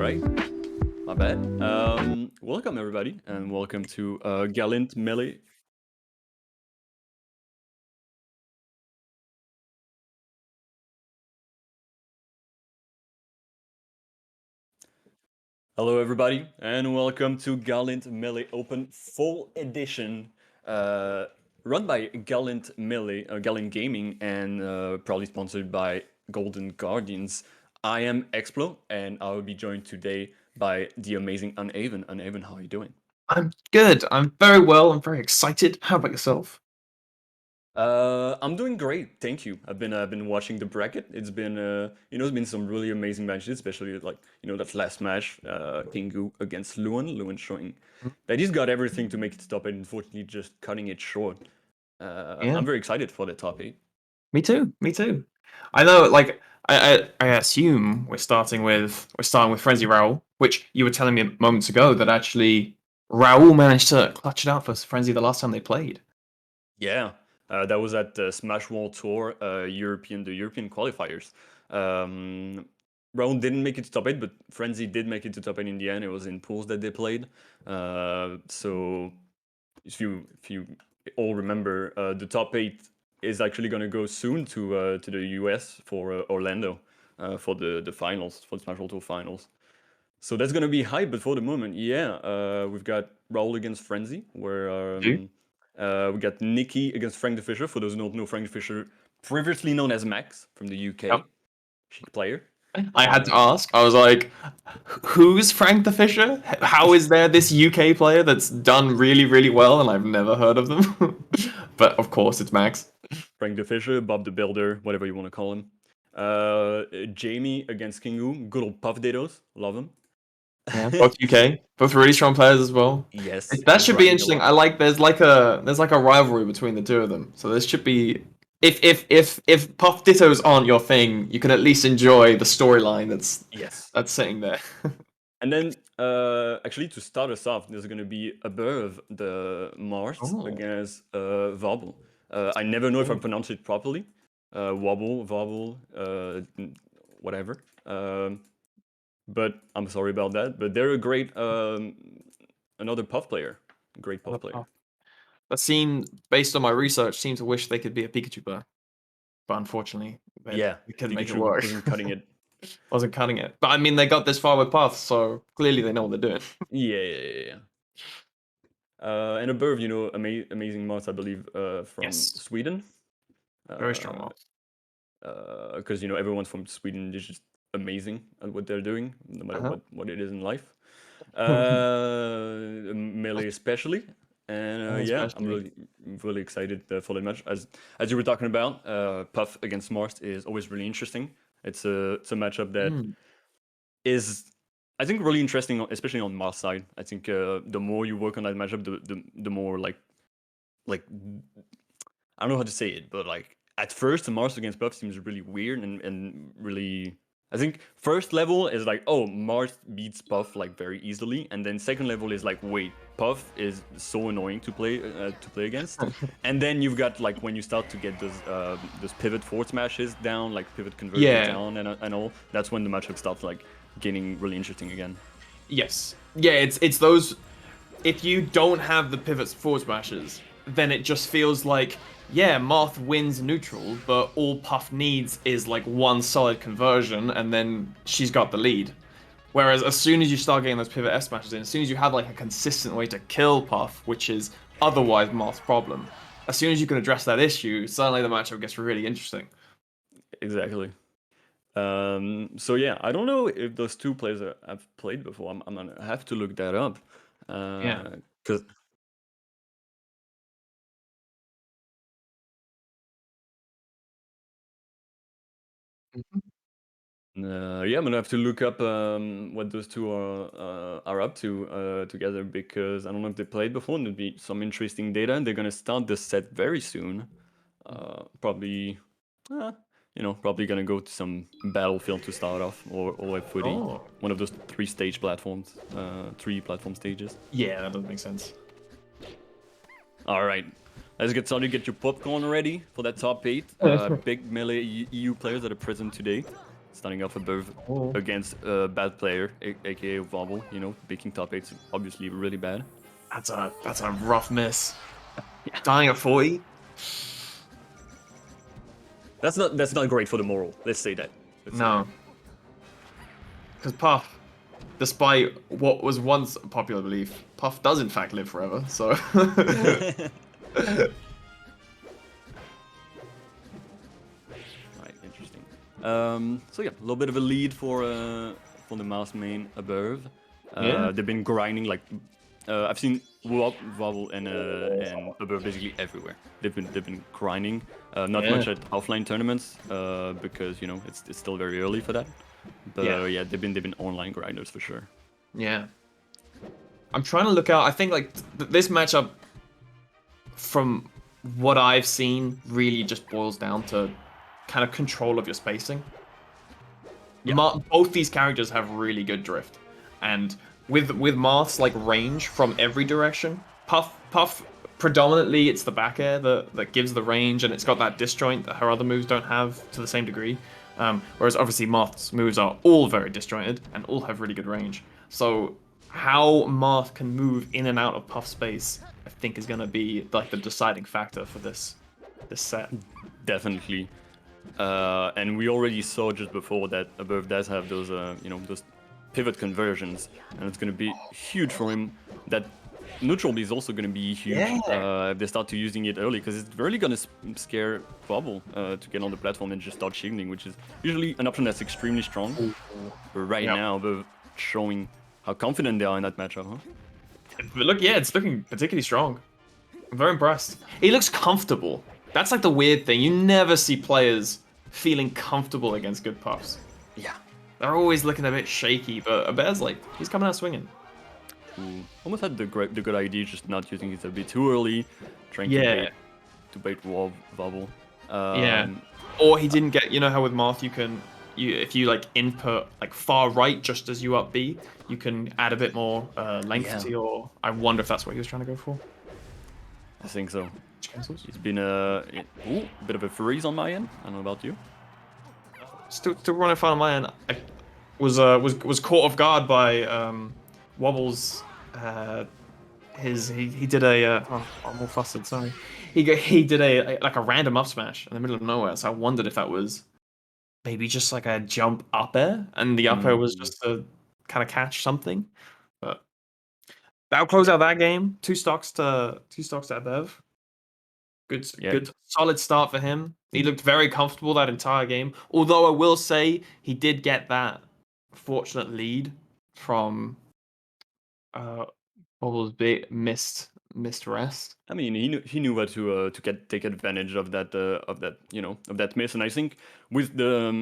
right. My bad. Welcome everybody, and welcome to Galint Melee. Hello everybody, and welcome to Galint Melee Open Full Edition, uh, run by Galint Melee, Galint Gaming, and probably sponsored by Golden Guardians. I am Explo, and I will be joined today by the amazing Unaven. Unaven, how are you doing? I'm good. I'm very well. I'm very excited. How about yourself? I'm doing great, thank you. I've been watching the bracket. It's been it's been some really amazing matches, especially like that last match, Kingu against Luan. Luan showing that he's got everything to make it top eight. Unfortunately, just cutting it short. Yeah, I'm very excited for the top eight. me too. Me too. I know. Like, I assume we're starting with Frenzy Raoul, which you were telling me moments ago that actually Raoul managed to clutch it out for Frenzy the last time they played. Yeah, that was at the Smash World Tour, the European qualifiers. Um, Brown didn't make it to top eight, but Frenzy did make it to top eight in the end. It was in pools that they played. So if you all remember, the top eight is actually going to go soon to the US for Orlando for the finals, for the Smash World Tour finals. So that's going to be hype, but for the moment, yeah, we've got Raul against Frenzy, where Dude. we got Nikki against Frank the Fisher. For those who don't know, Frank the Fisher, previously known as Max from the UK, Yep. Chic player. I had to ask. I was like, who's Frank the Fisher? How is there this UK player that's done really, really well, and I've never heard of them? But of course, it's Max. Frank the Fisher, Bob the Builder, whatever you want to call him. Jamie against Kingu, good old Puff Dados, love him. Yeah, both UK, both really strong players as well. Yes, That been should be grinding a interesting. lot. I like there's like a rivalry between the two of them. So this should be if Puff Dittos aren't your thing, you can at least enjoy the storyline Yes. that's sitting there. And then, actually, to start us off, there's going to be above the Mars Oh, against Wobble. I never know if I oh. pronounce it properly. Wobble, whatever. But I'm sorry about that. But they're a great, another Puff player. Great Puff player. That seemed, based on my research, seemed to wish they could be a Pikachu player, but unfortunately Yeah, they couldn't make it Pikachu work. wasn't cutting it. Wasn't cutting it. But I mean, they got this far with Puff, so clearly they know what they're doing. Yeah. And above, amazing mods, I believe, from Yes, Sweden. very strong Uh, mods. because everyone from Sweden is just amazing at what they're doing, no matter Uh-huh. what it is in life. Melee especially, and yeah, I'm Especially. really excited for the match. As you were talking about, Puff against Mars is always really interesting. It's a matchup that Mm. is, I think, really interesting, especially on Mars side. I think the more you work on that matchup, the more like I don't know how to say it, but like at first, the Mars against Puff seems really weird and really. I think first level is like, oh, Mars beats Puff like very easily, and then second level is like, wait, Puff is so annoying to play against, and then you've got like when you start to get those pivot forward smashes down, like pivot conversions Yeah. down, and all. That's when the matchup starts like getting really interesting again. Yes. Yeah, it's those. If you don't have the pivots forward smashes, then it just feels like, yeah, Marth wins neutral, but all Puff needs is like one solid conversion, and then she's got the lead. Whereas as soon as you start getting those pivot S smashes in, as soon as you have like a consistent way to kill Puff, which is otherwise Marth's problem, as soon as you can address that issue, suddenly the matchup gets really interesting. Exactly. So yeah, I don't know if those two players have played before. I'm gonna have to look that up. Yeah. Because yeah, I'm gonna have to look up what those two are up to together, because I don't know if they played before, and there'll be some interesting data. And they're gonna start the set very soon. Probably, uh, probably gonna go to some battlefield to start off, or like footy, Oh. one of those three platform stages. Yeah, that does make sense. All right, let's get started. Get your popcorn ready for that top eight. Big melee EU players that are present today. starting off above Oh. against a bad player, aka Wobble. You know, picking top 8's obviously really bad. That's a rough miss. Dying at 40. That's not great for the moral. Let's say that. Let's say No, because Puff, despite what was once a popular belief, Puff does in fact live forever. So. that. Right, interesting. So yeah, a little bit of a lead for the mouse main above. Yeah. They've been grinding like I've seen Wobble and above basically everywhere. They've been grinding. Not Yeah. much at offline tournaments because you know it's still very early for that. But yeah, they've been online grinders for sure. Yeah. I'm trying to look out. I think like this matchup, from what I've seen, really just boils down to kind of control of your spacing. Yeah. Both these characters have really good drift, and with Marth's like range from every direction, Puff predominantly it's the back air that gives the range, and it's got that disjoint that her other moves don't have to the same degree. Whereas obviously Marth's moves are all very disjointed and all have really good range. So how Marth can move in and out of Puff space, I think, is going to be like the deciding factor for this set. Definitely. And we already saw just before that above does have those you know those pivot conversions, and it's going to be huge for him. That neutral B is also going to be huge if they start to using it early, because it's really going to scare Bubble to get on the platform and just start shielding, which is usually an option that's extremely strong. But right now, they're showing how confident they are in that matchup, huh? But look, yeah, it's looking particularly strong. I'm very impressed. He looks comfortable. That's like the weird thing. You never see players feeling comfortable against good Puffs. Yeah. They're always looking a bit shaky, but Abear's like, he's coming out swinging. Who almost had the good idea, just not using it a bit too early, trying to bait Wobble. Yeah. Or he didn't get, you know how with Marth if you like input like far right just as you up B, you can add a bit more length to your. I wonder if that's what he was trying to go for. I think so. Cancels. It's been a bit of a freeze on my end. I don't know about you. Still running fine on my end. I was caught off guard by Wobble's. He did a. I'm all flustered. Sorry. He did like a random up smash in the middle of nowhere. So I wondered if that was maybe just like a jump up air, and the up air was just to kind of catch something. But that'll close out that game. Two stocks to Bev. Good, solid start for him. He looked very comfortable that entire game. Although I will say he did get that fortunate lead from Bubble's big missed rest. I mean, he knew how to take advantage of that of that miss, and I think with the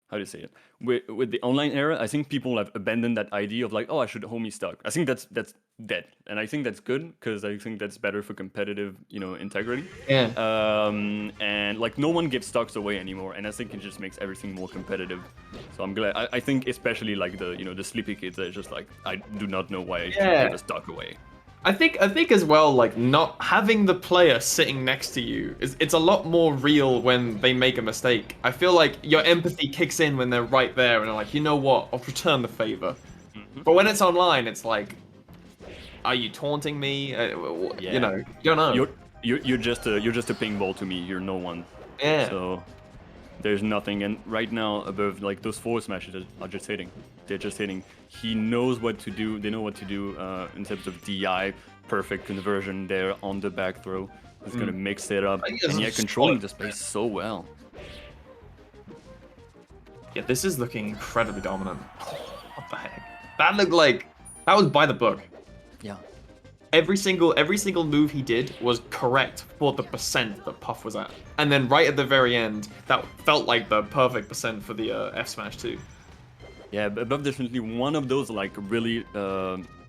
how do you say it, with the online era, I think people have abandoned that idea of like, oh, I should homie stock. I think that's dead, and I think that's good because I think that's better for competitive integrity. Yeah. And like no one gives stocks away anymore, and I think it just makes everything more competitive. So I'm glad. I think especially like the sleepy kids are just like, I do not know why I should give a stock away. I think as well, like not having the player sitting next to you it's a lot more real when they make a mistake. I feel like your empathy kicks in when they're right there and they're like, you know what, I'll return the favor. But when it's online, it's like, are you taunting me? You know, you don't know. You're just a ping ball to me. You're no one. Yeah. So there's nothing. And right now, above like those forward smashes are just hitting. They're just hitting. He knows what to do. They know what to do in terms of DI. Perfect conversion there on the back throw. He's gonna mix it up, and yet controlling the space so well. Yeah, this is looking incredibly dominant. What the heck? That looked like that was by the book. Yeah. Every single move he did was correct for the percent that Puff was at. And then right at the very end, that felt like the perfect percent for the F smash too. Yeah, but Above definitely one of those like really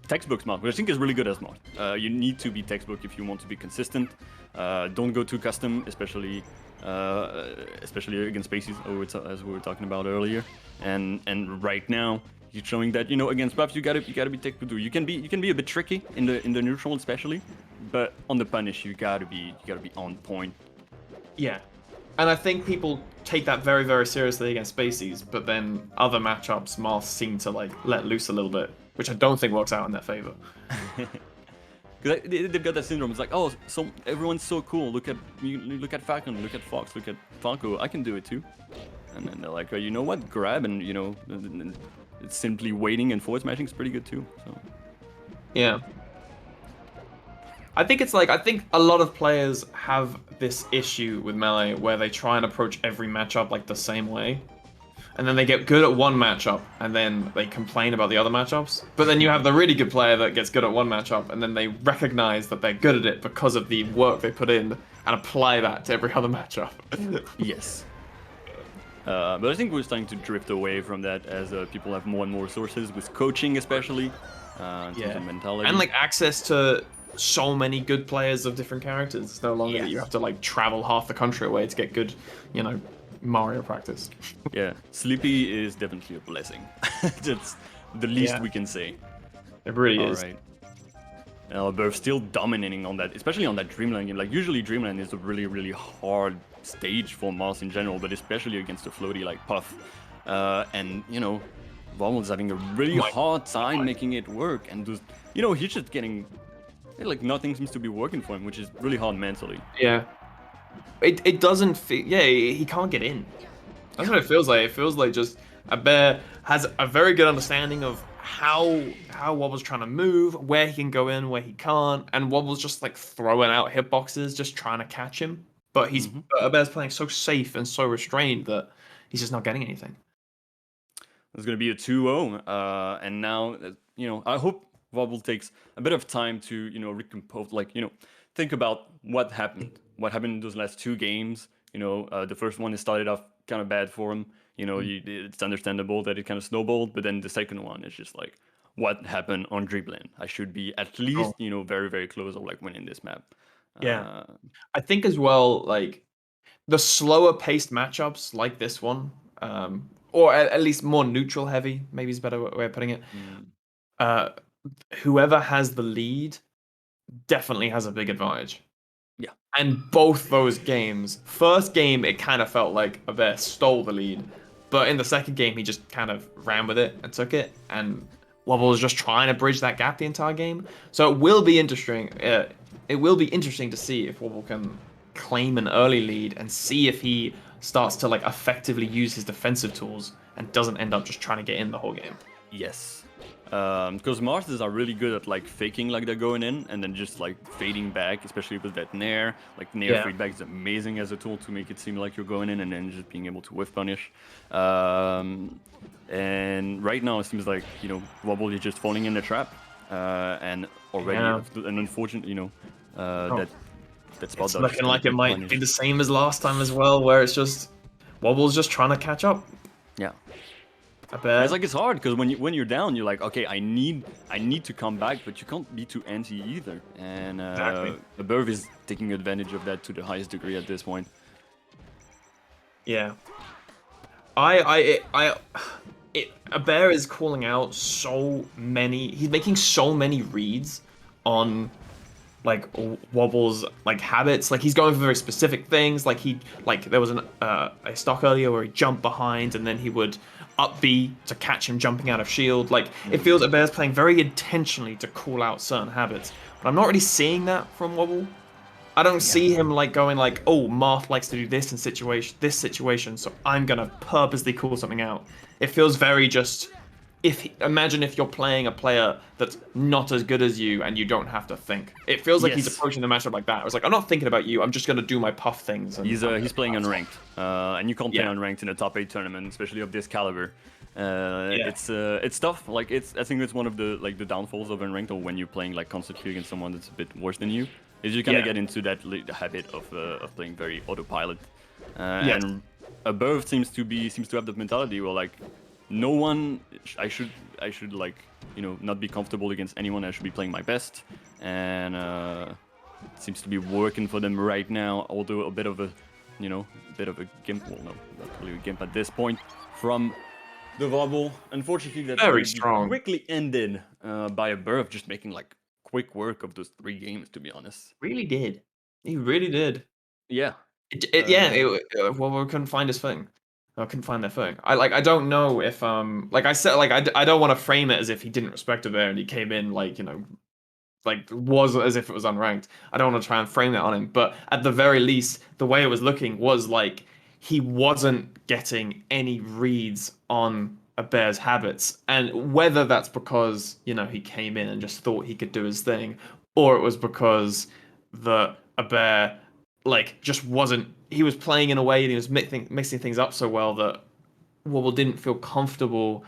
textbook smart, which I think is really good as smart. You need to be textbook if you want to be consistent. Don't go too custom, especially against spaces, as we were talking about earlier. And right now, he's showing that against buffs you gotta be textbook. You can be a bit tricky in the neutral especially, but on the punish you gotta be on point. Yeah. And I think people take that very, very seriously against Spaceys, but then other matchups, Marth seem to like let loose a little bit, which I don't think works out in their favor. Because they've got that syndrome. It's like, oh, so everyone's so cool. Look at look at Falcon, look at Fox, look at Falco. I can do it too. And then they're like, you know what? Grab and it's simply waiting and forward smashing is pretty good too. So Yeah. I think it's like, I think a lot of players have this issue with Melee where they try and approach every matchup like the same way. And then they get good at one matchup and then they complain about the other matchups. But then you have the really good player that gets good at one matchup and then they recognize that they're good at it because of the work they put in and apply that to every other matchup. yes. But I think we're starting to drift away from that as people have more and more resources with coaching, especially in terms of mentality. And like access to so many good players of different characters. It's no longer that you have to like travel half the country away to get good, Mario practice. Yeah, Sleepy is definitely a blessing. That's the least we can say. It really All is. right. But still dominating on that, especially on that Dreamland game. Like usually Dreamland is a really, really hard stage for Mars in general, but especially against a floaty like Puff. And Vomel's having a really hard time making it work, and just he's just getting like nothing seems to be working for him, which is really hard mentally. Yeah. It doesn't feel. Yeah, he can't get in. That's what it feels like. It feels like just a bear has a very good understanding of how Wobble's trying to move, where he can go in, where he can't, and Wobble's just like throwing out hitboxes, just trying to catch him. But a bear's playing so safe and so restrained that he's just not getting anything. It's going to be a 2-0, and now I hope Wobble takes a bit of time to recompose, like think about what happened in those last two games. The first one, it started off kind of bad for him. It's understandable that it kind of snowballed, but then the second one is just like, what happened on Dreamland? I should be at least very, very close of like winning this map. Yeah. I think as well, like the slower paced matchups like this one, or at least more neutral heavy, maybe is a better way of putting it. Whoever has the lead definitely has a big advantage. Yeah. And both those games, first game, it kind of felt like Aver stole the lead. But in the second game, he just kind of ran with it and took it. And Wobble was just trying to bridge that gap the entire game. So it will be interesting. It will be interesting to see if Wobble can claim an early lead and see if he starts to like effectively use his defensive tools and doesn't end up just trying to get in the whole game. Yes. Because Marthas are really good at like faking like they're going in and then just like fading back, especially with that Nair. Like Nair feedback is amazing as a tool to make it seem like you're going in and then just being able to whiff punish. And right now it seems like Wobble is just falling in the trap, and already an unfortunate that spot it's looking like it might be the same as last time as well, where it's just Wobble's just trying to catch up. Yeah. It's like it's hard because when you're down, you're like, okay, I need to come back, but you can't be too anti either. And the Burv is taking advantage of that to the highest degree at this point. Yeah. A bear is calling out so many. He's making so many reads on like Wobble's like habits. Like he's going for very specific things. Like there was a stock earlier where he jumped behind and then he would up B to catch him jumping out of shield. Like it feels that Bear's playing very intentionally to call out certain habits. But I'm not really seeing that from Wobble. I don't see him like going like, oh, Marth likes to do this in this situation, so I'm gonna purposely call something out. It feels very just imagine if you're playing a player that's not as good as you and you don't have to think. It feels like he's approaching the matchup like that. It's like, I'm not thinking about you, I'm just gonna do my Puff things. And he's playing unranked, and you can't play unranked in a top 8 tournament, especially of this caliber. It's tough. Like I think it's one of the the downfalls of unranked, or when you're playing like constantly against someone that's a bit worse than you, is you kind of get into that habit of playing very autopilot. And Above seems to have that mentality where like, no one, I should like not be comfortable against anyone. I should be playing my best, and it seems to be working for them right now. Although a bit of a gimp. Well, no, not really a gimp at this point from the Wobble. Unfortunately, that's very strong. Quickly ended by a Burf just making like quick work of those 3 games. To be honest, Really did. He really did. Yeah. Yeah, Uh, well, we couldn't find his thing. I couldn't find their thing. I don't know if like I said, like I don't want to frame it as if he didn't respect a bear and he came in like, like was as if it was unranked. I don't want to try and frame that on him, but at the very least, the way it was looking was like he wasn't getting any reads on a bear's habits, and whether that's because he came in and just thought he could do his thing, or it was because the a bear like just wasn't. He was playing in a way and he was mixing things up so well that Wobble didn't feel comfortable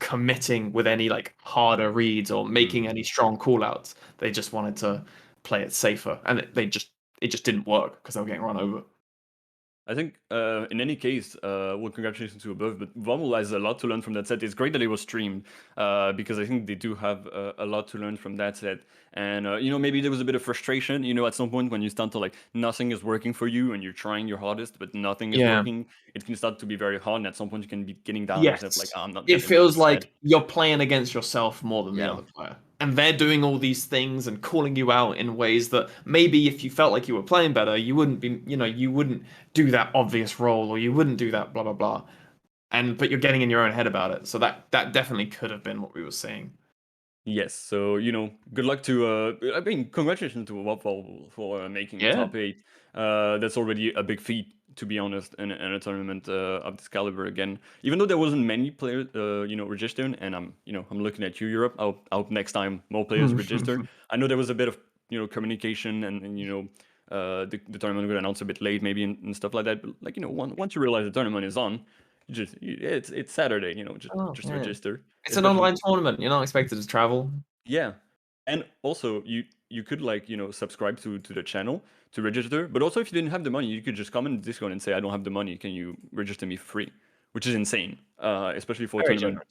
committing with any like harder reads or making any strong callouts. They just wanted to play it safer, and it just didn't work because they were getting run over. I think in any case, well, congratulations to above, but Vomel has a lot to learn from that set. It's great that it was streamed because I think they do have a lot to learn from that set. And maybe there was a bit of frustration. At some point when you start to like nothing is working for you and you're trying your hardest, but nothing is Yeah. working, it can start to be very hard. And at some point you can be getting down on yourself, like, Yes. "Oh, I'm not It that good in feels this set." like you're playing against yourself more than the Yeah. other player. And they're doing all these things and calling you out in ways that maybe if you felt like you were playing better, you wouldn't be, you wouldn't do that obvious role or you wouldn't do that blah blah blah. But you're getting in your own head about it. So that definitely could have been what we were seeing. Yes, so good luck to. I mean, congratulations to Waffle for making Yeah. top eight. That's already a big feat, to be honest, in a tournament of this caliber again. Even though there wasn't many players, registering, and I'm looking at you, Europe. I hope next time more players register. I know there was a bit of communication, and the tournament got announced a bit late, maybe and stuff like that. But like once you realize the tournament is on, it's Saturday. Oh, Just yeah. register, It's an especially. online tournament. You're not expected to travel. Yeah. And also you could like, subscribe to the channel to register, but also if you didn't have the money, you could just comment in Discord and say I don't have the money, can you register me for free? Which is insane. Especially for a Very tournament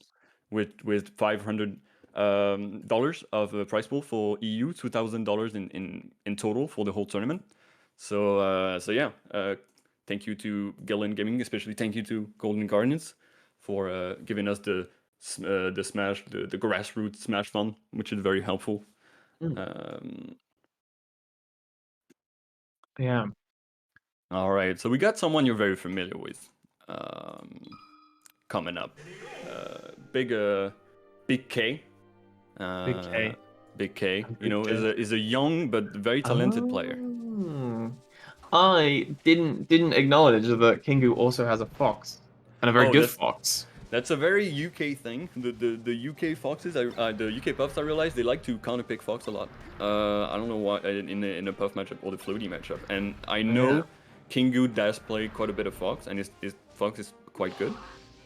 generous. with $500 dollars of a prize pool for EU, $2,000 in total for the whole tournament. So yeah, thank you to Galint Gaming, especially thank you to Golden Guardians for giving us the Smash, the grassroots Smash fun, which is very helpful. Mm. Um, Yeah. all right, so we got someone you're very familiar with um, coming up. Big Big K. Big Uh, K Big K, and Big J. is a young but very talented player. Oh. I didn't acknowledge that Kingu also has a fox. And a very Oh, good fox. that's a very UK thing. The UK Foxes, the UK Puffs, I realize they like to counterpick Fox a lot. I don't know why in a Puff matchup or the Floaty matchup. And I Yeah. know Kingu does play quite a bit of Fox, and his Fox is quite good.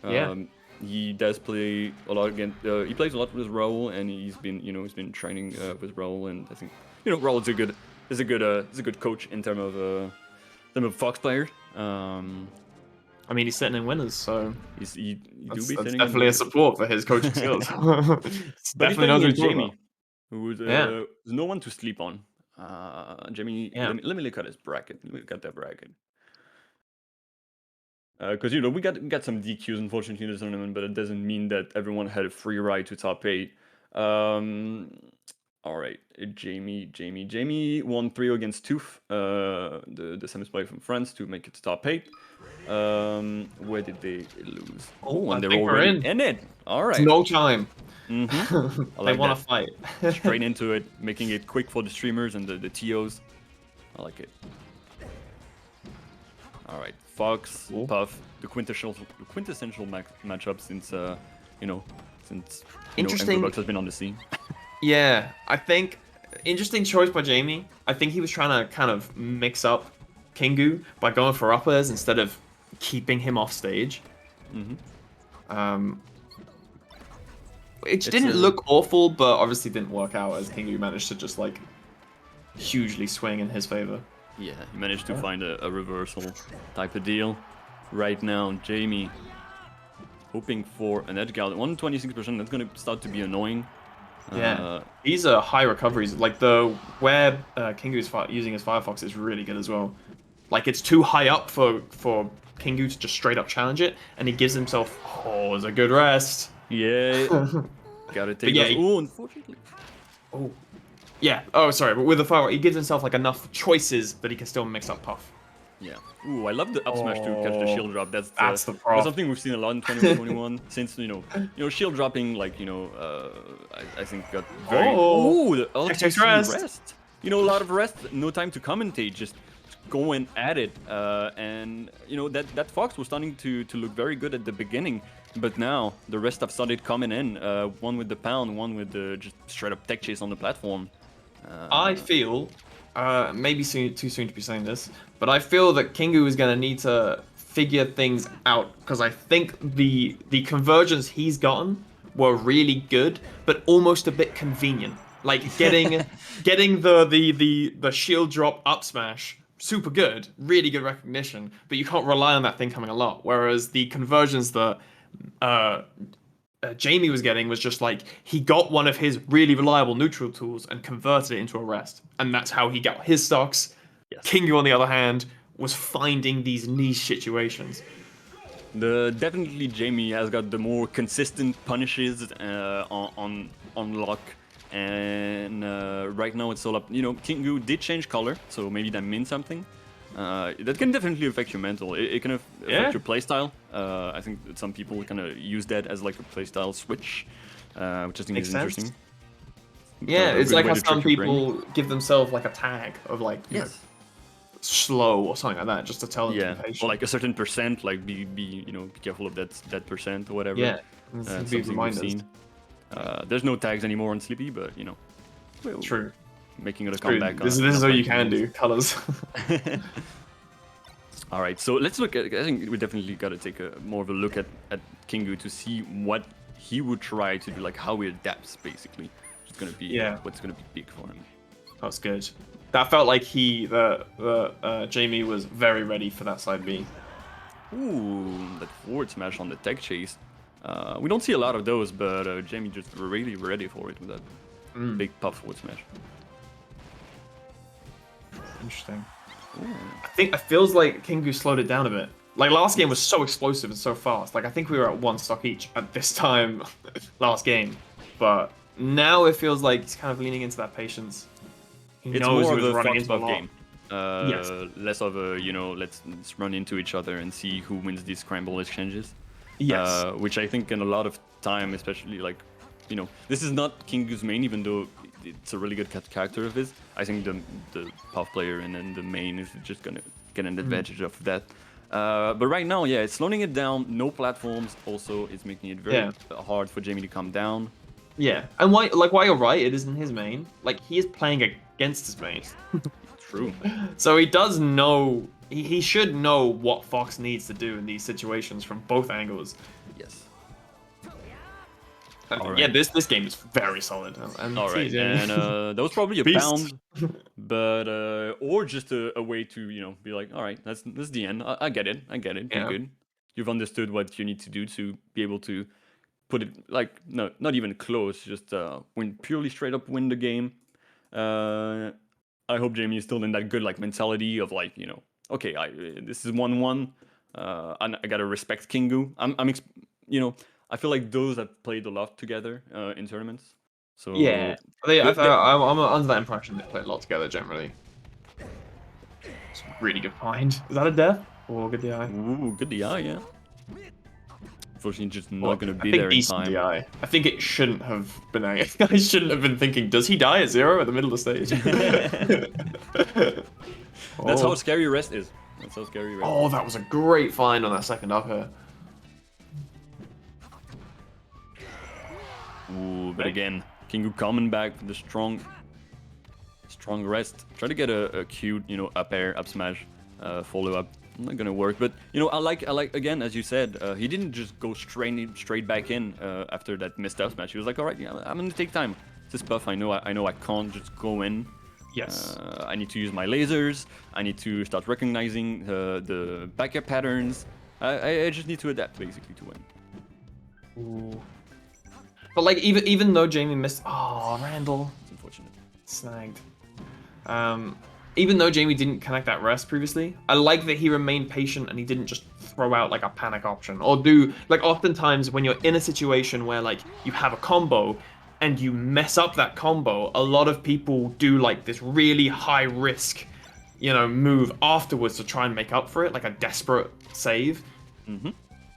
Yeah. He does play a lot against. He plays a lot with Raul, and he's been training with Raul, and I think Raul is a good coach in term of Fox players. I mean, he's sitting in winners, so He do that's be that's sitting in definitely a winners. support for his coaching skills. But he's Definitely playing knows what against he's talking about. Jamie, who is Yeah. no one to sleep on. Jamie, Yeah. let me look at his bracket. Let me look at that bracket. Because we got some DQs unfortunately in the tournament, but it doesn't mean that everyone had a free ride to top eight. Um, all right, Jamie won 3 against Tooth, the semis player from France to make it to top eight. Where did they lose? Oh, Oh, I and they're think we're already in. in it. All It's right. no time. I They like want that. to fight. Straight into it, making it quick for the streamers and the TOs. I like it. All right, Fox, Cool. Puff, the quintessential matchup since you know since Angry Interesting. Bucks has been on the scene. Yeah, I think interesting choice by Jamie. I think he was trying to kind of mix up Kingu by going for uppers instead of keeping him off stage. Hmm. Um, which It's didn't a look awful, but obviously didn't work out as Kingu managed to just like hugely swing in his favor. yeah, he managed to find a reversal type of deal. Right now, Jamie hoping for an edge guard, 126%. That's gonna start to be annoying. Yeah, Uh, these are high recoveries. Like the where Kingu's using his Firefox is really good as well. Like it's too high up for Kingu to just straight up challenge it, and he gives himself it's a good rest. yeah, But gotta take yeah, those. Oh, unfortunately. yeah. Oh, sorry, but with the Fire, he gives himself like enough choices that he can still mix up Puff. Yeah. Ooh, I love the up smash to catch the Oh, shield drop. that's the That's prop. something we've seen a lot in 2021 since shield dropping like I think got very Oh, ooh the X LTC rest. rest. A lot of rest, no time to commentate, just going at it. And that Fox was starting to look very good at the beginning, but now the rest have started coming in. One with the pound, one with the just straight up tech chase on the platform. I feel, maybe too soon to be saying this, but I feel that Kingu is going to need to figure things out because I think the conversions he's gotten were really good, but almost a bit convenient. Like getting the shield drop up smash, super good, really good recognition, but you can't rely on that thing coming a lot. Whereas the conversions that uh, Jamie was getting was just like he got one of his really reliable neutral tools and converted it into a rest, and that's how he got his stocks. Yes. Kingu, on the other hand, was finding these niche situations. Definitely Jamie has got the more consistent punishes on lock, and right now it's all up. Kingu did change color, so maybe that means something. That can definitely affect your mental. It can affect Yeah. your playstyle. I think that some people kind of use that as like a playstyle switch, which I think Makes is sense. interesting. Yeah, A it's good like way how to some trick your brain. people give themselves like a tag of like Yes. slow or something like that, just to tell them to Yeah, be or patient. like a certain percent, like be careful of that percent or whatever. Yeah, it's to be Something we've reminders. seen. There's no tags anymore on Sleepy, but well, True. making it a True. comeback. This In is all you upcoming can games. do. Colors. All right, so let's look at. I think we definitely got to take more of a look at Kingu to see what he would try to do, like how he adapts, basically. It's gonna be Yeah. what's gonna be big for him. That's good. That felt like Jamie was very ready for that side B. Ooh, that forward smash on the tech chase. We don't see a lot of those, but Jamie just really ready for it with that big pop forward smash. Interesting. I think it feels like Kingu slowed it down a bit. Like last game was so explosive and so fast. Like I think we were at one stock each at this time last game, but now it feels like he's kind of leaning into that patience. He It's knows more he of was a running fox into a puff lot. game. Yes. Less of a let's run into each other and see who wins these scramble exchanges. Yes. Which I think in a lot of time, especially like this is not Kingu's main, even though it's a really good character of his. I think the puff player and then the main is just gonna get an advantage of that. But right now, yeah, it's slowing it down. No platforms. Also, it's making it very hard for Jamie to come down. Yeah. And why you're right, it isn't his main. Like he is playing against his main. True. So he does know he should know what Fox needs to do in these situations from both angles. Yes. Yeah, this game is very solid. And All right, and that was probably a Beast. pound, but or just a way to be like, all right, that's the end. I get it. I get it. You're Yeah. good. You've understood what you need to do to be able to put it like no, not even close. Just purely straight up win the game. I hope Jamie is still in that good like mentality of like okay, this is 1-1. I gotta respect Kingu. I feel like those have played a lot together in tournaments. So Yeah. I'm under that impression they play a lot together generally. It's a really good find. Is that a death? Or good DI? ooh, good DI, yeah. Unfortunately, just not Well, gonna I be think there in decent time. DI. I think it shouldn't have been. I shouldn't have been thinking, does he die at 0 at the middle of the stage? That's how scary rest is. That's how scary rest. Oh, that was a great find on that second up here. Ooh, but again, Kingu coming back with the strong rest. Try to get a cute, up air, up smash, follow up. Not gonna work, but I like again, as you said, he didn't just go straight back in after that missed up smash. He was like, all right, yeah, I'm gonna take time. This buff, I know I can't just go in. Yes. I need to use my lasers. I need to start recognizing the backup patterns. I just need to adapt basically to win. Ooh. But like even though Jamie missed, oh Randall It's unfortunate. snagged. Even though Jamie didn't connect that rest previously, I like that he remained patient and he didn't just throw out like a panic option or do like oftentimes when you're in a situation where like you have a combo and you mess up that combo, a lot of people do like this really high risk move afterwards to try and make up for it, like a desperate save. Hmm.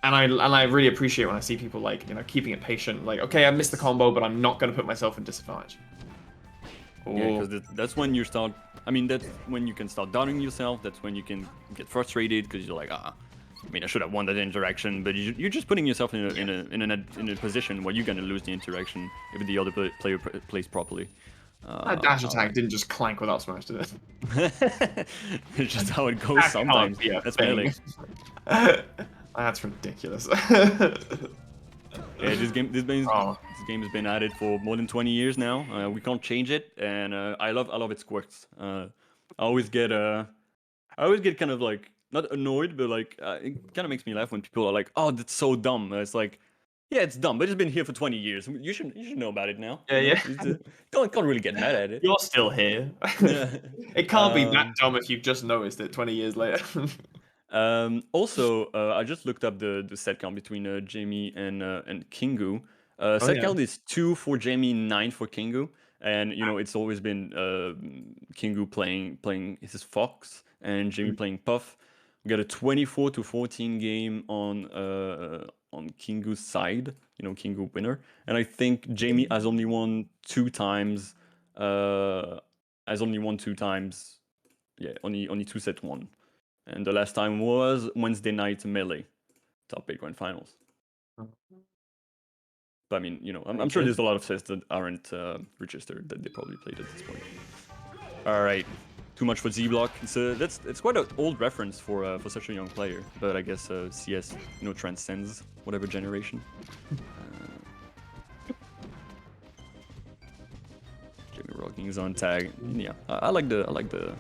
And I really appreciate when I see people like, keeping it patient. Like, okay, I missed the Yes. combo, but I'm not gonna put myself in disadvantage. Yeah, Oh, because that's when you start. I mean, that's when you can start doubting yourself. That's when you can get frustrated because you're like, ah, I mean, I should have won that interaction, but you're just putting yourself in a position where you're gonna lose the interaction if the other player plays properly. that dash All attack right. didn't just clank without smash, did it? It's just how it goes That can't sometimes. be a That's thing. melee. That's ridiculous. Yeah, Oh, this game has been at it for more than 20 years now. We can't change it, and I love its quirks. I always get I always get kind of like not annoyed, but like it kind of makes me laugh when people are like, "Oh, that's so dumb." It's like, yeah, it's dumb, but it's been here for 20 years. You should know about it now. yeah, yeah. Can't really get mad at it. You're still here. Yeah. It can't be that Um, dumb if you've just noticed it 20 years later. Also, I just looked up the set count between Jamie and Kingu. Oh Set yeah. count is 2 for Jamie, 9 for Kingu, and it's always been Kingu playing his Fox and Jamie playing Puff. We got a 24-14 game on Kingu's side. Kingu winner, and I think Jamie has only won 2 times. Has only won 2 times. Yeah, only 2 set 1. And the last time was Wednesday night melee, top 8 grand finals. But I mean, I'm Very sure good. there's a lot of sets that aren't registered that they probably played at this point. All right, too much for Z Block. It's quite an old reference for such a young player, but I guess CS transcends whatever generation. Jamie rocking his own tag. Yeah, I like the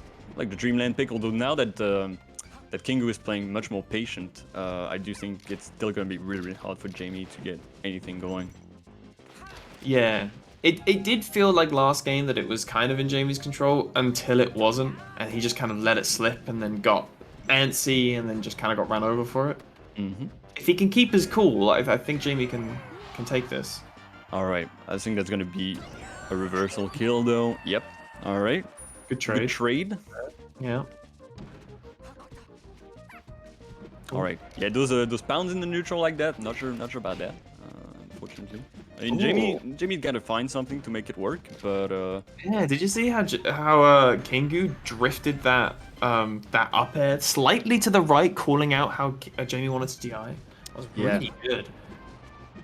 Dreamland pick. Although now that Kingu is playing much more patient, I do think it's still going to be really, really hard for Jamie to get anything going. Yeah. It did feel like last game that it was kind of in Jamie's control until it wasn't, and he just kind of let it slip and then got antsy and then just kind of got ran over for it. Hmm. If he can keep his cool, I think Jamie can take this. All right, I think that's going to be a reversal kill, though. Yep. All right. Good Good trade. trade. Yeah. All right. Yeah, those pounds in the neutral like that. Not sure about that. Unfortunately. I mean, Jamie's got to find something to make it work, but Yeah, did you see how Kingu drifted that up air slightly to the right, calling out how Jamie wanted to DI? That was yeah. really good.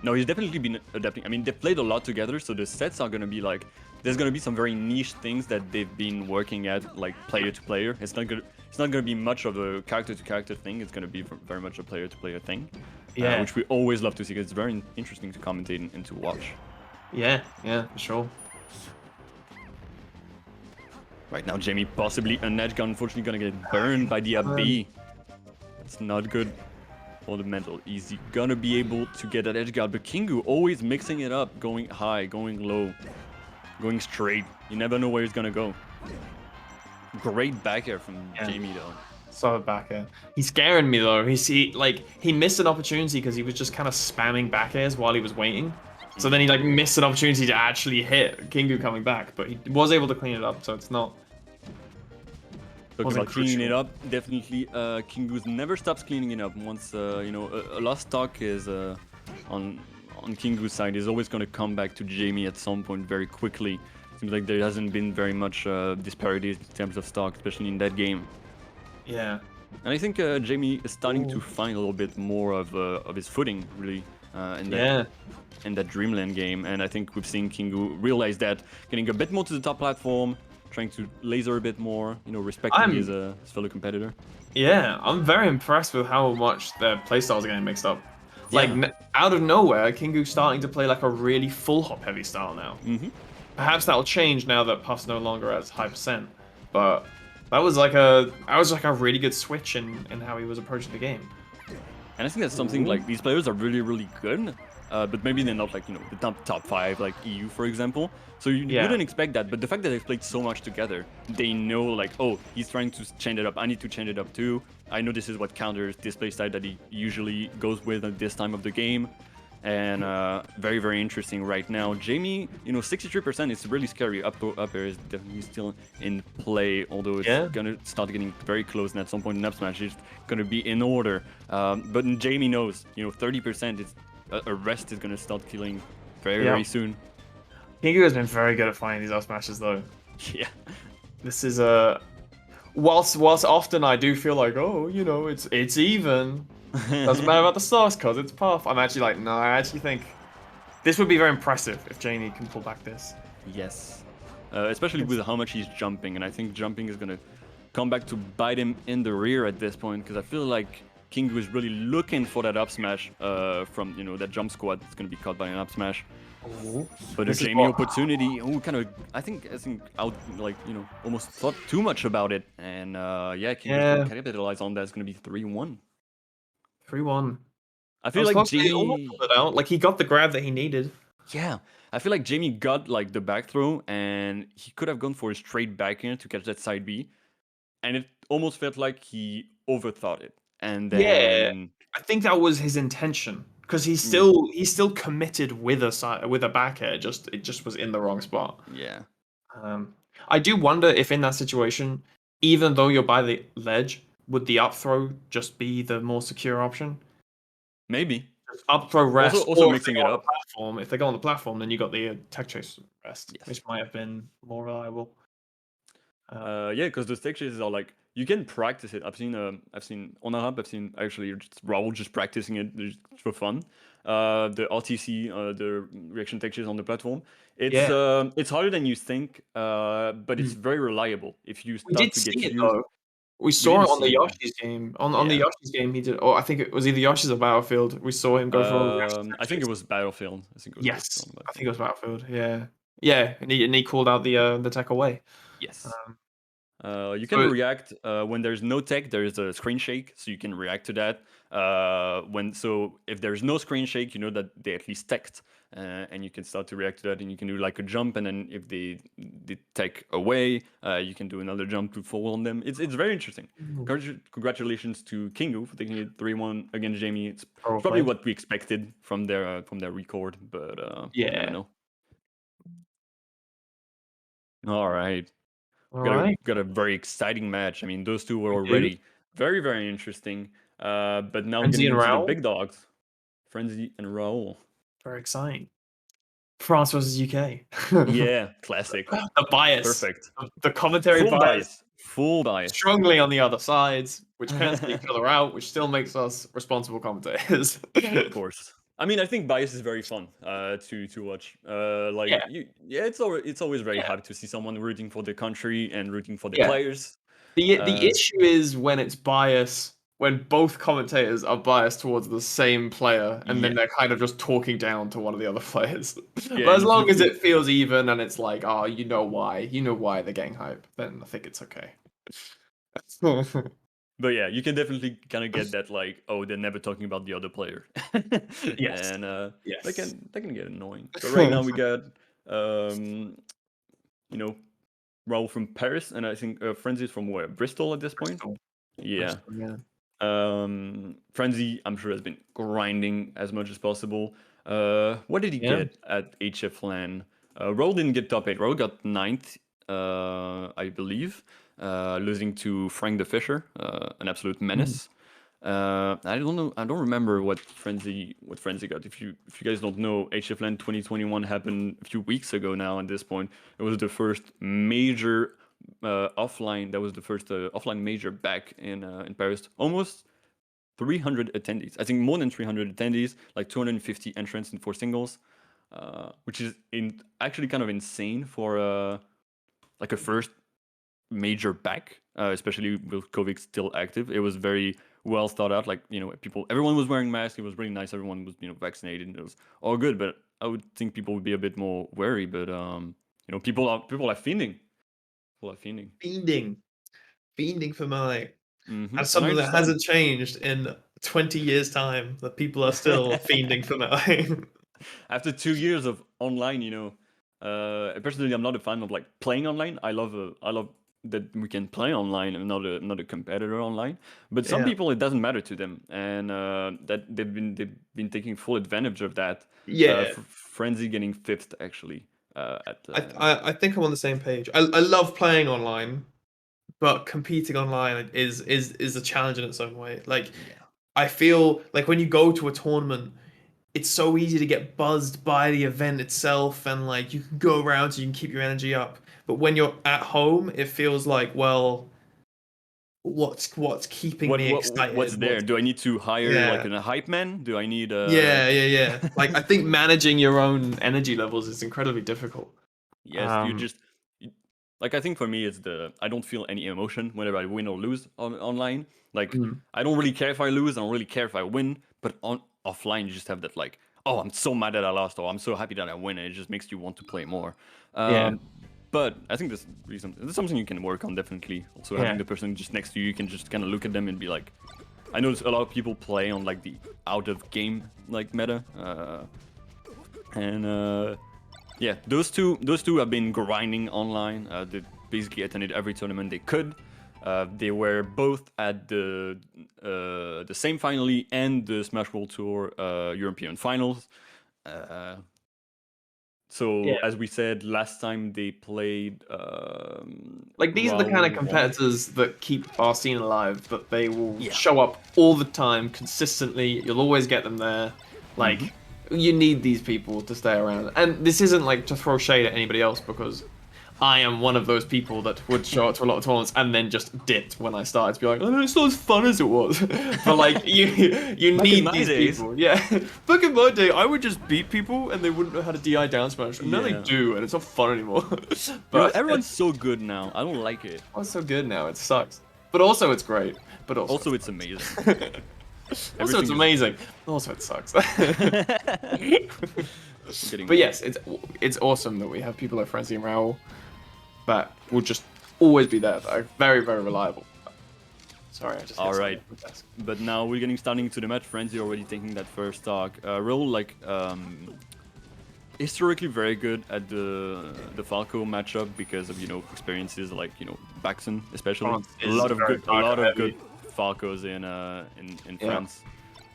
No, he's definitely been adapting. I mean, they've played a lot together, so the sets are gonna be like, there's gonna be some very niche things that they've been working at, like player to player. It's not gonna be much of a character to character thing. It's gonna be very much a player to player thing, Yeah, which we always love to see because it's very interesting to commentate and to watch. yeah, for sure. Right now, Jamie possibly an edge gun, unfortunately gonna get burned by the AB. It's not good for the mental. Is he gonna be able to get that edge guard? But Kingu always mixing it up, going high, going low, going straight. You never know where he's gonna go. Great back air from Jamie though. Solid back air. He's scaring me though. He missed an opportunity because he was just kind of spamming back airs while he was waiting. So then he missed an opportunity to actually hit Kingu coming back, but he was able to clean it up. So it's not. Talking Wasn't about cleaning it crucial. up, definitely Kingu's never stops cleaning it up. Once a lost stock is on Kingu's side, is always gonna come back to Jamie at some point very quickly. Seems like there hasn't been very much disparity in terms of stock, especially in that game. Yeah. And I think Jamie is starting to find a little bit more of his footing, really, in that Dreamland game. And I think we've seen Kingu realize that, getting a bit more to the top platform, trying to laser a bit more, respecting his fellow competitor. Yeah, I'm very impressed with how much their playstyles are getting mixed up. Like, Yeah. out of nowhere, Kingu's starting to play like a really full hop heavy style now. Mm-hmm. Perhaps that'll change now that Puff's no longer at high percent. But that was like a really good switch in how he was approaching the game. And I think that's something like these players are really, really good, but maybe they're not like, the top 5, like EU, for example. So you Yeah. wouldn't expect that, but the fact that they've played so much together, they know like, oh, he's trying to change it up. I need to change it up too. I know this is what counters this playstyle that he usually goes with at this time of the game. and very very interesting right now. Jamie, 63% is really scary. Up air is definitely still in play, although it's Yeah. gonna start getting very close, and at some point in up smash it's gonna be in order. But Jamie knows, 30% is a rest is gonna start killing very Yeah. very soon. Kingu has been very good at finding these up smashes though. Yeah. This is a whilst often I do feel like, oh, it's even. Doesn't matter about the stars because it's Puff. I'm actually like, no, I actually think this would be very impressive if Janie can pull back this. Yes. Especially It's, with how much he's jumping, and I think jumping is gonna come back to bite him in the rear at this point, because I feel like Kingu is really looking for that up smash from that jump squad that's gonna be caught by an up smash. Ooh. But a This is Jamie what opportunity, who kind of I think out almost thought too much about it, and yeah, Kingu's gonna yeah, capitalize on that. It's gonna be 3-1. 3-1. I I feel was like close to almost Jamie, pulled it out. Like he got the grab that he needed. yeah, I feel like Jamie got like the back throw, and he could have gone for a straight back in to catch that side B, and it almost felt like he overthought it, and Yeah, then I think that was his intention because mm, he's still committed with a side with a back air. Just it just was in the wrong spot. yeah, Um, I do wonder if in that situation, even though you're by the ledge, would the up throw just be the more secure option? maybe Just up throw also rest, also or if they mixing go it on the up. platform, if they go on the platform, then you got the tech chase rest, Yes. which might have been more reliable. Yeah, because the tech chases are like you can practice it. I've seen on a hub. I've seen actually just Raul just practicing it just for fun. The RTC, the reaction tech chase on the platform. Yeah, It's harder than you think, but it's mm. very reliable. If you We start did to get see it used, though. We we saw didn't it on see the it. Yoshi's game. On the Yeah. Yoshi's game, he did. Oh, I think it was either Yoshi's or Battlefield. We saw him go for a reaction tech I think it chase. was Battlefield. I think it was Yes, Battlefield. I think it was Battlefield. Yeah, yeah, and he called out the tech away. Yes. Um, You can so react when there's no tech. There's a screen shake, so you can react to that. If there's no screen shake, you know that they at least teched, and you can start to react to that. And you can do like a jump, and then if they tech away, you can do another jump to fall on them. It's very interesting. Congratulations to Kingu for taking it 3-1 against Jamie. It's Pro probably play. what we expected from their record, but you never Yeah. know. All right. All got a right. got a very exciting match. I mean, those two were We do. already very very interesting. But now Frenzy getting and into the Raoul. big dogs, Frenzy and Raul. Very exciting. France versus UK. Yeah, classic, The bias, perfect, the commentary bias, full bias, strongly on the other sides, which cancel each other out, which still makes us responsible commentators. of course. I mean, I think bias is very fun to watch. Yeah, Yeah, it's always very yeah, happy to see someone rooting for the country and rooting for the yeah. players. The Uh, issue is when it's bias, when both commentators are biased towards the same player, and then yeah, they're kind of just talking down to one of the other players. yeah, But as and long as it feels even and it's like, oh, you know why they're getting hype, then I think it's okay. But yeah, you can definitely kind of get that like, oh, they're never talking about the other player, Yes. and Yes. that can get annoying. But right now we got um, you know Raul from Paris, and I think Frenzy is from where, Bristol at this point. Bristol. Yeah, Bristol, yeah. Frenzy I'm sure has been grinding as much as possible. What did he Yeah. get at HF LAN? Raul didn't get top 8. Raul got ninth, I believe, losing to Frank the Fisher, an absolute Mm. menace. I don't know. I don't remember what Frenzy got. If you guys don't know, HF LAN 2021 happened a few weeks ago now. At this point, it was the first major offline. That was the first offline major back in Paris. Almost 300 attendees. I think more than 300 attendees, like 250 entrants in 4 singles, which is actually kind of insane for like a first major back, especially with COVID still active. It was very well thought out. Like everyone was wearing masks. It was really nice. Everyone was vaccinated. And it was all good. But I would think people would be a bit more wary. But people are fiending. People are fiending. Fiending. Fiending for my. That's And I something that understand. hasn't changed in 20 years' time. That people are still fiending for my. After 2 years of online, personally, I'm not a fan of like playing online. I love that we can play online and not a competitor online. But some Yeah. people, it doesn't matter to them, and that they've been taking full advantage of that. Yeah. Frenzy getting fifth actually at I think I'm on the same page. I love playing online, but competing online is a challenge in its own way. Like yeah. I feel like when you go to a tournament, it's so easy to get buzzed by the event itself, and like you can go around so you can keep your energy up. But when you're at home, it feels like, well, what's keeping me What's excited? there? Do I need to hire like Yeah. a hype man? Do I need Yeah. Like I think managing your own energy levels is incredibly difficult. Yes, you Um, just you- like I think for me it's the I don't feel any emotion whenever I win or lose online. Like mm, I don't really care if I lose, I don't really care if I win, but on offline you just have that like, oh, I'm so mad that I lost, or I'm so happy that I win, and it just makes you want to play more. yeah, But I think this is something you can work on definitely. Also having yeah, the person just next to you, you can just kind of look at them and be like, I know a lot of people play on like the out of game like meta, and yeah, those two have been grinding online. They basically attended every tournament they could. They were both at the same finally and the Smash World Tour European finals. Uh, yeah. so as we said last time, they played Like these are the kind of Raul won. competitors that keep our scene alive. That they will Yeah. show up all the time, consistently. You'll always get them there. Mm-hmm. Like you need these people to stay around. And this isn't like to throw shade at anybody else because I am one of those people that would show up to a lot of tournaments and then just dipped when I started to be like, oh, it's not as fun as it was. But like you Back in need my these days. people. Yeah. Back in my day, I would just beat people and they wouldn't know how to DI down smash. And now they Yeah. do, and it's not fun anymore. But Everyone's so good now. I don't like it. oh, it's so good now. It sucks. But also it's great. But also Also, it it's amazing. sucks. Also it's Everything is amazing. Also it sucks. getting But old. yes, it's awesome that we have people like Frenzy and Raoul that will just always be there. That are very, very reliable. Sorry, I just hit All something right. on the desk. But now we're getting starting into the match. Frenzy already taking that first stock. Raul like historically very good at the Falco matchup because of experiences like Baxen especially. France is very A lot Falco of good heavy. Falcos in Yeah. France,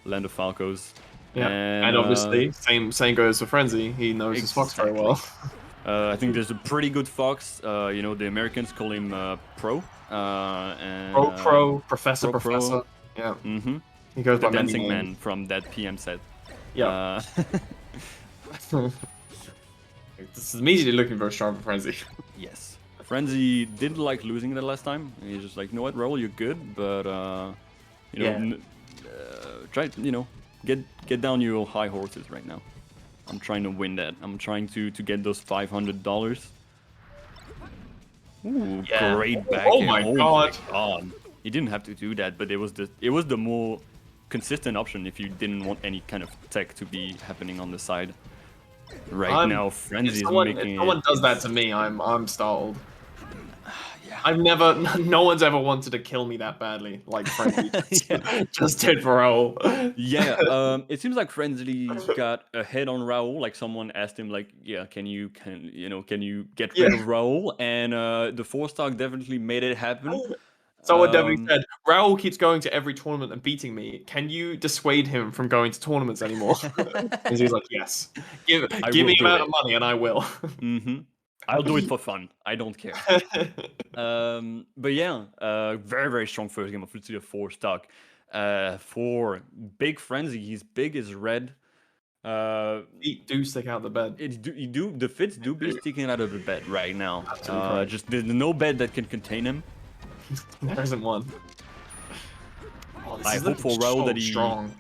land of Falcos, Yeah. and And obviously, same goes for Frenzy. He knows his Fox very exactly. well. I think there's a pretty good Fox. The Americans call him Pro, and Professor, Pro. Professor. Yeah. Mm-hmm. He goes The by many dancing names. man from that PM set. Yeah. Uh, This is immediately looking very strong for Frenzy. yes. Frenzy did like losing the last time. He's just like, you know what, Raul, you're good, but Yeah. try get down your high horses right now. I'm trying to win that. I'm trying to get those $500. Ooh, Yeah. great back Oh air. my Oh god. my god. He didn't have to do that, but it was the more consistent option if you didn't want any kind of tech to be happening on the side. Right now, If Frenzy is someone if making someone it. does that to me, I'm startled. Yeah. I've never, no one's ever wanted to kill me that badly, like Frenzy Yeah. just did for Raoul. Yeah, it seems like Frenzy got ahead on Raul. Like someone asked him, like, "Yeah, can you get Yeah. rid of Raul?" And the four stock definitely made it happen. Someone definitely Um, said, Raoul keeps going to every tournament and beating me. Can you dissuade him from going to tournaments anymore? And he's like, yes. I Give will me do amount of it. money and I will. I'll do it for fun. I don't care. But yeah, very very strong first game of Flutsy, a four stock. For big Frenzy, he's big as red. Feet do stick out the bed. The fits do be sticking out of the bed right now. Absolutely correct. Just there's no bed that can contain him. There isn't one. Oh, this I is hope looking for Raul so that strong.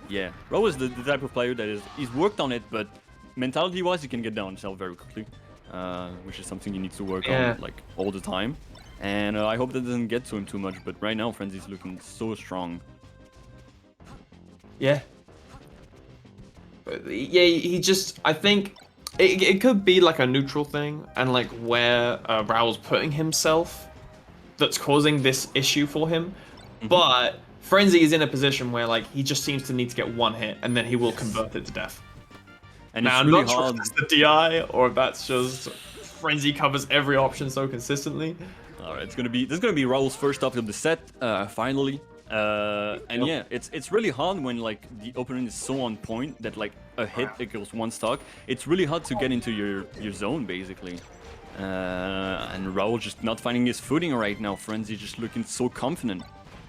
yeah, Raul is the type of player that he's worked on it, but mentality-wise, he can get down himself very quickly, which is something he needs to work Yeah. on like all the time. And I hope that doesn't get to him too much. But right now, Frenzy's looking so strong. Yeah. Yeah, he just, I think it could be like a neutral thing and like where Raul's putting himself that's causing this issue for him. But Frenzy is in a position where like he just seems to need to get one hit and then he will convert it to death. And Now, it's I'm really not sure hard. if that's the DI or if that's just Frenzy covers every option so consistently. All right, this is gonna be Raul's first stop of the set, finally. And Yep. yeah, it's really hard when like the opponent is so on point that like a hit equals one stock. It's really hard to get into your zone basically. And Raul just not finding his footing right now. Frenzy just looking so confident.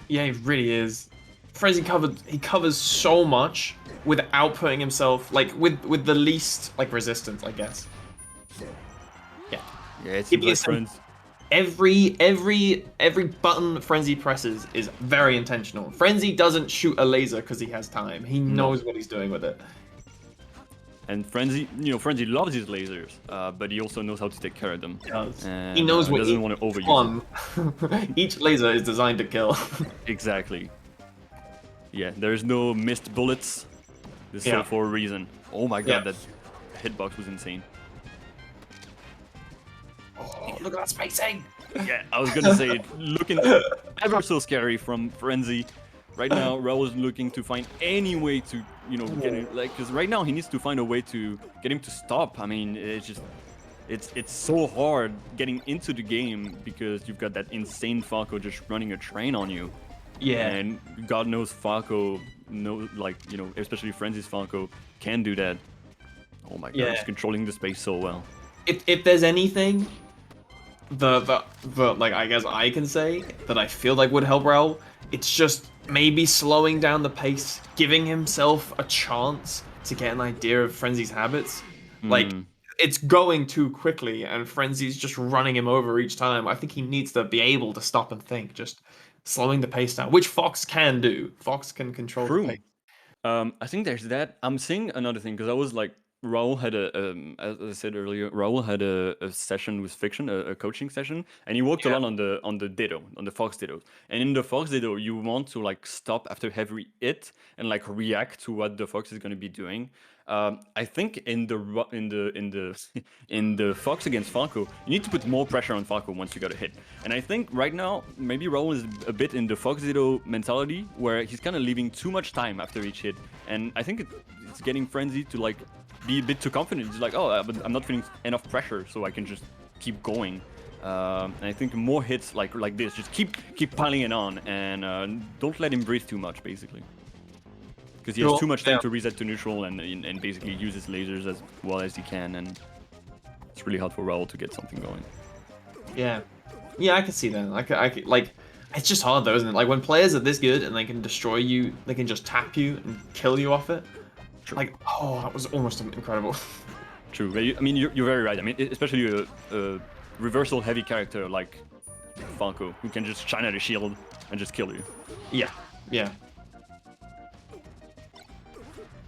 Yeah, he really is. Frenzy he covers so much without putting himself like with the least like resistance, I guess. Yeah. Yeah, it seems Keeping like it simple. Frenzy. Every button Frenzy presses is very intentional. Frenzy doesn't shoot a laser because he has time. He No. knows what he's doing with it. And Frenzy, Frenzy loves his lasers, but he also knows how to take care of them. He does. And He knows what doesn't want to overuse it. Each laser is designed to kill. Exactly. Yeah, there's no missed bullets. This is Yeah. all for a reason. Oh my god, Yeah. that hitbox was insane. Oh, look at that spacing! Yeah, I was gonna say, looking ever so scary from Frenzy. Right now, Raul is looking to find any way to, get it, like, because right now he needs to find a way to get him to stop. I mean, it's so hard getting into the game because you've got that insane Falco just running a train on you. Yeah. And God knows Falco, especially Frenzy's Falco, can do that. Oh my god, Yeah. he's controlling the space so well. If there's anything the like I guess I can say that I feel like would help Raul, it's just maybe slowing down the pace, giving himself a chance to get an idea of Frenzy's habits. Like it's going too quickly and Frenzy's just running him over each time. I think he needs to be able to stop and think, just slowing the pace down, which Fox can do. Fox can control the True. pace. I think there's that. I'm seeing another thing because I was like, Raul had as I said earlier, Raul had a session with Fiction, a coaching session, and he worked a Yeah. lot on the Ditto, on the Fox Ditto. And in the Fox Ditto, you want to like stop after every hit and like react to what the Fox is going to be doing. I think in the in the Fox against Falco, you need to put more pressure on Falco once you got a hit. And I think right now maybe Raul is a bit in the Fox Ditto mentality where he's kind of leaving too much time after each hit, and I think it's getting Frenzy to like be a bit too confident. It's like, oh, but I'm not feeling enough pressure, so I can just keep going. And I think more hits like this, just keep piling it on, and don't let him breathe too much, basically, because he has Cool. too much time Yeah. to reset to neutral and basically use his lasers as well as he can, and it's really hard for Raul to get something going. Yeah. Yeah, I can see that. I could, like, it's just hard though, isn't it? Like when players are this good and they can destroy you, they can just tap you and kill you off it. True. Like, oh, that was almost incredible. True. I mean, you're very right. I mean, especially a reversal heavy character like Falco, who can just shine at a shield and just kill you. Yeah. Yeah.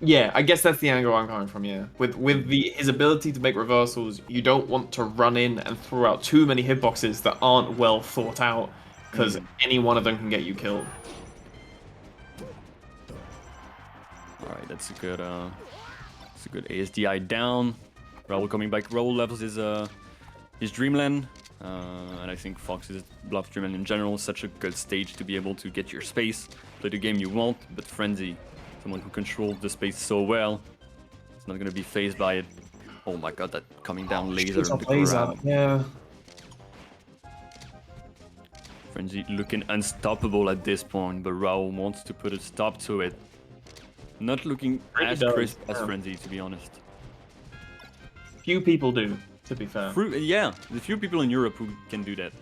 Yeah, I guess that's the angle I'm coming from. Yeah, with his ability to make reversals, you don't want to run in and throw out too many hitboxes that aren't well thought out, because any one of them can get you killed. All right, that's a good ASDI down. Raul coming back. Raul levels his Dreamland, and I think Fox's Bluff Dreamland in general is such a good stage to be able to get your space, play the game you want. But Frenzy, someone who controls the space so well, it's not gonna be phased by it. Oh my god, that coming down laser in the crowd. Yeah. Frenzy looking unstoppable at this point, but Raul wants to put a stop to it. Not looking Really as does, crisp as yeah. Frenzy, to be honest. Few people do, to be fair. Yeah, the few people in Europe who can do that.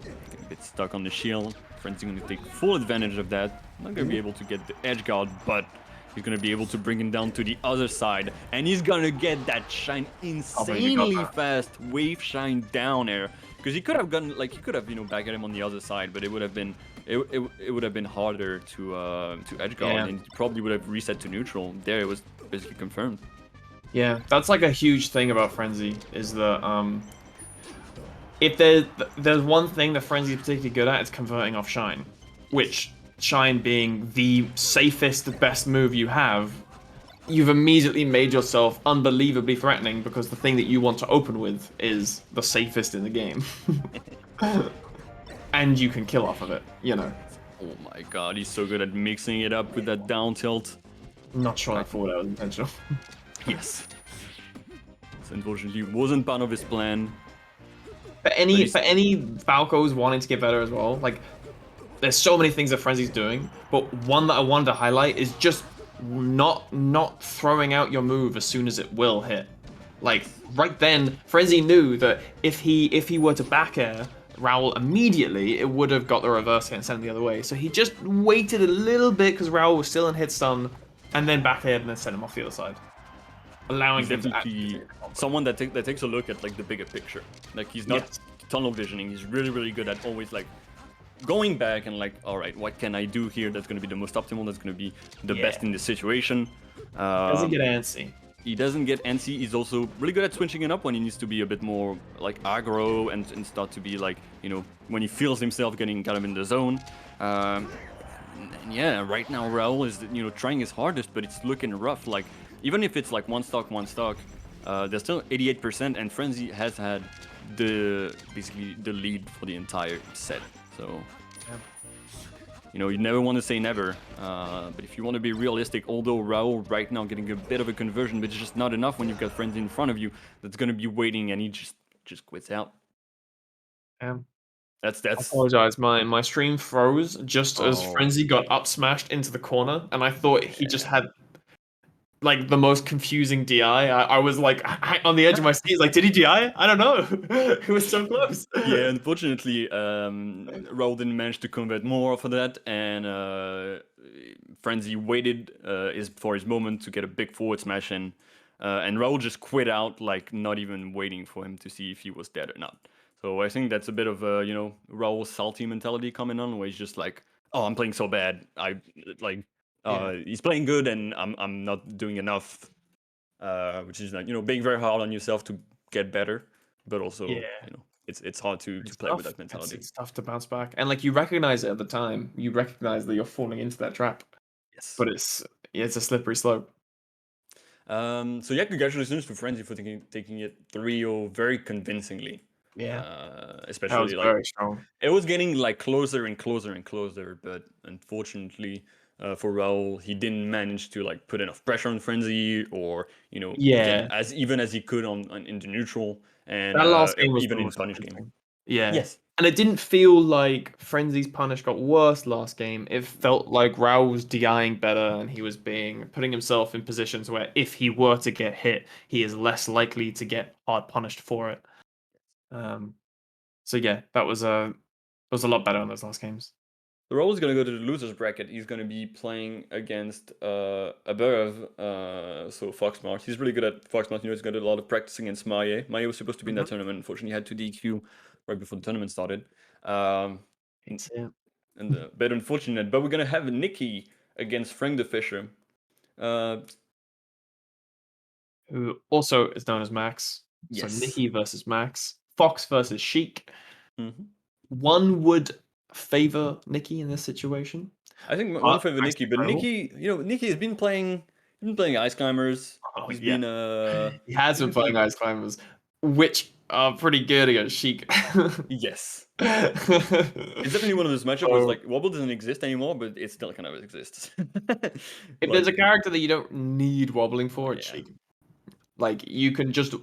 Getting a bit stuck on the shield. Frenzy going to take full advantage of that. Not going to be able to get the edge guard, but he's going to be able to bring him down to the other side. And he's going to get that shine insanely fast wave shine down air. Because he could have gotten, like, back at him on the other side, but it would have been it would have been harder to edge guard, and he probably would have reset to neutral. There, it was basically confirmed. Yeah, that's like a huge thing about Frenzy, is that if there's one thing that Frenzy is particularly good at, it's converting off Shine. Which, Shine being the safest, best move you have, you've immediately made yourself unbelievably threatening because the thing that you want to open with is the safest in the game. And you can kill off of it, you know. Oh my god, he's so good at mixing it up with that down tilt. I'm not sure that forward was intentional. Yes. So unfortunately, wasn't part of his plan. For But any he's for any Falcos wanting to get better as well, like there's so many things that Frenzy's doing, but one that I wanted to highlight is just not throwing out your move as soon as it will hit. Like yes. right then, Frenzy knew that if he were to back air Raoul immediately, it would have got the reverse hit and sent him the other way. So he just waited a little bit because Raoul was still in hit stun, and then back aired and then sent him off the other side, allowing He's him to actually definitely take the combo. someone that takes a look at like the bigger picture. Like he's not Yes. tunnel visioning. He's really good at always like going back and like, all right, what can I do here that's going to be the most optimal? That's going to be the Yeah. best in this situation. Doesn't Um, get antsy. he doesn't get antsy. He's also really good at switching it up when he needs to be a bit more like aggro and start to be like, you know, when he feels himself getting kind of in the zone. And yeah, right now Raul is, you know, trying his hardest, but it's looking rough. Like even if it's like one stock, there's still 88%, and Frenzy has had basically the lead for the entire set. So Yeah. you know, you never want to say never, but if you want to be realistic, although Raul right now getting a bit of a conversion, but it's just not enough when you've got Frenzy in front of you that's gonna be waiting, and he just quits out. Um, I That's apologize. My stream froze just as oh Frenzy got up smashed into the corner, and I thought he just yeah. had like the most confusing DI. I was like on the edge of my seat, like, did he DI? I don't know. It was so close. Yeah, unfortunately, Raul didn't manage to convert more for that, and Frenzy waited for his moment to get a big forward smash in, and Raul just quit out, like not even waiting for him to see if he was dead or not. So I think that's a bit of a, you know, Raul's salty mentality coming on, where he's just like, oh, I'm playing so bad, like Yeah, he's playing good, and I'm not doing enough, which is like, you know, being very hard on yourself to get better, but also, yeah. you know, it's hard to It's play with tough. that It's mentality. it's tough to bounce back, and like you recognize it at the time. You recognize that you're falling into that trap, Yes. but it's a slippery slope. So yeah, congratulations to Frenzy for taking it 3-0 very convincingly. Yeah, that was Especially like very strong. it was getting like closer and closer and closer, but unfortunately for Raul, he didn't manage to like put enough pressure on Frenzy, or you know, get Yeah, as even as he could on in the neutral, and that last game was the even in most punish game. convincing. Yeah. Yes. And it didn't feel like Frenzy's punish got worse last game. It felt like Raul was DIing better and he was putting himself in positions where if he were to get hit, he is less likely to get hard punished for it. Um, so yeah, that was a lot better in those last games. The role is going to go to the losers bracket. He's going to be playing against above, so Foxmart. He's really good at Foxmart. You know, he's got a lot of practice against Maye. Maye was supposed to be in that Mhm. tournament. Unfortunately, he had to DQ right before the tournament started. Um, It's it. and a bit unfortunate. But we're going to have Nikki against Frank the Fisher. Uh, Who also is known as Max. So yes. Nikki versus Max. Fox versus Sheik. Hmm. One would favor Nikki in this situation, I think one but favor I Nikki, see but Raoul. Nikki, you know, Nikki has been playing Ice Climbers. Oh He's yeah, been he has he's been been playing playing. Ice Climbers, which are pretty good against Sheik. Yes. It's definitely one of those matchups where it's So like Wobble doesn't exist anymore, but it still kind of exists. if there's Like, a character that you don't need wobbling for, it's yeah, Sheik. Like you can just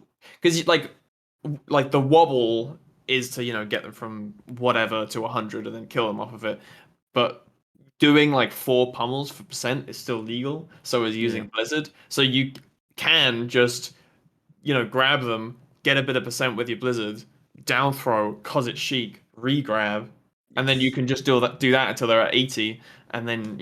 because like the wobble is to get them from whatever to 100 and then kill them off of it, but doing like 4 pummels for percent is still legal. So is yeah, using Blizzard. So you can just grab them, get a bit of percent with your Blizzard, down throw, cause it's chic, re-grab, and then you yes. can just do that until they're at 80, and then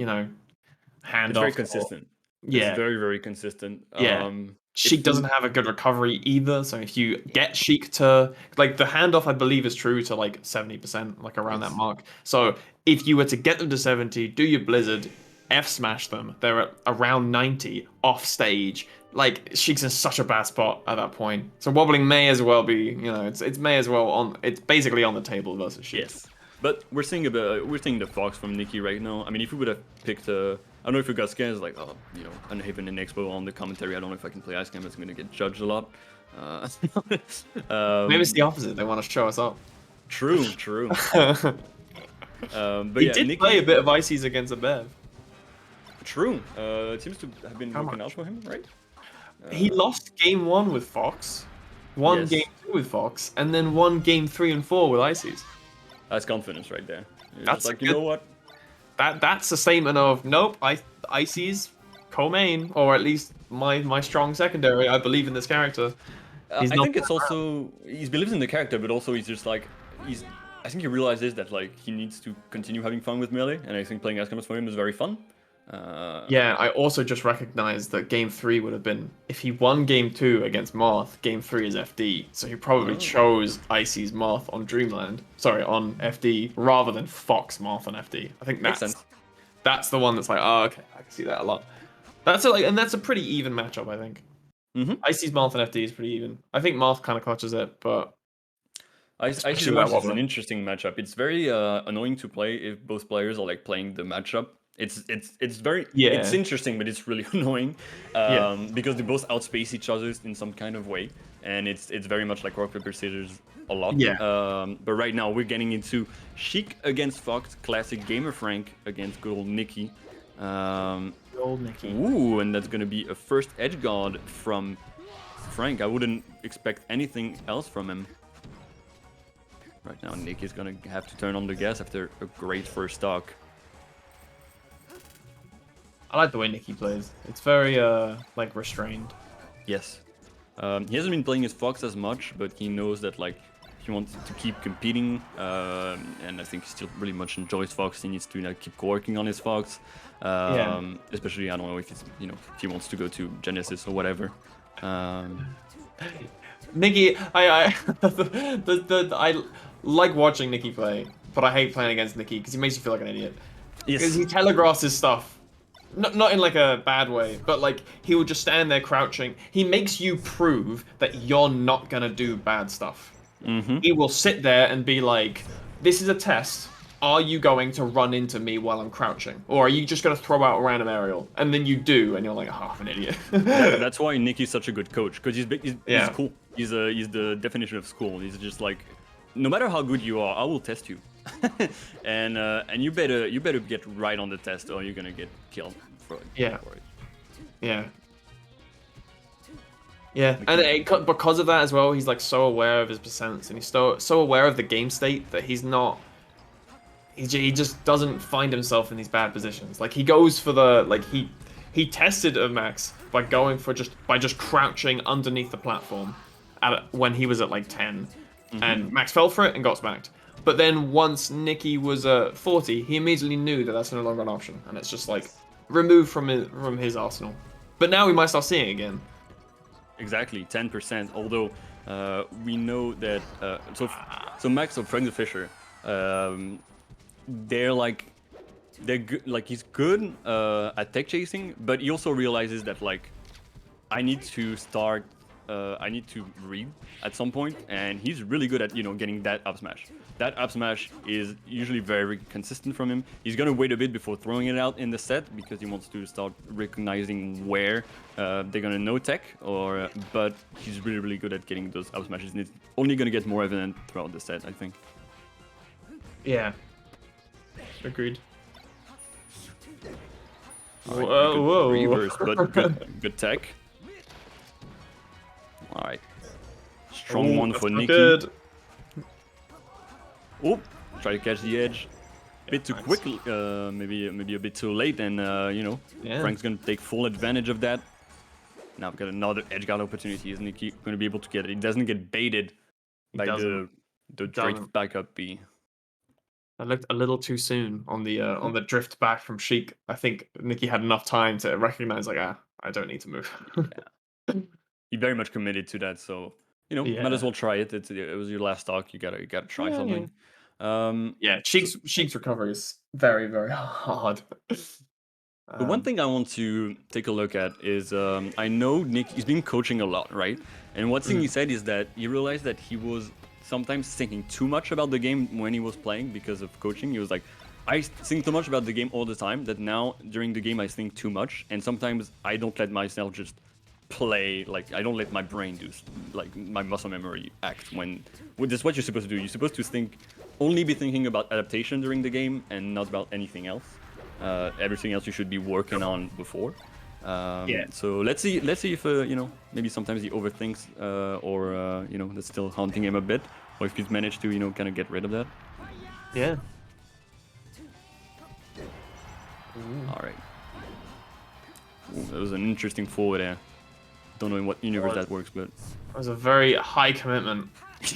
hand It's very off. Or, consistent. It's yeah, very consistent. yeah. If Sheik doesn't have a good recovery either, so if you get Sheik to like the handoff, I believe is true to like 70%, like around that yes, mark. So if you were to get them to 70, do your Blizzard, F smash them, they're at around 90 off stage. Like Sheik's in such a bad spot at that point. So wobbling may as well be, it's may as well it's basically on the table versus Sheik. yes. But we're seeing the Fox from Nikki right now. I mean, if we would have picked I don't know if you got scared, it's like, oh, you know, Unhaven and Expo on the commentary. I don't know if I can play Ice Game. It's going to get judged a lot. Uh, Maybe it's um, the opposite. They want to show us up. true. But He yeah, did play a Nikki, bit of Ices against a Bev. true. It seems to have been How working out much? for him, right? He Uh, lost game 1 with Fox, won game yes, 2 with Fox, and then won game 3 and 4 with Ices. that's confidence right there. It's just That's a like, you good. know what? That's a statement of nope. Ices co-main, or at least my strong secondary. I believe in this character. He's I not. think it's also he believes in the character, but also he's just like he's. I think he realizes that like he needs to continue having fun with melee, and I think playing as for him is very fun. Uh, Yeah, I also just recognized that game 3 would have been if he won game 2 against Marth. Game 3 is FD, so he probably oh, chose Icy's Marth on Dreamland. Sorry, on FD rather than Fox Marth on FD. I think makes that's sense. that's the one that's like, oh, okay, I can see that a lot. That's a, like, and that's a pretty even matchup, I think. Mm-hmm. Icy's Marth and FD is pretty even. I think Marth kind of clutches it, but Ice especially with that Mars is an wobbler. interesting matchup. It's very annoying to play if both players are like playing the matchup. It's very it's Yeah, interesting, but it's really annoying yeah, because they both outspace each other in some kind of way, and it's very much like rock paper scissors a lot. yeah. But right now we're getting into Sheik against Fox, classic gamer Frank against good old Nikki. Um, Old Nikki. ooh, and that's gonna be a first edge guard from Frank. I wouldn't expect anything else from him. Right now, Nick is gonna have to turn on the gas after a great first stock. I like the way Nikki plays. It's very like restrained. Yes. He hasn't been playing his Fox as much, but he knows that like he wants to keep competing, and I think he still really much enjoys Fox. He needs to keep working on his Fox, Yeah. especially I don't know if it's if he wants to go to Genesis or whatever. Um, Nikki, I I like watching Nikki play, but I hate playing against Nikki because he makes you feel like an idiot. Because yes. he telegraphs his stuff. Not in like a bad way, but like he will just stand there crouching. He makes you prove that you're not gonna do bad stuff. Mm-hmm. He will sit there and be like, "This is a test. Are you going to run into me while I'm crouching, or are you just gonna throw out a random aerial?" And then you do, and you're like, "Oh, I'm an idiot." That's why Nick is such a good coach because he's Yeah. cool. He's the definition of school. He's just like, no matter how good you are, I will test you, and you better get right on the test or you're gonna get killed Yeah. for it. Yeah. Yeah, and because of that as well, he's like so aware of his percents, and he's so aware of the game state that he's not. He just doesn't find himself in these bad positions. Like he goes for the like he tested a Max by going for just crouching underneath the platform when he was at like 10, and Max fell for it and got smacked. But then once Nikki was 40, he immediately knew that that's no longer an option, and it's just like removed from his arsenal. But now we might start seeing it again. Exactly, 10%. Although we know that so Max or Frank the Fisher, um, they're like they're good. Like he's good at tech chasing, but he also realizes that like I need to start. I need to read at some point, and he's really good at getting that up smash. That up smash is usually very consistent from him. He's gonna wait a bit before throwing it out in the set because he wants to start recognizing where they're gonna no tech. But he's really good at getting those up smashes, and it's only gonna get more evident throughout the set, I think. Yeah, agreed. All right, Whoa, good whoa. reverse, but good tech. All right, strong Ooh, one that's for not Nikki. good. Oh, try to catch the edge. Bit too Nice. quick, maybe a bit too late, and Yeah. Frank's gonna take full advantage of that. Now we've got another edge guard opportunity. Isn't he gonna be able to get it? He doesn't get baited He by doesn't. the Doesn't. drift back up B. I looked a little too soon on the drift back from Sheik. I think Nikki had enough time to recognize like, I don't need to move. Yeah, he very much committed to that, so might as Yeah. well try it. It was your last stock. You gotta try Yeah, yeah. something. Um, Yeah, so Sheik's recovery is very, very hard. The one Um, thing I want to take a look at is I know Nick, he's been coaching a lot, right? And one thing he mm, said is that he realized that he was sometimes thinking too much about the game when he was playing because of coaching. He was like, I think too much about the game all the time that now during the game I think too much. And sometimes I don't let myself just play, like I don't let my brain do, like my muscle memory act that's what you're supposed to do. You're supposed to only be thinking about adaptation during the game and not about anything else. Everything else you should be working on before. Yeah. So let's see if you know, maybe sometimes he overthinks or you know, that's still haunting him a bit, or if he's managed to, you know, kind of get rid of that. Yeah. All right. Ooh, that was an interesting forward there. Don't know in what universe that works, but That was a very high commitment.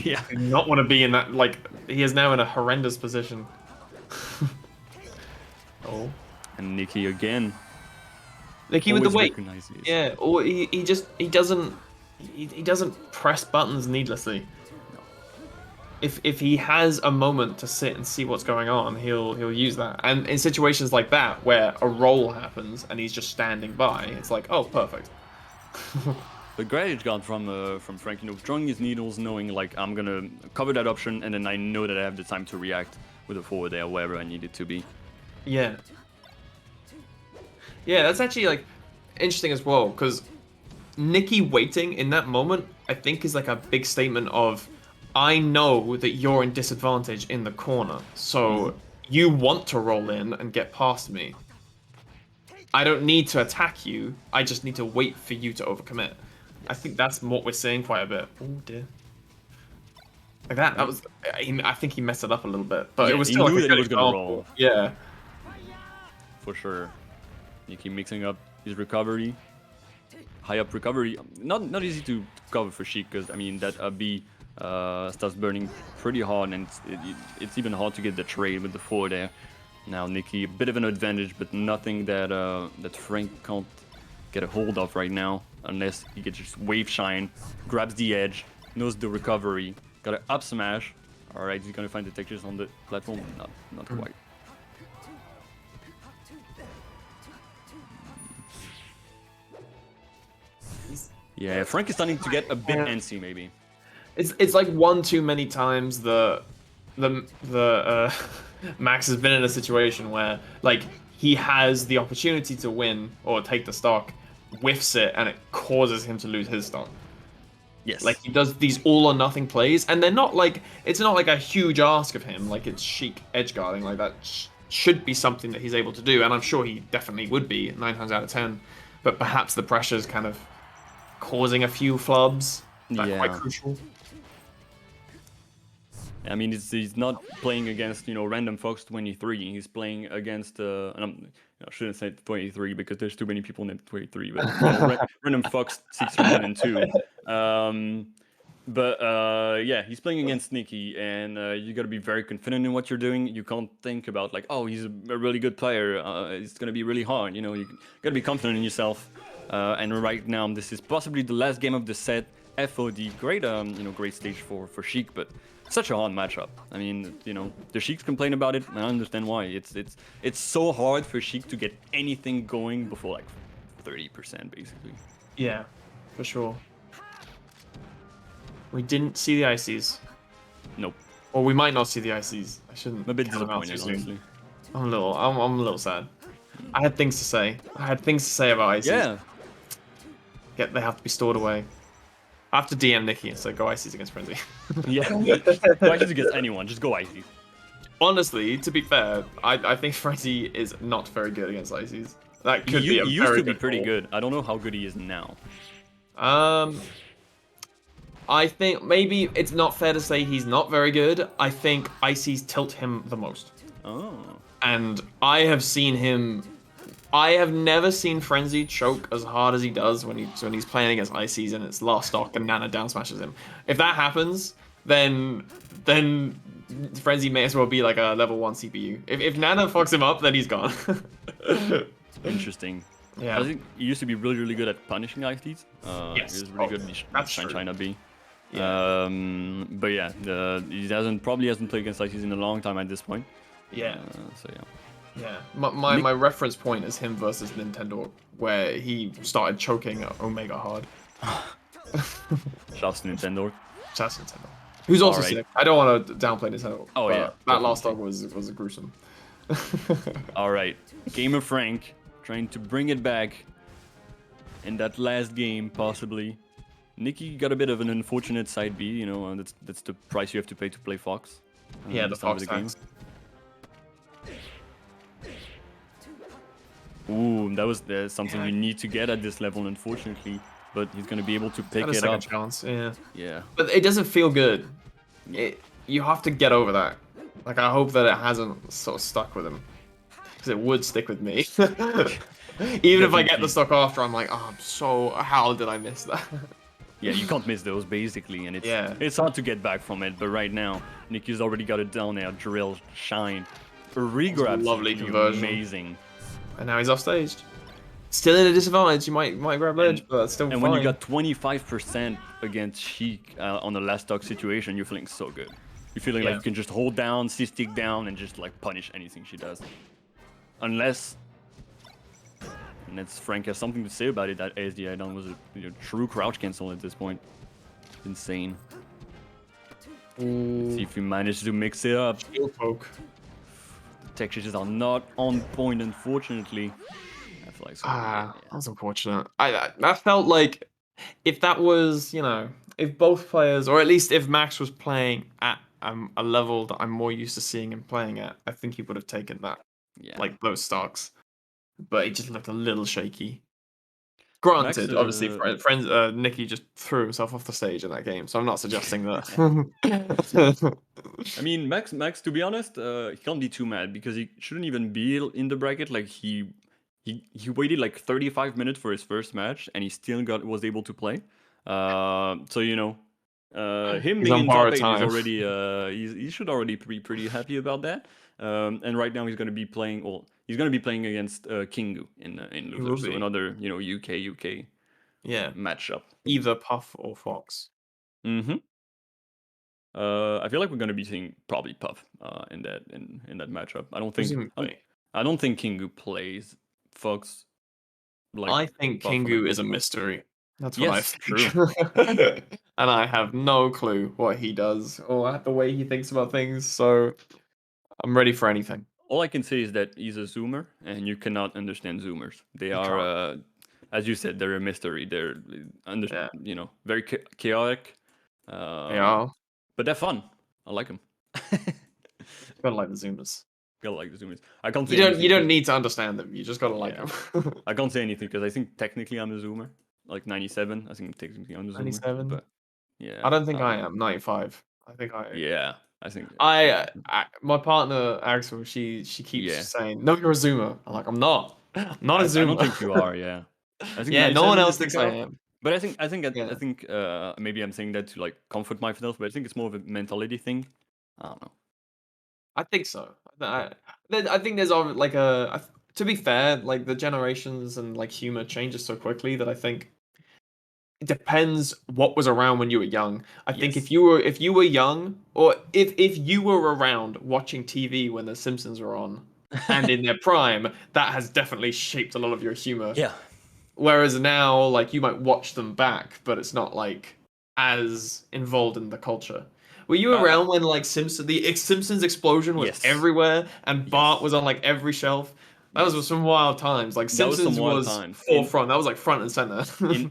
yeah. Do not want to be in that. Like, he is now in a horrendous position. Oh. And Nikki again. Nikki with the Always weight. recognizes. Yeah. Or he just he doesn't press buttons needlessly. If he has a moment to sit and see what's going on, he'll use that. And in situations like that where a roll happens and he's just standing by, it's like, oh, perfect. But great edge guard from Frank, you know, drawing his needles, knowing like I'm gonna cover that option, and then I know that I have the time to react with a forward there, wherever I need it to be. Yeah. Yeah, that's actually like interesting as well, because Nikki waiting in that moment, I think, is like a big statement of, I know that you're in disadvantage in the corner, so you want to roll in and get past me. I don't need to attack you, I just need to wait for you to overcommit. I think that's what we're seeing quite a bit. Oh dear. Like that was, I think he messed it up a little bit, but Yeah, it was he still like knew a that he good was gonna example. roll. Yeah. For sure. Nikki mixing up his recovery. High up recovery. Not easy to cover for Sheik, because I mean that B starts burning pretty hard, and it's even hard to get the trade with the 4 there. Now Nikki, a bit of an advantage, but nothing that that Frank can't get a hold of right now, unless he gets just wave shine, grabs the edge, knows the recovery, got an up smash. All right, he's gonna find the textures on the platform. Not quite. Yeah, Frank is starting to get a bit antsy, maybe. It's like one too many times Max has been in a situation where like he has the opportunity to win or take the stock, whiffs it, and it causes him to lose his stock. Yes. Like he does these all or nothing plays, and they're not like, it's not like a huge ask of him. Like it's Sheik edge guarding, like that should be something that he's able to do, and I'm sure he definitely would be 9 times out of 10. But perhaps the pressure's kind of causing a few flubs that are quite Yeah. crucial. I mean, he's not playing against, you know, random Fox 23. He's playing against, and I shouldn't say 23 because there's too many people named 23, but you know, random Fox 602. But yeah, he's playing against Nikki, and you got to be very confident in what you're doing. You can't think about like, oh, he's a really good player. It's gonna be really hard. You know, you got to be confident in yourself. And right now, this is possibly the last game of the set. FOD, great, you know, great stage for Sheik, but such a hard matchup. I mean, you know, the Sheiks complain about it, and I understand why. It's so hard for Sheik to get anything going before like 30% basically. Yeah, for sure. We didn't see the ICs. Nope. Or we might not see the ICs. I shouldn't. I'm a bit count them out disappointed, too soon. honestly. I'm a little sad. I had things to say. I had things to say about ICs. Yeah. They have to be stored away. I have to DM Nikki and say go ICs against Frenzy. Yeah. Go ICs against anyone. Just go ICs. Honestly, to be fair, I think Frenzy is not very good against ICs. That could be a He used very to be good pretty call. good. I don't know how good he is now. I think maybe it's not fair to say he's not very good. I think ICs tilt him the most. Oh. And I have seen him. I have never seen Frenzy choke as hard as he does when he's playing against ICs and it's last stock and Nana down smashes him. If that happens, then Frenzy may as well be like a level 1 CPU. If Nana fucks him up, then he's gone. Interesting. Yeah. I think he used to be really good at punishing ICs. Yes. He was really good that's at true. China B. Yeah. But yeah, he probably hasn't played against ICs in a long time at this point. Yeah. So yeah. Yeah, my reference point is him versus Nintendo, where he started choking Omega hard. Shouts to Nintendo. Shouts to Nintendo. Who's also Alright. sick. I don't want to downplay Nintendo. Oh, but yeah, that last dog definitely. was gruesome. All right, Game of Frank trying to bring it back in that last game, possibly. Nikki got a bit of an unfortunate side B, you know, and that's the price you have to pay to play Fox. Yeah, the this time of Fox the game. tax. Ooh, boom. That was something Yeah. you need to get at this level, unfortunately. But he's gonna be able to Got pick a it second up. chance, yeah. Yeah, But it doesn't feel good. yeah. You have to get over that. Like, I hope that it hasn't sort of stuck with him. Because it would stick with me. Even if I get the Definitely. stock after, I'm like, oh, how did I miss that? Yeah, you can't miss those basically, and Yeah. it's hard to get back from it. But right now, Nicky's already got it down there. Drill, shine, a That was a regrab lovely simply conversion. amazing. And now he's off staged. Still in a disadvantage. You might grab ledge, And but that's still and when you fine. got 25% against Sheik on the last stock situation, you're feeling so good. You're feeling like Yeah. you can just hold down, C-stick down, and just like punish anything she does. Unless, and that's Frank has something to say about it, that ASDI down was a true crouch cancel at this point. Insane. Let's see Ooh. if we manage to mix it up. Shield poke. The textures are not on point, unfortunately. I feel like it's gonna be it. Yeah. That's unfortunate. That felt like if that was, if both players, or at least if Max was playing at a level that I'm more used to seeing him playing at, I think he would have taken that, Yeah. like those stocks. But he just looked a little shaky. Max, Granted, obviously, friends, Nikki just threw himself off the stage in that game, so I'm not suggesting that. I mean, Max, to be honest, he can't be too mad because he shouldn't even be in the bracket. Like he waited like 35 minutes for his first match, and he still was able to play. So him He's being on in top borrowed eight is time. already he should already be pretty happy about that. And right now he's gonna be playing. Well, he's gonna be playing against Kingu in He will losers. So be. another UK Yeah, matchup. either Puff or Fox. Mm-hmm. I feel like we're gonna be seeing probably Puff in that matchup. Presumably. I don't think Kingu plays Fox like I think Puff on a Kingu is a consistent. mystery. That's what I Yes, true. think. And I have no clue what he does or the way he thinks about things, so I'm ready for anything. All I can say is that he's a zoomer, and you cannot understand zoomers. They You are, can't. as you said, they're a mystery. They're Yeah. very chaotic, They um, are. but they're fun. I like them. Gotta like the Zoomers. Gotta like the zoomers. I can't You say don't you anything don't because need to understand them. You just gotta like yeah, them. I can't say anything because I think technically I'm a zoomer, like 97. I think technically I'm a zoomer, 97. but yeah, I don't think I am. 95. I think yeah, I think my partner Axel, she keeps yeah. saying, "No, you're a Zoomer." I'm like, "I'm not. I'm not a I don't Zoomer." think you are. Yeah, I think Yeah, no one 97 is else the thinks I cutoff. am. But I Yeah. think maybe I'm saying that to like comfort myself, but I think it's more of a mentality thing. I don't know. I think so. I think there's like to be fair, like the generations and like humor changes so quickly that I think it depends what was around when you were young. I think Yes. if you were young, or if you were around watching TV when the Simpsons were on and in their prime, that has definitely shaped a lot of your humor. Yeah. Whereas now, like you might watch them back, but it's not like as involved in the culture. Were you Uh, around when like Simpsons explosion was yes. everywhere and Bart Yes. was on like every shelf? That was Yes. some wild times. Like That was some Simpsons wild was times. forefront. That was like front and center.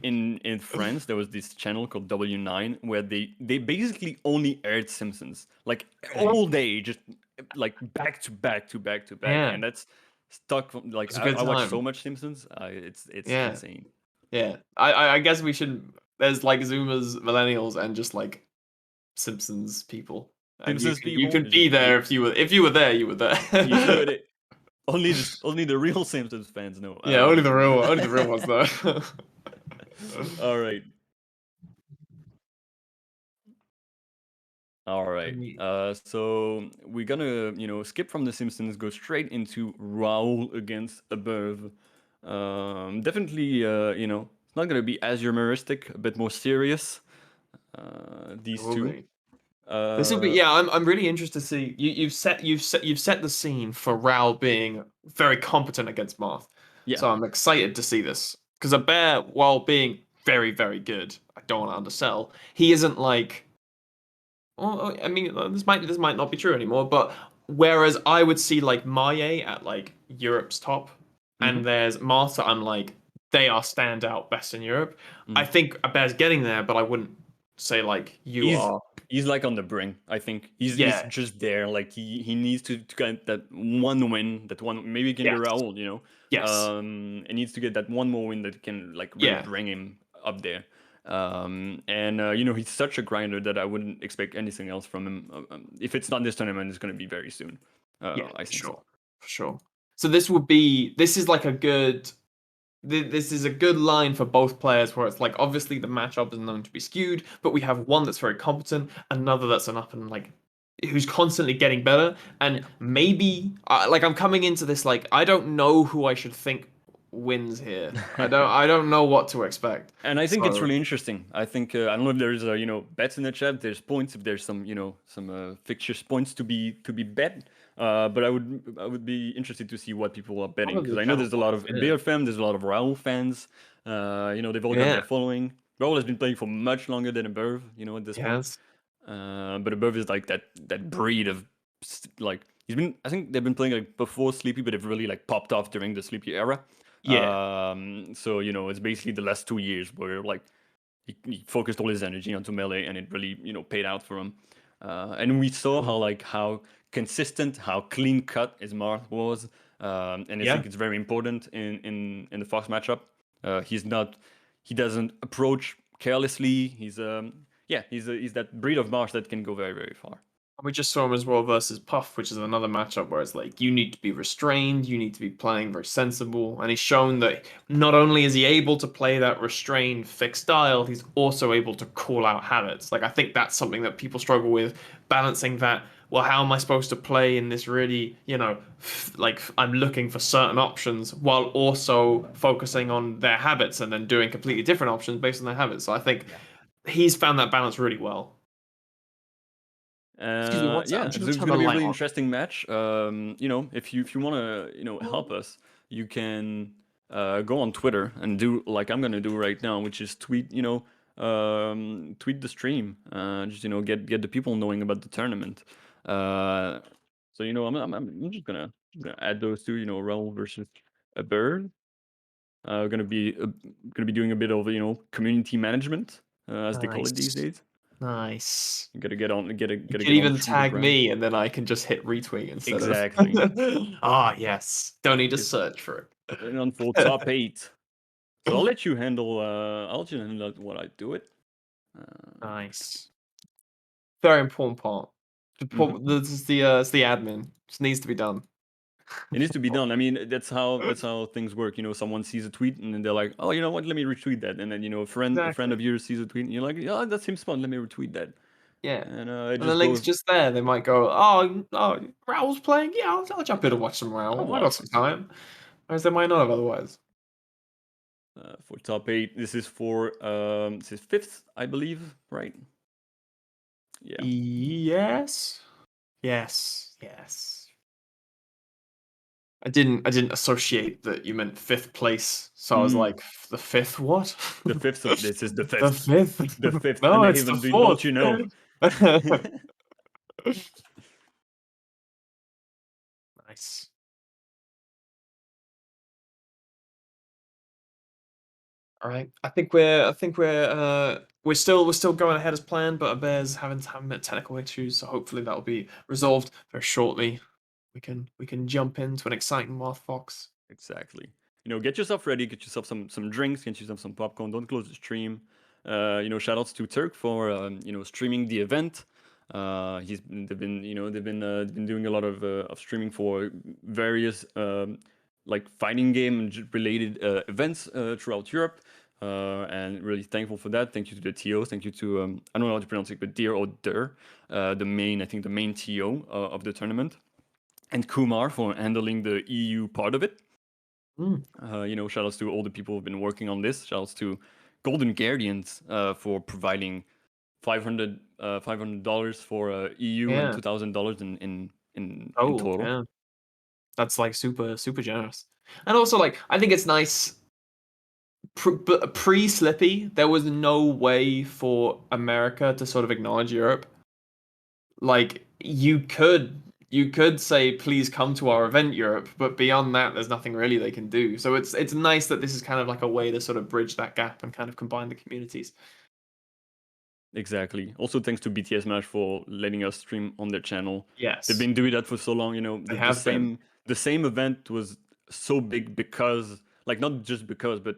In France, there was this channel called W9 where they basically only aired Simpsons like Okay. all day, just like back to back to back to back, Yeah, and that's stuck. Like it's a good I watch so time. much Simpsons, it's Yeah, insane. yeah. I guess we should. There's like Zoomers, millennials, and just like Simpsons people, and Simpsons you people, could be there if you were there, you were you there. could only the real Simpsons fans know. Yeah, only the real ones though. All right, all I right. mean, So we're gonna skip from the Simpsons, go straight into Raoul against Above. Definitely, it's not gonna be as humoristic, a bit more serious. it These will two. be. This will be Uh, yeah. I'm really interested to see you've set the scene for Raoul being very competent against Marth. yeah. So I'm excited to see this because a bear, while being very good, I don't want to undersell. He isn't like. Well, I mean, this might not be true anymore, but whereas I would see like Maye at like Europe's top, Mm-hmm, and there's Martha, I'm like they are standout best in Europe. I mm-hmm. think a bear's getting there, but I wouldn't. say like you He's are. he's like on the brink. I think he's Yeah. just there. Like he needs to get that one win, that one maybe he can be Yes. Raul, Yes. and needs to get that one more win that can like really Yeah. bring him up there. And he's such a grinder that I wouldn't expect anything else from him. If it's not this tournament, it's going to be very soon. Yeah. I For think so. sure. For sure. So this is like a good this is a good line for both players where it's like obviously the matchup is known to be skewed, but we have one that's very competent, another that's an up and like who's constantly getting better, and Yeah. maybe like I'm coming into this like I don't know who I should think wins here. I don't know what to expect. And I think it's So really interesting. I think I don't know if there's bets in the chat. There's points if there's some some fixtures points to be bet. But I would be interested to see what people are betting because probably I know chat there's a one lot of minute. Beer fans, there's a lot of Raul fans. They've all got Yeah. their following. Raul has been playing for much longer than Above, at this point. Yes. But Above is like that breed of like he's been. I think they've been playing like before Sleepy, but they've really like popped off during the Sleepy era. Yeah. So it's basically the last 2 years where like he focused all his energy onto melee, and it really paid out for him. And we saw Sure. how consistent, how clean cut his Marth was, and I Yeah. think it's very important in the Fox matchup. He doesn't approach carelessly. He's that breed of Marsh that can go very very far. We just saw him as well versus Puff, which is another matchup where it's like you need to be restrained, you need to be playing very sensible, and he's shown that not only is he able to play that restrained fixed style, he's also able to call out habits. Like I think that's something that people struggle with, balancing that. Well, how am I supposed to play in this really, like I'm looking for certain options while also focusing on their habits and then doing completely different options based on their habits. So I think Yeah. he's found that balance really well. Excuse me, what's that? I'm Yeah, just it's, gonna it's turn gonna the be a light really on. interesting match. If you wanna help us, you can go on Twitter and do like I'm gonna do right now, which is tweet the stream. Just get the people knowing about the tournament. Uh, so I'm just gonna add those two. Raul versus a bird. Gonna be doing a bit of community management, as they call it these Nice. days. Nice. You gotta get on, get You gotta can get on even through the tag grind. me and then I can just hit retweet instead of. Exactly. Ah, yes. Don't need to Okay, so search for going on for it. top eight. So I'll let you handle what I do it. Uh, Nice. Very important part. mhm. This is it's the admin. Just needs to be done. It needs to be done. I mean, that's how things work. Someone sees a tweet and then they're like, "Oh, you know what? Let me retweet that." And then a friend Exactly. of yours sees a tweet and you're like, "Oh, that seems fun. Let me retweet that." Yeah. And it And the just link's goes. just there. They might go, oh, Raul's playing. Yeah, I'll jump in and watch some I'll Raul. I got watch some this. time. Whereas they might not have otherwise. For top eight. This is fifth, I believe, right? Yeah. Yes. Yes. Yes. I didn't associate that you meant fifth place, so I was Mm, like, the fifth what? the fifth. This is the The fifth. fifth? The fifth. No, it's the Uneven. Don't fourth. you know? Nice. All right. I think we're still going ahead as planned, but Bears having technical issues, so hopefully that'll be resolved very shortly. We can jump into an exciting Moth Fox. Exactly. Get yourself ready. Get yourself some drinks. Get yourself some popcorn. Don't close the stream. Shout outs to Turk for streaming the event. They've been doing a lot of streaming for various like fighting game related events throughout Europe. And really thankful for that. Thank you to the TO. Thank you to I don't know how to pronounce it, but Deer or Der, the main TO of the tournament, and Kumar for handling the EU part of it. Mm, Shout outs to all the people who've been working on this. Shout outs to Golden Guardians for providing $500 for EU and yeah. $2,000 in Oh, total. yeah. That's like super super generous. And also like I think it's nice pre-Slippy, there was no way for America to sort of acknowledge Europe. Like you could say please come to our event Europe, but beyond that there's nothing really they can do. So it's nice that this is kind of like a way to sort of bridge that gap and kind of combine the communities. Exactly. Also, thanks to BTS Smash for letting us stream on their channel. They've Yes, been doing that for so long. they The have been. same event was so big because, like, not just because, but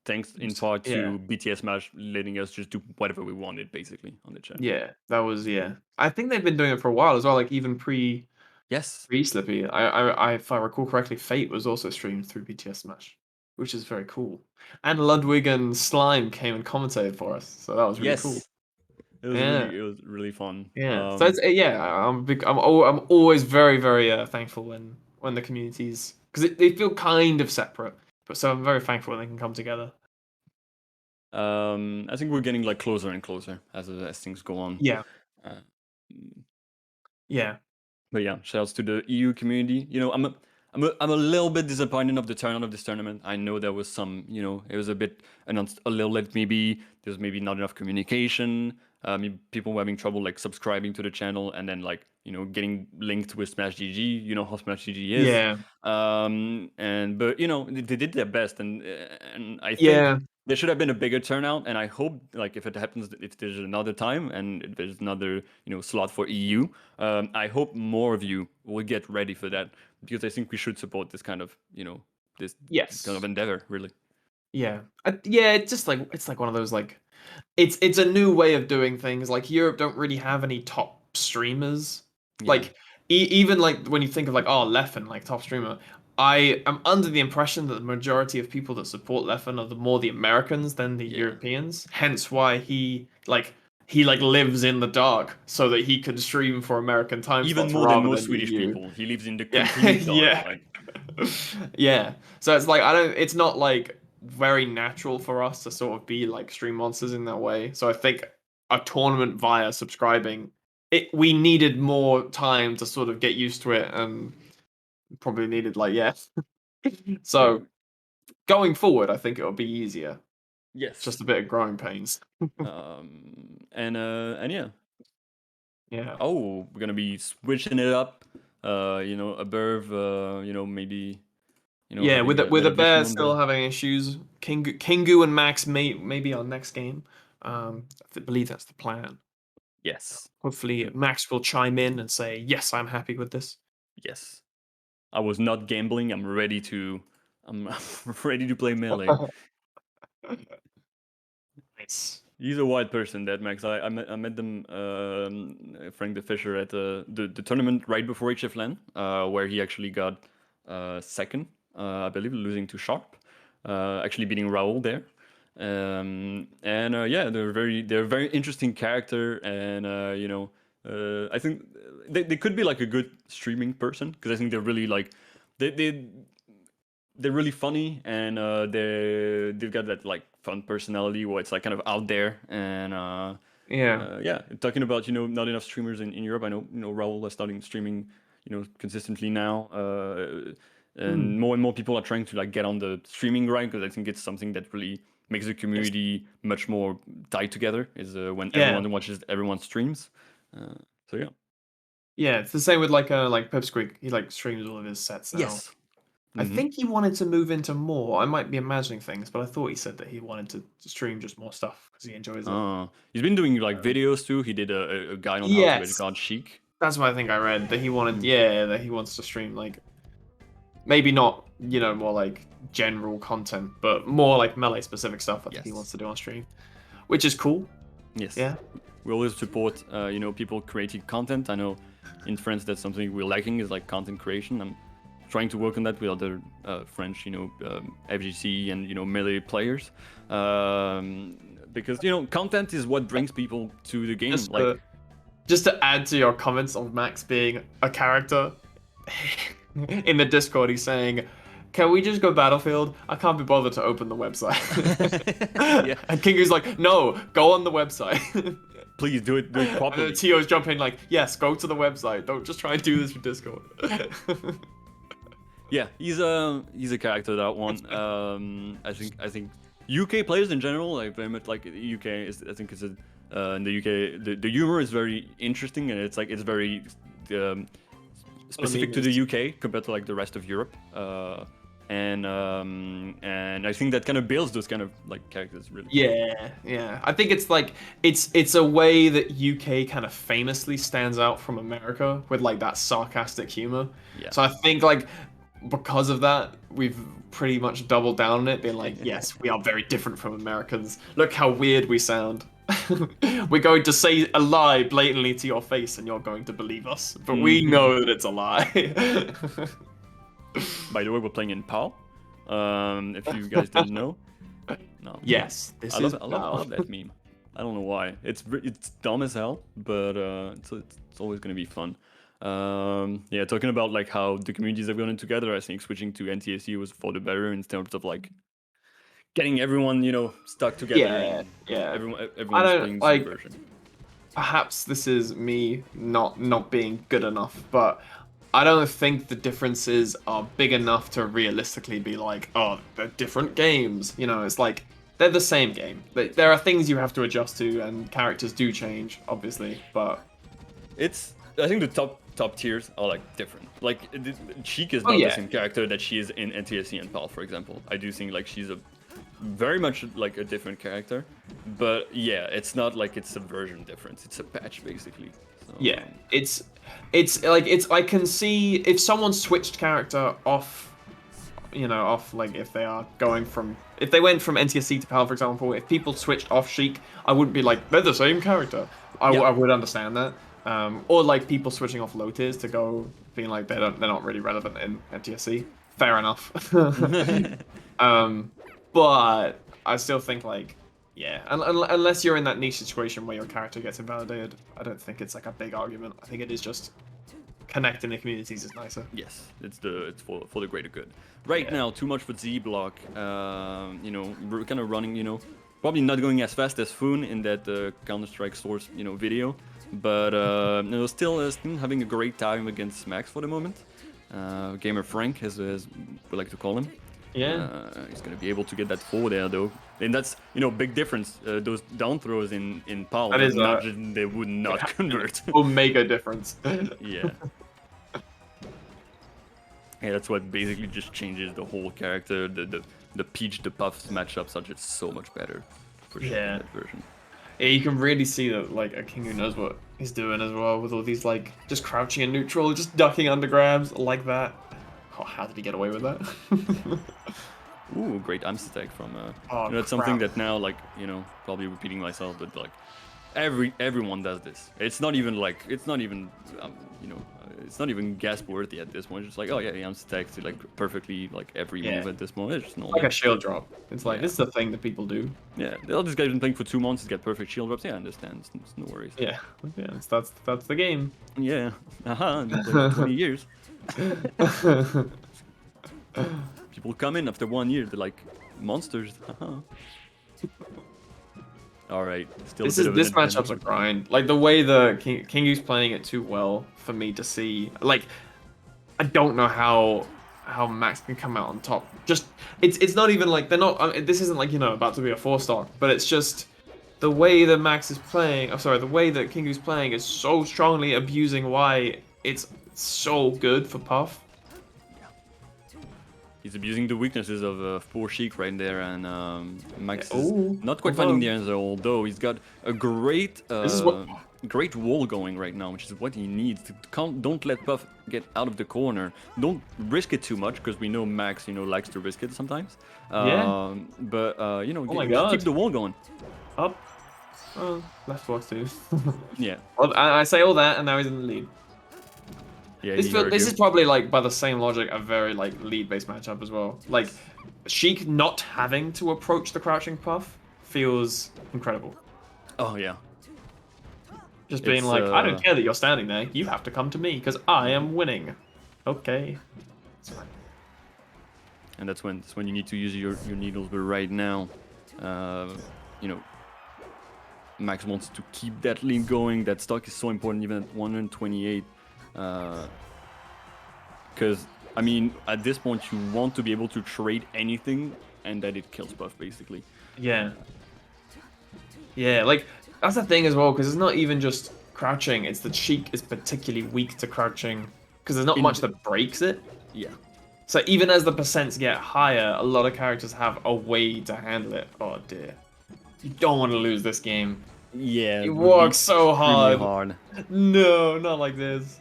thanks in part Yeah, to BTS Smash letting us just do whatever we wanted, basically, on the channel. yeah, that was yeah. I think they've been doing it for a while as well. Like even Yes. pre Slippy. If I recall correctly, Fate was also streamed through BTS Smash, which is very cool. And Ludwig and Slime came and commentated for us, so that was really cool. Yes. Yeah. It was really fun. Yeah. So it's yeah, I'm always very thankful when the communities because they feel kind of separate, but so I'm very thankful when they can come together. I think we're getting like closer and closer as things go on. Yeah. Uh, Yeah. But yeah, shouts to the EU community. I'm a little bit disappointed of the turnout of this tournament. I know there was some, it was a bit announced a little late. Maybe there's maybe not enough communication. People were having trouble like subscribing to the channel and then like getting linked with Smash GG. You know how Smash GG is. Yeah. And but they did their best, and I think Yeah. there should have been a bigger turnout. And I hope like if it happens, if there's another time and if there's another slot for EU, I hope more of you will get ready for that because I think we should support this kind of this kind of Yes. endeavor really. Yeah. Yeah, it's like one of those like it's a new way of doing things. Like Europe don't really have any top streamers. Yeah, Like even like when you think of like oh Leffen like top streamer, I am under the impression that the majority of people that support Leffen are more the Americans than the yeah. Europeans. Hence why he lives in the dark so that he can stream for American time Even slots more than rather most than Swedish EU. people, he lives in the Yeah, complete dark. yeah. Like, Yeah. So it's like I don't it's not like very natural for us to sort of be like stream monsters in that way. So I think a tournament via subscribing we needed more time to sort of get used to it and probably needed like yeah. yeah, So going forward I think it'll be easier. Just yes. a bit of growing pains. And yeah. Yeah. Oh, we're gonna be switching it up. Above. Maybe Yeah, having with that the bear addition on still the. having issues, Kingu and Max may be our next game. I believe that's the plan. Yes. Hopefully, Mm, Max will chime in and say, "Yes, I'm happy with this." yes. I was not gambling. I'm ready to. I'm ready to play melee. Nice. He's a wild person, that Max. I met them, Frank the Fisher, at the tournament right before HFLAN, where he actually got second, I believe, losing to Sharp, actually beating Raul there. And yeah, they're a very interesting character, and I think they could be like a good streaming person because I think they're really like they they're really funny and they've got that like fun personality where it's like kind of out there and Yeah. yeah, talking about not enough streamers in Europe. I know Raul is starting streaming consistently now, Hmm. and more people are trying to like get on the streaming grind because I think it's something that really makes the It's, community much more tied together. Is when yeah. everyone watches everyone streams. So yeah. Yeah. It's the same with like Pipsqueak. He like streams all of his sets now. Yes. I Hmm. think he wanted to move into more. I might be imagining things, but I thought he said that he wanted to stream just more stuff because he enjoys it. He's been doing like Um, videos too. He did a guide on how to edge yes, guard Sheik. that's what I think I read that he wanted. Mm. Yeah, that he wants to stream like maybe not more like general content, but more like melee specific stuff. I think he Yes. wants to do on stream, which is cool. Yes. Yeah. We always support people creating content. I know in France that's something we're lacking is like content creation. I'm trying to work on that with other French FGC and melee players, because content is what brings people to the game. Just Like, to just to add to your comments of Max being a character in the Discord, he's saying, "Can we just go Battlefield? I can't be bothered to open the website." yeah, And Kingu's like, "No, go on the website." please do it And then properly. Tio's jumping like, "Yes, go to the website. Don't just try and do this with Discord." Yeah, he's a character, that one. I think UK players in general, like very much like UK is. I think it's in the UK the humor is very interesting and it's very um, What I specific mean to is, the UK compared to like the rest of Europe. and I think that kind of builds those kind of like characters really well. Yeah, yeah. I think it's like it's a way that UK kind of famously stands out from America with like that sarcastic humor. Yeah. So I think like because of that, we've pretty much doubled down on it, being like, yes, we are very different from Americans. Look how weird we sound. We're going to say a lie blatantly to your face, and you're going to believe us, but we know that it's a lie. By the way, we're playing in PAL. If you guys didn't know, no, Yes, this I love is it. I love that meme. I don't know why. It's dumb as hell, but it's always gonna be fun. Yeah, talking about like how the communities have gone together. I think switching to NTSC was for the better in terms of like getting everyone stuck together Yeah, and yeah. I everyone's don't playing the same like. version. Perhaps this is me not being good enough, but I don't think the differences are big enough to realistically be like, oh, they're different games. It's like they're the same game. There are things you have to adjust to, and characters do change, obviously, but I think the top tiers are like different. Like Cheek is oh not the yeah, same character that she is in NTSC and PAL, for example. I do think like she's a very much like a different character, but yeah, it's not like it's a version difference. It's a patch basically. So yeah. It's like I can see if someone switched character off, off like if they are going from if they went from NTSC to PAL, for example, if people switched off Sheik, I wouldn't be like they're the same character. yeah. I would understand that. Or like people switching off low tiers to go being like they're not really relevant in NTSC. Fair enough. But I still think like yeah, unless you're in that niche situation where your character gets invalidated, I don't think it's like a big argument. I think it is just connecting the communities is nicer. Yes, it's for the greater good. Right Yeah. now, too much for Z block. We're kind of running. Probably not going as fast as Foon in that Counter Strike Source video, but still having a great time against Max for the moment. Gamer Frank, as we like to call him. Yeah. He's gonna be able to get that 4 there though, and that's big difference. Those down throws in PAL, That is they would not convert. Omega difference. Yeah. Yeah, that's what basically just changes the whole character. The Peach the Puffs matchup such it's so much better for sure in Yeah. that version. Yeah, you can really see that like a king who knows what he's doing as well with all these like just crouching in neutral, just ducking under grabs like that. Oh, how did he get away with that? Ooh, great Amstag from Oh, that's something crap. that now like probably repeating myself, but like everyone does this. It's not even like it's not even it's not even gasp worthy at this point. It's just like, oh yeah, Amstag to like perfectly like every Yeah. move at this moment. It's just normal. Like a shield drop. It's like Yeah. this is the thing that people do. Yeah, the other guy's been playing for 2 months. He's got perfect shield drops. Yeah, I understand. It's no worries. Yeah. Yeah, that's the game. Yeah. I've been playing for 20 years. People come in after 1 year. They're like monsters. All right. Still This a bit is of this an matchup's a advantage. grind. Like the way the Kingu's playing it too well for me to see. Like I don't know how Max can come out on top. Just it's not even like they're not. This isn't like about to be a 4-star, but it's just the way that Max is playing. I'm sorry, the way that Kingu's playing is so strongly abusing why it's so good for Puff. He's abusing the weaknesses of poor Sheik right there, and Max is Ooh, not quite although- finding the answer. Although he's got a great, This is what- great wall going right now, which is what he needs. Don't let Puff get out of the corner. Don't risk it too much because we know Max, likes to risk it sometimes. Yeah. But my just God. keep the wall going. Up. Oh, left was too. Yeah, Well, I say all that, and now he's in the lead. yeah. This is probably like by the same logic a very like lead-based matchup as well. Like Sheik not having to approach the crouching Puff feels incredible. Oh yeah. Just being It's, like, I don't care that you're standing there. You have to come to me because I am winning. Okay. It's fine. And that's when you need to use your needles. But right now, Max wants to keep that lead going. That stock is so important, even at 128. Because I mean, at this point, you want to be able to trade anything, and that it kills Buff basically. Yeah. Yeah, like that's the thing as well because it's not even just crouching. It's that Sheik is particularly weak to crouching because there's not much that breaks it. Yeah. So even as the percents get higher, a lot of characters have a way to handle it. Oh dear. You don't want to lose this game. Yeah, You it would be work so extremely hard. hard. No, not like this.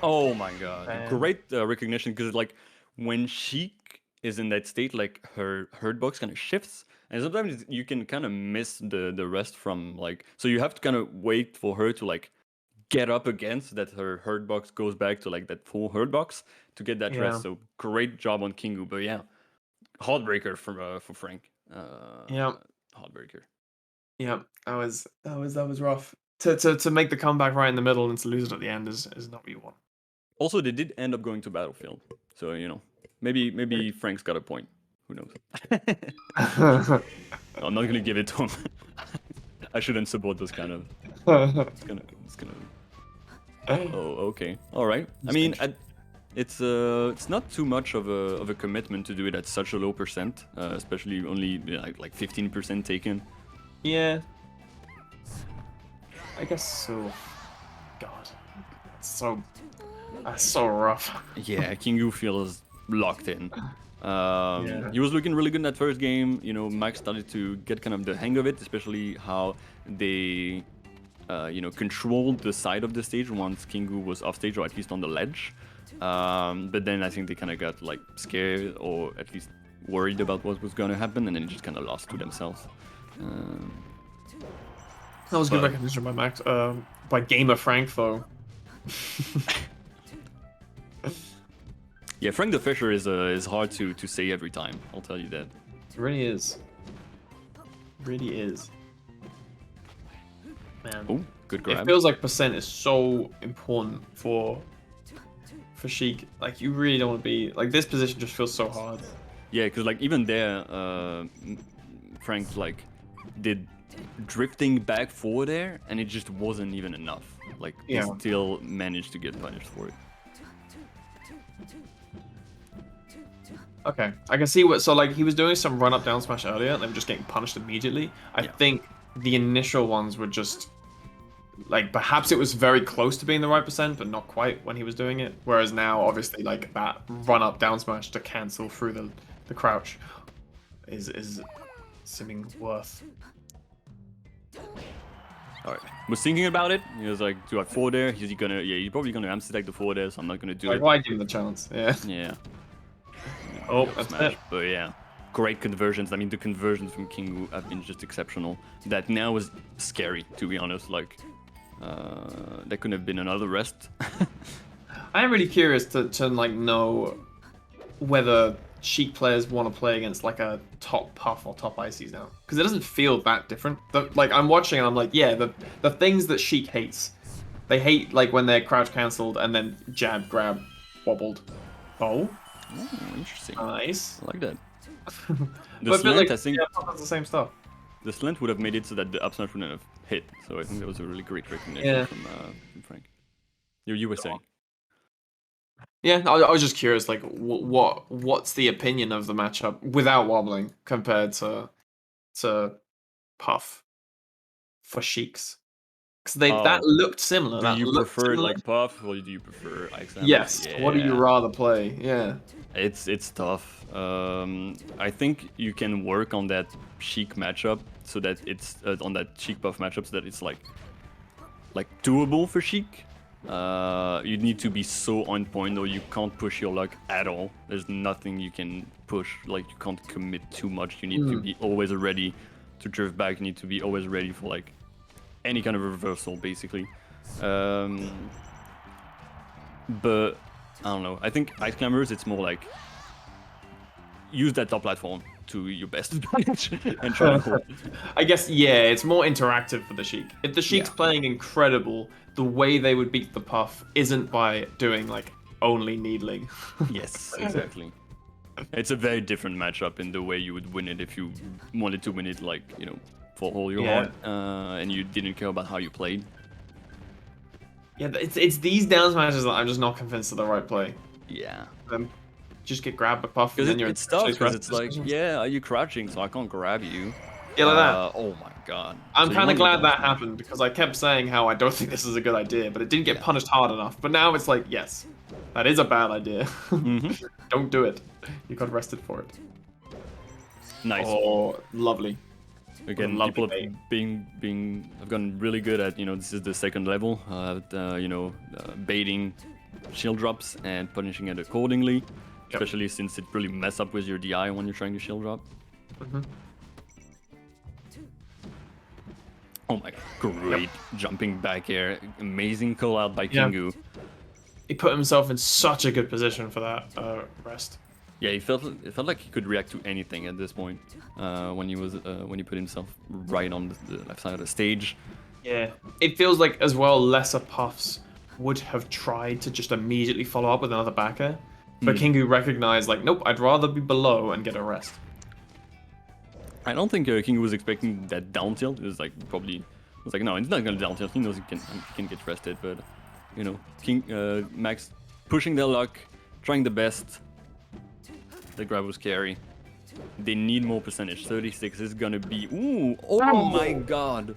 Oh my god. Man. Great recognition, because like when Sheik is in that state, like her hurt box kind of shifts, and sometimes you can kind of miss the rest from like, so you have to kind of wait for her to like get up again so that her hurt box goes back to like that full hurt box to get that Yeah. rest. So great job on Kingu, but yeah, heartbreaker for Frank. Yeah. Heartbreaker. Yeah. That was rough. To make the comeback right in the middle and to lose it at the end is not what you want. Also, they did end up going to Battlefield, so maybe Frank's got a point. Who knows? I'm not gonna give it to him. I shouldn't support this kind of. It's gonna. Oh, okay, all right. I mean, it's not too much of a commitment to do it at such a low percent, especially only like 15% taken. Yeah. I guess so. God. That's so rough. Yeah, Kingu feels locked in. Yeah. He was looking really good in that first game. Max started to get kind of the hang of it, especially how they, controlled the side of the stage once Kingu was off stage, or at least on the ledge. But then I think they kind of got like scared, or at least worried about what was going to happen, and then just kind of lost to themselves. That was good But- recognition by Max. By Gamer Frank though. Yeah, Frank the Fisher is hard to say every time. I'll tell you that. It really is. Really is. Man. Oh, good grab. It feels like percent is so important for Sheik. Like you really don't want to be like this position. Just feels so hard. Yeah, because like even there, Frank like did drifting back forward there, and it just wasn't even enough. Like he Yeah. still managed to get punished for it. Okay, I can see what. So like he was doing some run up down smash earlier, and they were just getting punished immediately. I Yeah. think the initial ones were just like perhaps it was very close to being the right percent, but not quite when he was doing it. Whereas now, obviously, like that run up down smash to cancel through the crouch is seeming worth. All right, was thinking about it. He was like, "Do I forward there? Is he gonna? Yeah, he's probably gonna MC like the forward there, so I'm not gonna do Like it." why give him the chance? Yeah. Yeah. Oh, Yeah, that's smash. it. But yeah, great conversions. I mean, the conversions from Kingu have been just exceptional. That now is scary, to be honest. Like, that could have been another rest. I am really curious to like know whether Sheik players want to play against like a top Puff or top Ices now, because it doesn't feel that different. Like I'm watching and I'm like, yeah, the things that Sheik hates, they hate like when they're crouch cancelled and then jab, grab, wobbled. Oh, Interesting. nice. I like that. But The I feel slant, like, I think, yeah, Puff has the same stuff. the slant would have made it so that the up smash wouldn't have hit. So I think that was a really great recognition Yeah. from Frank. You were saying. Yeah, I was just curious, like, what's the opinion of the matchup without wobbling compared to Puff for Sheiks? Because that Oh, looked similar. Do That you looked prefer it similar. like Puff, or do you prefer IXM? Yes. What do you Yeah. rather play? Yeah. It's tough. I think you can work on that Sheik matchup so that it's on that Sheik Puff matchup so that it's like doable for Sheik. You need to be so on point, or you can't push your luck at all. There's nothing you can push. Like you can't commit too much. You need to be always ready to drift back. You need to be always ready for like any kind of reversal, basically. But I don't know. I think Ice Climbers, it's more like use that top platform to your best advantage and try to hold. I guess, yeah, it's more interactive for the Sheik. If the Sheik's Yeah. playing incredible, the way they would beat the Puff isn't by doing, like, only needling. Yes, exactly. It's a very different matchup in the way you would win it if you wanted to win it, like, for all your Yeah. heart, and you didn't care about how you played. Yeah, it's these down smashes that I'm just not convinced are the right play. Yeah. Just get grabbed by Puff and Because then you're it's tough, in because it's rest like, positions. yeah, are you crouching, so I can't grab you? Yeah, like that. Oh my god. I'm So you kind of want your glad down that smash. happened because I kept saying how I don't think this is a good idea, but it didn't get Yeah. punished hard enough. But now it's like, yes. That is a bad idea. Hmm. Don't do it. You got arrested for it. Nice. Oh, lovely. What a Again, lovely people bait. have gotten really good at, this is the second level, baiting shield drops and punishing it accordingly, Yep. especially since it really mess up with your DI when you're trying to shield drop. Hmm. Oh my, great jumping back air, amazing call out by Yeah. Kingu. He put himself in such a good position for that rest. Yeah, it felt like he could react to anything at this point when he put himself right on the left side of the stage. Yeah. It feels like as well lesser puffs would have tried to just immediately follow up with another backer. But Kingu recognized like, nope, I'd rather be below and get a rest. I don't think King was expecting that down tilt. It was like no, he's not gonna down tilt. He knows he can get rested, but Max pushing their luck, trying the best. The grab was scary. They need more percentage. 36 is gonna be oh my god.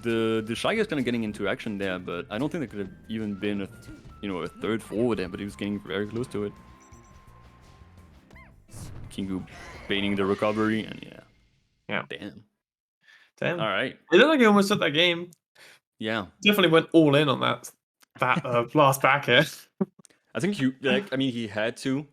The Shy Guy's kind of getting into action there, but I don't think there could have even been a third forward there, but he was getting very close to it. Kingu baiting the recovery, and Yeah. damn. All right. It looked like he almost took that game. Yeah. Definitely went all in on that last backer. I think he had to.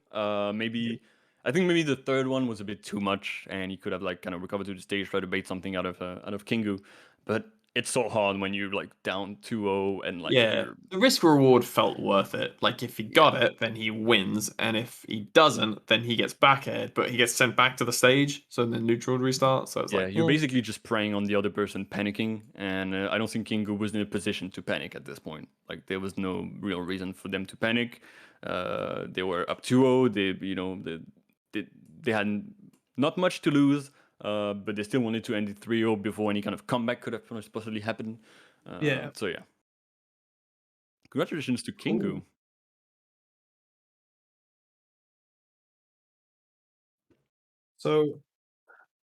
I think maybe the third one was a bit too much, and he could have like kind of recovered to the stage, try to bait something out of Kingu. But it's so hard when you're like down 2-0 and like Yeah, you're the risk reward felt worth it. Like if he got it, then he wins, and if he doesn't, then he gets back air, but he gets sent back to the stage, so then neutral would restart. So it's yeah, like, you're basically just preying on the other person panicking, and I don't think Kingu was in a position to panic at this point. Like there was no real reason for them to panic. They were up 2-0. They had not much to lose, but they still wanted to end it 3-0 before any kind of comeback could have possibly happened. yeah. So yeah, congratulations to Kingu. Ooh. So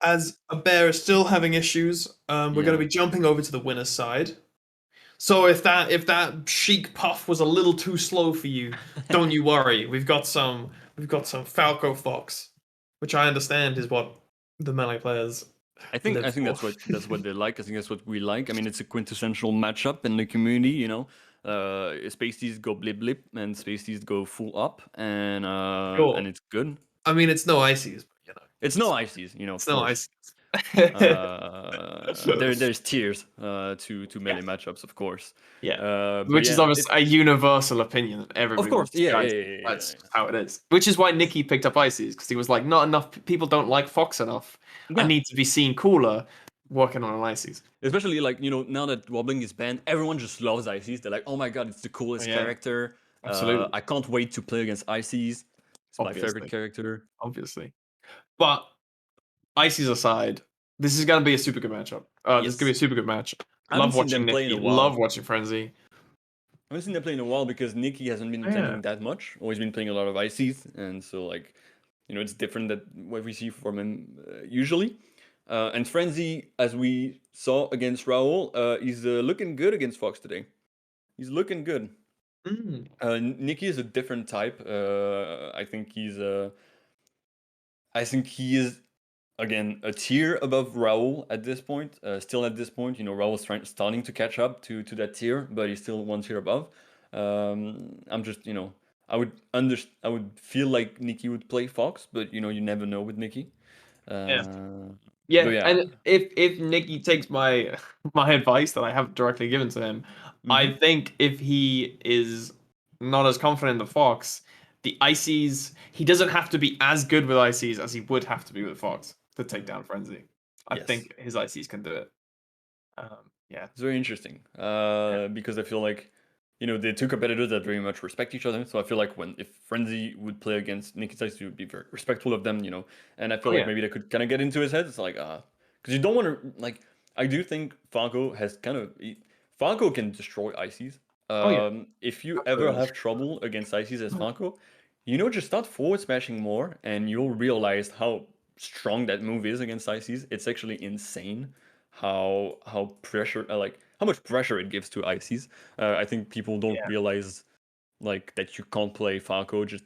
as a bear is still having issues, we're going Yeah. to be jumping over to the winner's side. So if that chic puff was a little too slow for you, don't you worry. We've got some Falco Fox, which I understand is what the melee players I live think for. that's what they like. I think that's what we like. I mean, it's a quintessential matchup in the community. Spaceys go blip blip and Spaceys go full up, Sure. and it's good. I mean, it's no ices, but It's no ices, it's of no course. ices. There's tiers to melee Yes. matchups, of course. Yeah. But Which is yeah, obviously a universal opinion that of everybody course, wants to guys. That's just how it is. Which is why Nikki picked up ices, because he was like, not enough people don't like Fox enough. I yeah. need to be seen cooler working on an ices. Especially like now that wobbling is banned, everyone just loves Ices. They're like, oh my god, it's the Oh, coolest yeah, character. absolutely. I can't wait to play against Ices. It's my favorite Obviously. character. Obviously. But ices aside, this is gonna be a super good matchup. This is gonna be a Yes. super good match. I haven't Love seen watching them play in a Nikki. Love while. watching Frenzy. I haven't seen them play in a while because Nikki hasn't been Oh, yeah. attending that much. Always been playing a lot of Ices, and so like, it's different that what we see from him usually. And Frenzy, as we saw against Raul, he's looking good against Fox today. He's looking good. Mm. Nikki is a different type. I think he is again a tier above Raul at this point. Still at this point, Raul is starting to catch up to that tier, but he's still one tier above. I'm just I would feel like Nikki would play Fox, but you never know with Nikki. Yeah. Uh, but Yeah, yeah. and if Nikki takes my my advice that I haven't directly given to him, I Hmm. think if he is not as confident in the Fox, the Ices he doesn't have to be as good with Ices as he would have to be with Fox to take down Frenzy. I Yes. think his Ices can do it. Yeah. It's very interesting Yeah. because I feel like they're two competitors that very much respect each other. So I feel like if Frenzy would play against Nikita, he would be very respectful of them. And I feel Oh like yeah. maybe that could kind of get into his head. It's like because you don't want to like. I do think Falco has Falco can destroy Ices. Oh yeah. If you ever Absolutely. have trouble against Ices as Falco, just start forward smashing more, and you'll realize how strong that move is against Ices. It's actually insane how pressure like how much pressure it gives to ICs. I think people don't Yeah. realize like that you can't play Falco just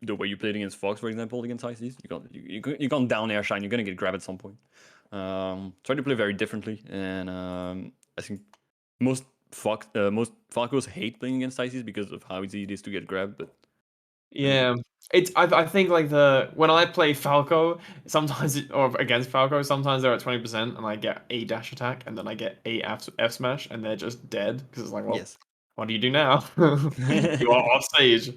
the way you played against Fox, for example, against ICs. You can't down air shine. You're gonna get grabbed at some point. Try to play very differently, and I think most Falcos hate playing against ICs because of how easy it is to get grabbed. But I mean, Yeah. I think like when I play Falco, sometimes or against Falco, sometimes they're at 20% and I get a dash attack and then I get a F smash and they're just dead because it's like, well, yes, what do you do now? You are off stage.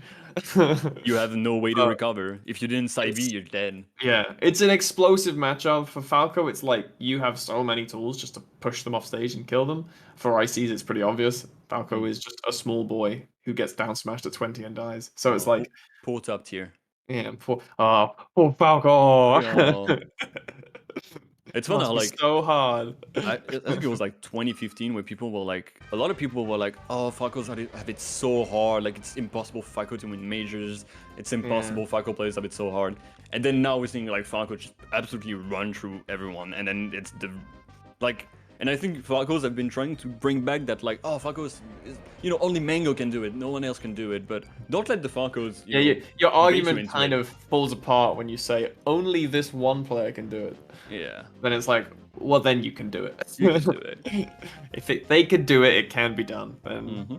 you have no way to Uh, recover. If you didn't side V, it's you're dead. Yeah, it's an explosive matchup for Falco. It's like you have so many tools just to push them off stage and kill them. For ICs, it's pretty obvious. Falco Mm. is just a small boy who gets down smashed at 20 and dies. So it's Oh, like, poor top tier. yeah, poor Falco. Yeah, it's fun how Must be like so hard. I think it was like 2015 where people were like, a lot of people were like, oh, Falcos have it so hard, like it's impossible for Falco to win majors, it's Yeah. impossible Falco players have it so hard. And then now we're seeing like Falco just absolutely run through everyone, and then it's like, and I think Falcos have been trying to bring back that like, oh, Falcos is, only Mango can do it, no one else can do it, but don't let the Falcos, Yeah, your bait you argument into kind it. of falls apart when you say only this one player can do it. Yeah, Then it's like, well, then you can do it. you can do it. If they could do it, it can be done. Then Hmm.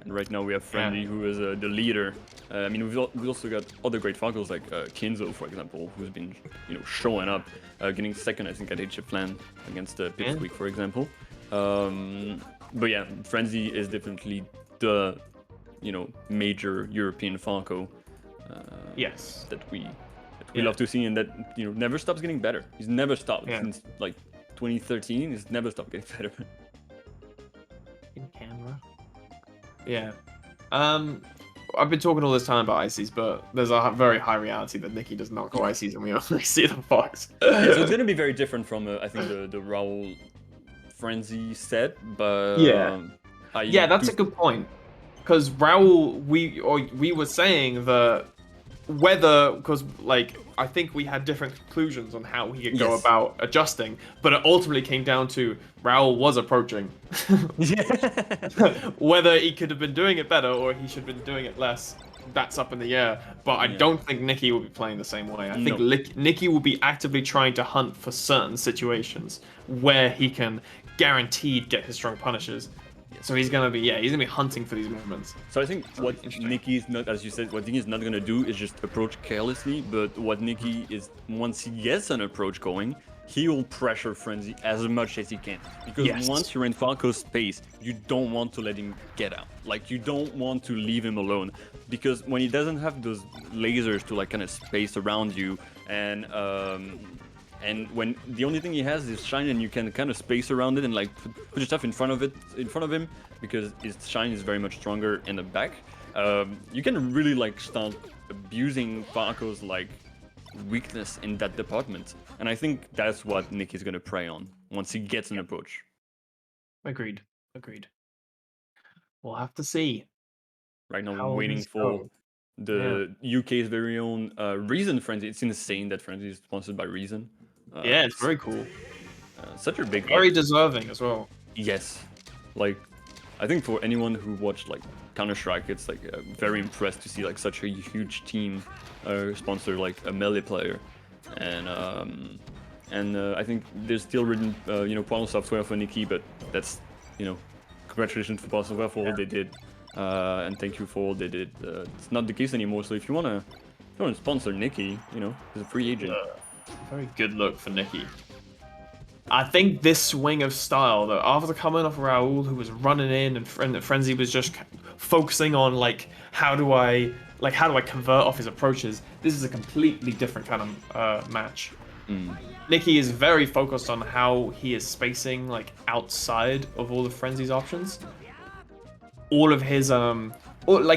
And right now we have yeah, Friendly, who is the leader. I mean, we've also got other great Falcons like Kinzo, for example, who's been showing up, getting second, I think, at HF LAN against Yeah. Pipsqueak, for example. But yeah, Frenzy is definitely the major European Falco Yes. that we Yeah. love to see, and that never stops getting better. He's never stopped Yeah. since like 2013. He's never stopped getting better. In camera. Yeah. I've been talking all this time about ICs, but there's a very high reality that Nikki does not go ICs and we only see the Fox. Yeah, so it's gonna be very different from I think the Raul Frenzy set, but Yeah. I Yeah, that's do. a good point. Because Raul, we were saying that whether, because like I think we had different conclusions on how he could go Yes. about adjusting, but it ultimately came down to Raul was approaching. Yeah. Whether he could have been doing it better or he should have been doing it less, that's up in the air. But I Yeah. don't think Nikki will be playing the same way. I think No. Nikki will be actively trying to hunt for certain situations where he can guaranteed get his strong punishes. So he's gonna be hunting for these moments. So I think So what interesting. Nikki is not, as you said, what Nikki is not gonna do is just approach carelessly. But what Nikki is, once he gets an approach going, he will pressure Frenzy as much as he can. Because Yes. once you're in Falco's space, you don't want to let him get out. Like you don't want to leave him alone. Because when he doesn't have those lasers to like kind of space around you, and when the only thing he has is shine, and you can kind of space around it and like put your stuff in front of him, because his shine is very much stronger in the back. You can really like start abusing Falco's like weakness in that department, and I think that's what Nick is gonna prey on once he gets an approach. Agreed. Agreed. We'll have to see Right now, how we're waiting these for go. Yeah. the UK's very own Reason Frenzy. It's insane that Frenzy is sponsored by Reason. Yeah, it's It's very cool. such a big Very deserving as well. yes, like I think for anyone who watched like Counter Strike, it's like very impressed to see like such a huge team sponsor like a melee player, and I think there's still written Portal Software for Nikki, but that's congratulations for Portal Software for all they did, and thank you for all they did. It's not the case anymore. So if you wanna sponsor Nikki, as a free agent. Very good look for Nikki. I think this swing of style, that after coming off Raul, who was running in, and Frenzy was just focusing on like how do I convert off his approaches. This is a completely different kind of match. Nikki is very focused on how he is spacing like outside of all of Frenzy's options. All of his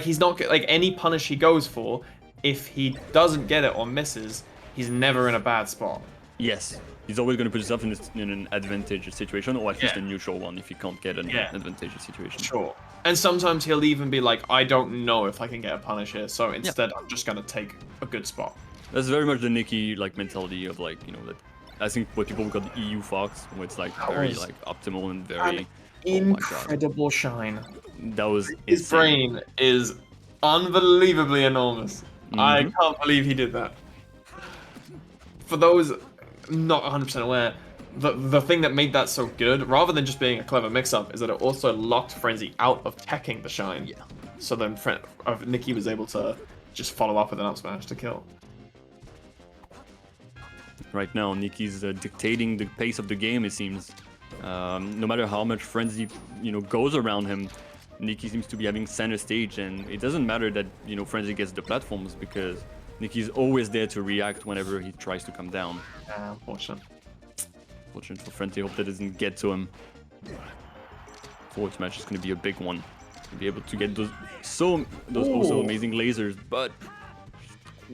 he's not like any punish he goes for. If he doesn't get it or misses, he's never in a bad spot. Yes, he's always going to put himself in an advantageous situation, or at least a Yeah. neutral one if he can't get an Yeah. advantageous situation. Sure. And sometimes he'll even be like, I don't know if I can get a punish here, so instead I'm just gonna take a good spot. That's very much the Nikki like mentality of like that. I think what people call the EU Fox, where it's like very was like optimal and An very. Oh my god, incredible shine. that was His insane. brain is unbelievably enormous. I Hmm. can't believe he did that. For those not 100% aware, the thing that made that so good, rather than just being a clever mix-up, is that it also locked Frenzy out of teching the Shine. Yeah. So then Nikki was able to just follow up with an up smash to kill. Right now, Nicky's dictating the pace of the game. It seems, no matter how much Frenzy goes around him, Nicky seems to be having center stage, and it doesn't matter that Frenzy gets the platforms because Nicky's always there to react whenever he tries to come down. Unfortunate. Fortunate for Frenzy, hope that doesn't get to him. Forward smash is going to be a big one. To be able to get those also amazing lasers, but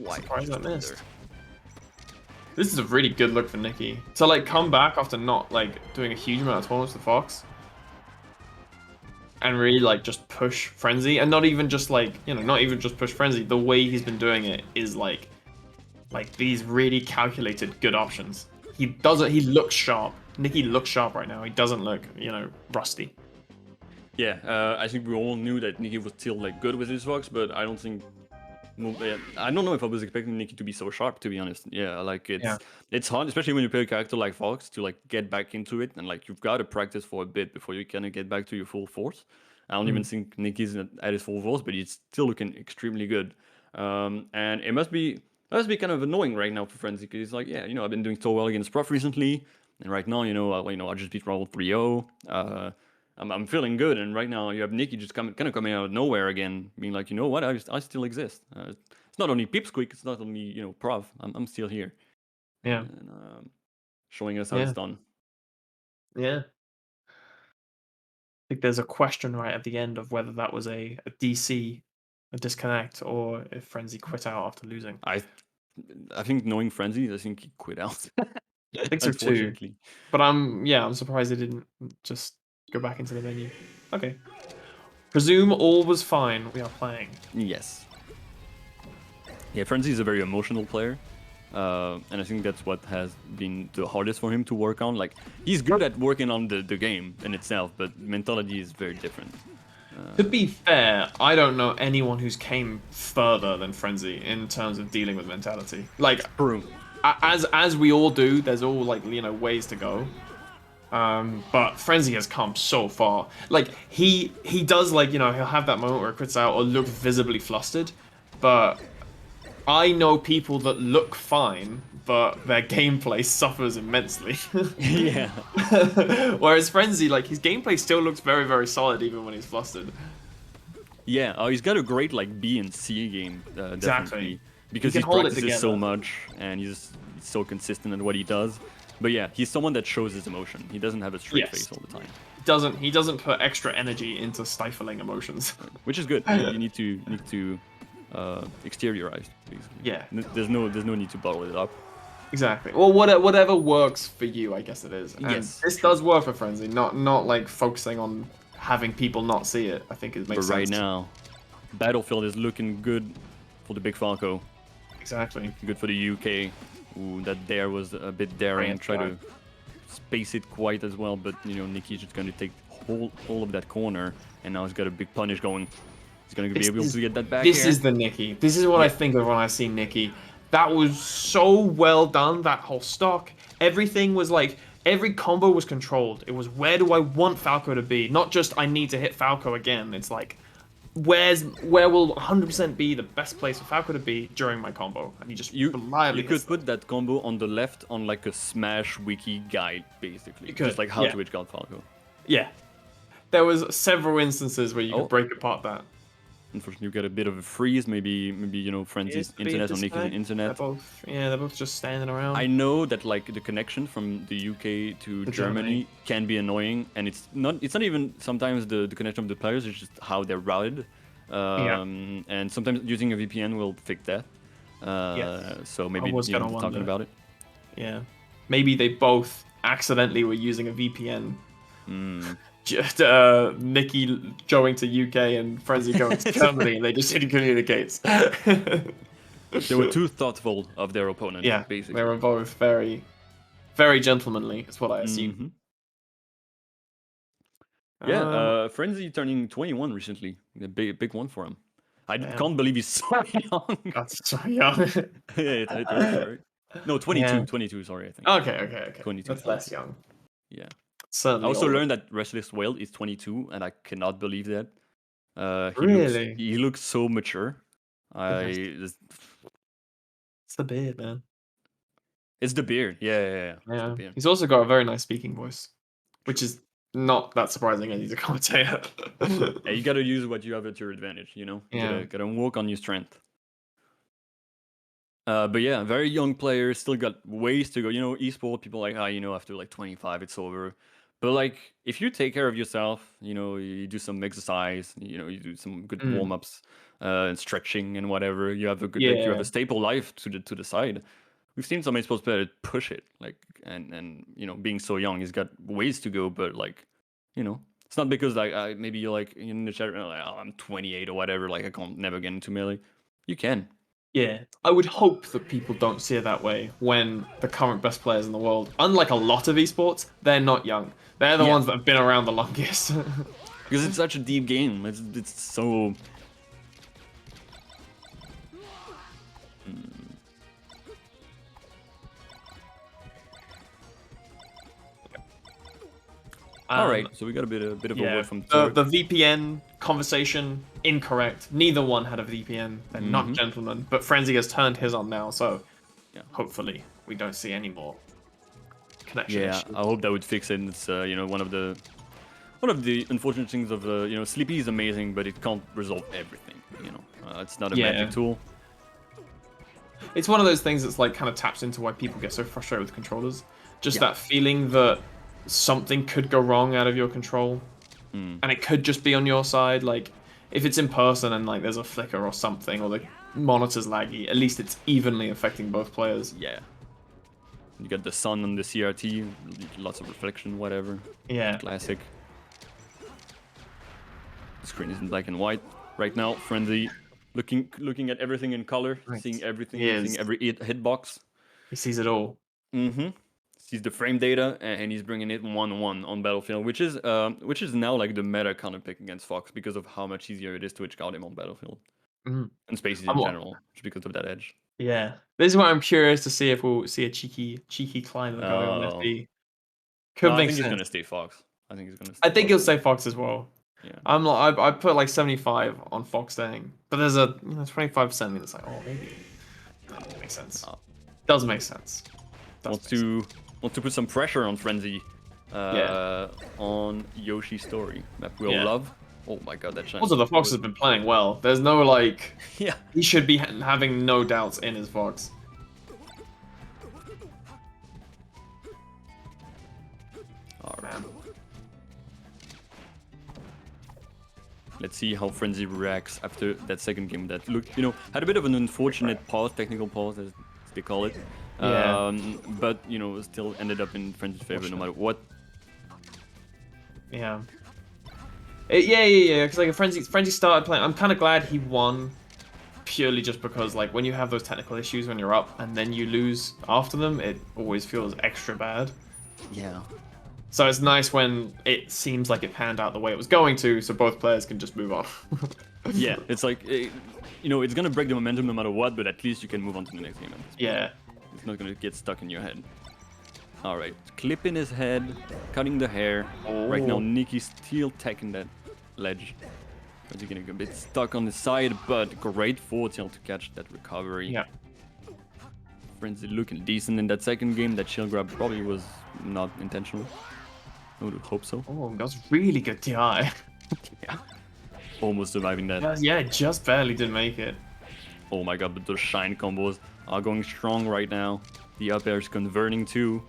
quite Surprised I just missed. under. This is a really good look for Nikki. To like come back after not like doing a huge amount of tournaments with Fox. And really like just push Frenzy. And not even just like, not even just push Frenzy. The way he's been doing it is like these really calculated good options. He looks sharp. Nikki looks sharp right now. He doesn't look, rusty. Yeah, I think we all knew that Nicky was still like good with his Fox, but I don't think. I don't know if I was expecting Nicky to be so sharp, to be honest. Yeah, like it's hard, especially when you play a character like Fox, to like get back into it, and like you've got to practice for a bit before you kind of get back to your full force. I don't even think Nicky's at his full force, but he's still looking extremely good. And it must be kind of annoying right now for Frenzy because he's like, yeah, I've been doing so well against Prof recently, and right now, I just beat Raul 3-0. I'm feeling good, and right now you have Nikki just kind of coming out of nowhere again, being like, you know what, I still exist. It's not only Pipsqueak, it's not only Prof. I'm still here, Yeah. and showing us how Yeah. it's done. Yeah. I think there's a question right at the end of whether that was a DC, a disconnect, or if Frenzy quit out after losing. I think knowing Frenzy, I think he quit out. I think so too. Unfortunately, But I'm surprised they didn't just go back into the menu. Okay. Presume all was fine. We are playing. yes. Yeah, Frenzy is a very emotional player. And I think that's what has been the hardest for him to work on. Like, he's good at working on the game in itself, but mentality is very different. To be fair, I don't know anyone who's came further than Frenzy in terms of dealing with mentality. Like, True. as we all do, there's all like ways to go. But Frenzy has come so far. Like he does like he'll have that moment where it quits out or look visibly flustered, but I know people that look fine, but their gameplay suffers immensely. Yeah. Whereas Frenzy, like his gameplay still looks very very solid even when he's flustered. Yeah, he's got a great like B and C game, Exactly. definitely, because He he can hold it practices so together. much and he's so consistent at what he does. But yeah, he's someone that shows his emotion. He doesn't have a straight Yes. face all the time, He doesn't put extra energy into stifling emotions. which is good. You need to exteriorize basically. Yeah. There's no need to bottle it up. Exactly. Well, whatever works for you, I guess it is. And Yes, this true. does work for Frenzy, not like focusing on having people not see it. I think it But makes right sense. now, Battlefield is looking good for the Big Falco. Exactly. Good for the UK. Ooh, that dare was a bit daring. Right, Try right. to space it quite as well, but Nicky's just going to take all of that corner, and now he's got a big punish going. He's going to be able to get that back This here. is the Nikki. This is what I Yeah. think of when I see Nikki. That was so well done. That whole stock, everything was like every combo was controlled. It was where do I want Falco to be, not just I need to hit Falco again. It's like where will 100% be the best place for Falco to be during my combo, and he just You reliably you hits could them. put that combo on the left on like a Smash wiki guide, basically. You Just could, like how yeah, to hit God Falco. yeah. There was several instances where you could Oh, break apart that. unfortunately, you get a bit of a freeze. Maybe Appears Frenzy's to be a internet or Nicky's disconnect. internet. They're both just standing I around. know that like the connection from the UK to To Germany Germany. can be annoying, and it's not even sometimes the connection of the players. It's just how they're routed, Yeah. and sometimes using a VPN will fix that. Yes. So I maybe was gonna they're talking wonder. about it. Yeah. Maybe they both accidentally were using a VPN. Mm. Just Nikki going to UK and Frenzy going to Germany, and they just didn't communicate. They were too thoughtful of their opponent, Yeah, they basically. were both very, very gentlemanly. Is what I assume. Hmm. Yeah, Um, Frenzy turning 21 recently. A big one for him. I Damn. can't believe he's so young. That's so young. Yeah, 30, right? No, Yeah. 22, sorry, I think. Okay. 22, That's less young. yeah. I Certainly also older. learned that Restless Whale is 22, and I cannot believe that. Really? He looks so mature. Goodness. It's It's the beard, man. it's the beard. Yeah. It's the Yeah. beard. He's also got a very nice speaking voice, which is not that surprising as he's a commentator. Yeah, you gotta use what you have at your advantage, you know? You Yeah. gotta work on your strength. But yeah, very young players, still got ways to go. You know, esport people like, after like 25, it's over. But like, if you take care of yourself, you do some exercise, you do some good Mm. warm ups, and stretching and whatever. You have a good, like, you have Yeah. a stable life to the side. We've seen some esports players push it, like, and being so young, he's got ways to go. But like, it's not because like maybe you're like in the chat, like, oh, I'm 28 or whatever, like I can't never get into melee. You can. Yeah, I would hope that people don't see it that way when the current best players in the world, unlike a lot of esports, they're not young. They're the Yeah. ones that have been around the longest. Because it's such a deep game. It's so. All right, so we got a bit of a Yeah, word from the Turk. VPN conversation incorrect. Neither one had a VPN. They're not gentlemen, but Frenzy has turned his on now, so Yeah. hopefully we don't see any more connection Yeah, issues. I hope that would fix it. It's one of the unfortunate things of Sleepy is amazing, but it can't resolve everything. It's not a Yeah. magic tool. It's one of those things that's like kind of taps into why people get so frustrated with controllers. Just Yeah. that feeling that something could go wrong out of your control, Mm. and it could just be on your side. Like if it's in person and like there's a flicker or something, or the monitor's laggy, at least it's evenly affecting both players. Yeah. You got the sun on the CRT, lots of reflection, whatever. Yeah. Classic. The screen is in black and white right now. Frenzy, looking at everything in color, Right. seeing everything, He is. seeing every hitbox. He sees it all. Mm-hmm. Sees the frame data and he's bringing it 1-1 on Battlefield, which is now like the meta counter pick against Fox because of how much easier it is to edge guard him on Battlefield Mm. and spaces in I'm, general, just because of that edge. yeah. This is why I'm curious to see if we'll see a cheeky climber going on Oh FD. no, Could I make think he's sense. gonna stay Fox. I think he's gonna I stay think Fox. he'll say Fox as well. Yeah. I'm like I put like 75 on Fox staying, but there's a 25% that's like, oh, maybe. That doesn't make sense. Does make sense. Want to put some pressure on Frenzy. On Yoshi's story map we all love. Oh my god, that shine. Also, the Fox has been playing well. There's no like. Yeah. He should be having no doubts in his Fox. Alright. Let's see how Frenzy reacts after that second game that had a bit of an unfortunate pause, technical pause as they call it. Yeah. But still ended up in Frenzy's favor no matter what. Yeah. Yeah. Because like Frenzy started playing. I'm kind of glad he won, purely just because like when you have those technical issues when you're up and then you lose after them, it always feels extra bad. Yeah. So it's nice when it seems like it panned out the way it was going to, so both players can just move on. Yeah, it's like it's gonna break the momentum no matter what, but at least you can move on to the next game. Yeah. It's not gonna get stuck in your head. All right, clipping his head, cutting the hair. Oh. Right now, Nicky's still taking that ledge. He's getting a bit stuck on the side, but great forward tilt to catch that recovery. Yeah. Frenzy looking decent in that second game. That shield grab probably was not intentional. I would hope so. Oh, that was really good TI. Yeah. Almost surviving that. Yeah, just barely did make it. Oh my god, but those shine combos are going strong right now. The up air is converting too.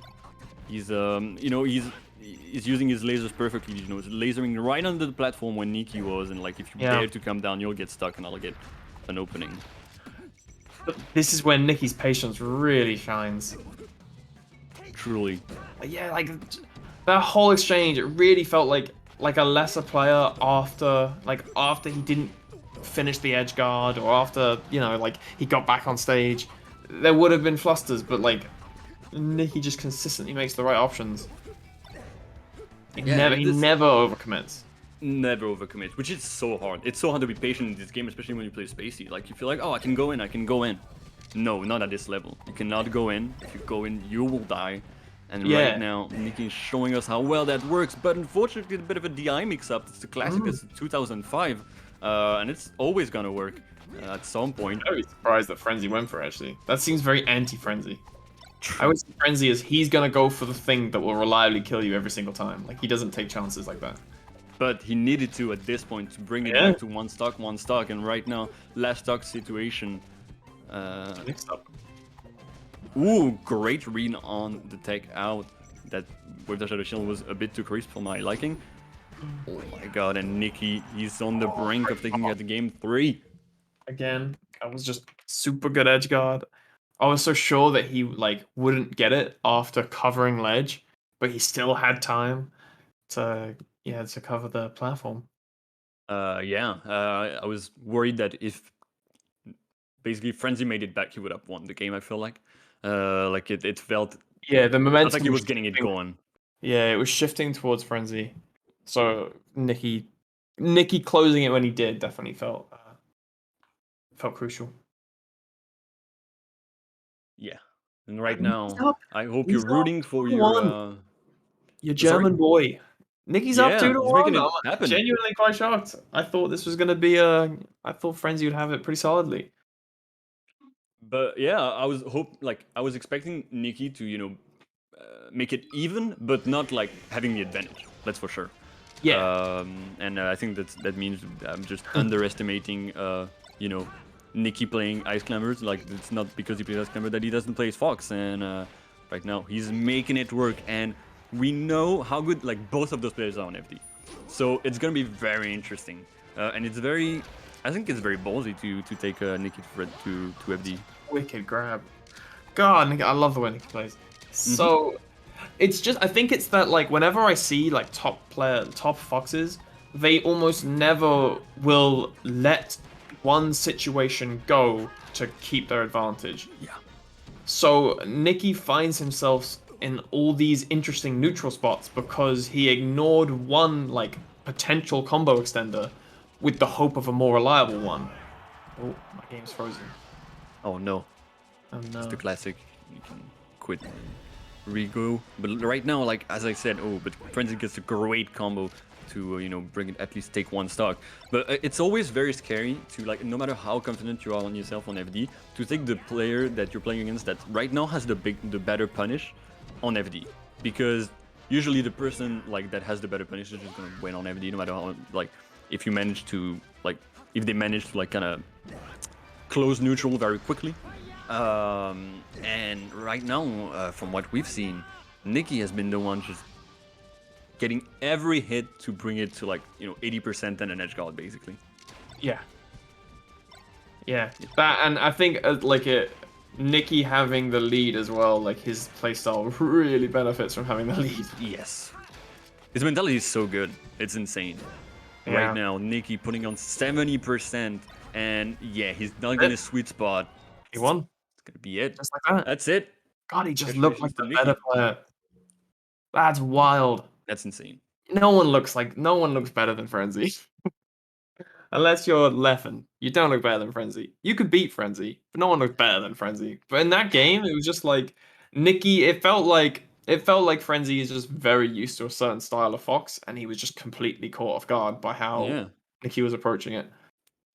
He's he's using his lasers perfectly. He's lasering right under the platform when Nikki was, and like if you dare to come down, you'll get stuck and I'll get an opening. But this is where Nicky's patience really shines. Truly. Yeah, like that whole exchange, it really felt like a lesser player after he didn't finish the edge guard, or after like he got back on stage. There would have been flusters, but like Nicky just consistently makes the right options. He never overcommits. never overcommit, which is so hard. It's so hard to be patient in this game, especially when you play Spacey. Like, you feel like, oh, I can go in, I can go in. No, not at this level. You cannot go in. If you go in, you will die. And right Yeah. now, Nikki is showing us how well that works, but unfortunately, it's a bit of a DI mix-up. It's the classic, Mm. it's 2005, and it's always gonna work at some point. Very surprised that Frenzy went for it, actually. That seems very anti-Frenzy. I would say Frenzy is he's gonna go for the thing that will reliably kill you every single time. Like, he doesn't take chances like that. But he needed to at this point to bring it Yeah. back to one stock, and right now, last stock situation. Mixed up. Ooh, great read on the tech out. That with the Shadow Shield was a bit too crisp for my liking. Oh my god, and Nikki, he's on the brink of taking out the game 3. Again, that was just super good edge guard. I was so sure that he like wouldn't get it after covering ledge, but he still had time to to cover the platform. Yeah, I was worried that if basically Frenzy made it back, he would have won the game, I feel like it felt Yeah, the like momentum he was was getting it shifting. going. Yeah, it was shifting towards Frenzy. So Nikki closing it when he did definitely felt crucial. Yeah, and right Nikki's now, up. I hope you're He's up rooting 2 for to your 1. Your sorry. German boy. Nikki's up 2 Yeah, to he's making 1. it I'm happen. genuinely quite shocked. I thought this was gonna be a. I thought Frenzy would have it pretty solidly. But yeah, I was expecting Nikki to make it even, but not like having the advantage. That's for sure. Yeah. And I think that means I'm just underestimating Nikki playing Ice Climbers. Like, it's not because he plays Ice Climber that he doesn't play as Fox. And right now he's making it work, and we know how good like both of those players are on FD. So it's gonna be very interesting, and it's very. I think it's very ballsy to take Nikki to FD. Wicked grab. God, Nikki, I love the way Nikki plays. So it's just I think it's that like whenever I see like top foxes, they almost never will let one situation go to keep their advantage. Yeah. So Nikki finds himself in all these interesting neutral spots because he ignored one like potential combo extender with the hope of a more reliable one. Oh, my game's frozen. Oh no. Oh It's the no. classic. You can quit and re-go. But right now, like as I said, but Frenzy gets a great combo to bring it at least take one stock. But it's always very scary to like no matter how confident you are on yourself on FD to take the player that you're playing against that right now has the better punish on FD, because usually the person like that has the better punish is just gonna win on FD no matter how like if you manage to like if they manage to like kind of close neutral very quickly. And right now, from what we've seen, Nikki has been the one just getting every hit to bring it to like 80% and an edge guard basically. Yeah. Yeah. That and I think Nikki having the lead as well, like his playstyle really benefits from having the lead. Yes, his mentality is so good, it's insane. Right Yeah. now, Nikki putting on 70%, and yeah, he's not gonna sweet spot. He won. It's gonna be it. Just like that. That's it. God, he just looked Congratulations like to the better Nikki. player. That's wild. That's insane. No one looks better than Frenzy. Unless you're Leffen. You don't look better than Frenzy. You could beat Frenzy, but no one looks better than Frenzy. But in that game, it was just like Nikki, it felt like Frenzy is just very used to a certain style of Fox, and he was just completely caught off guard by how Yeah. Nikki was approaching it.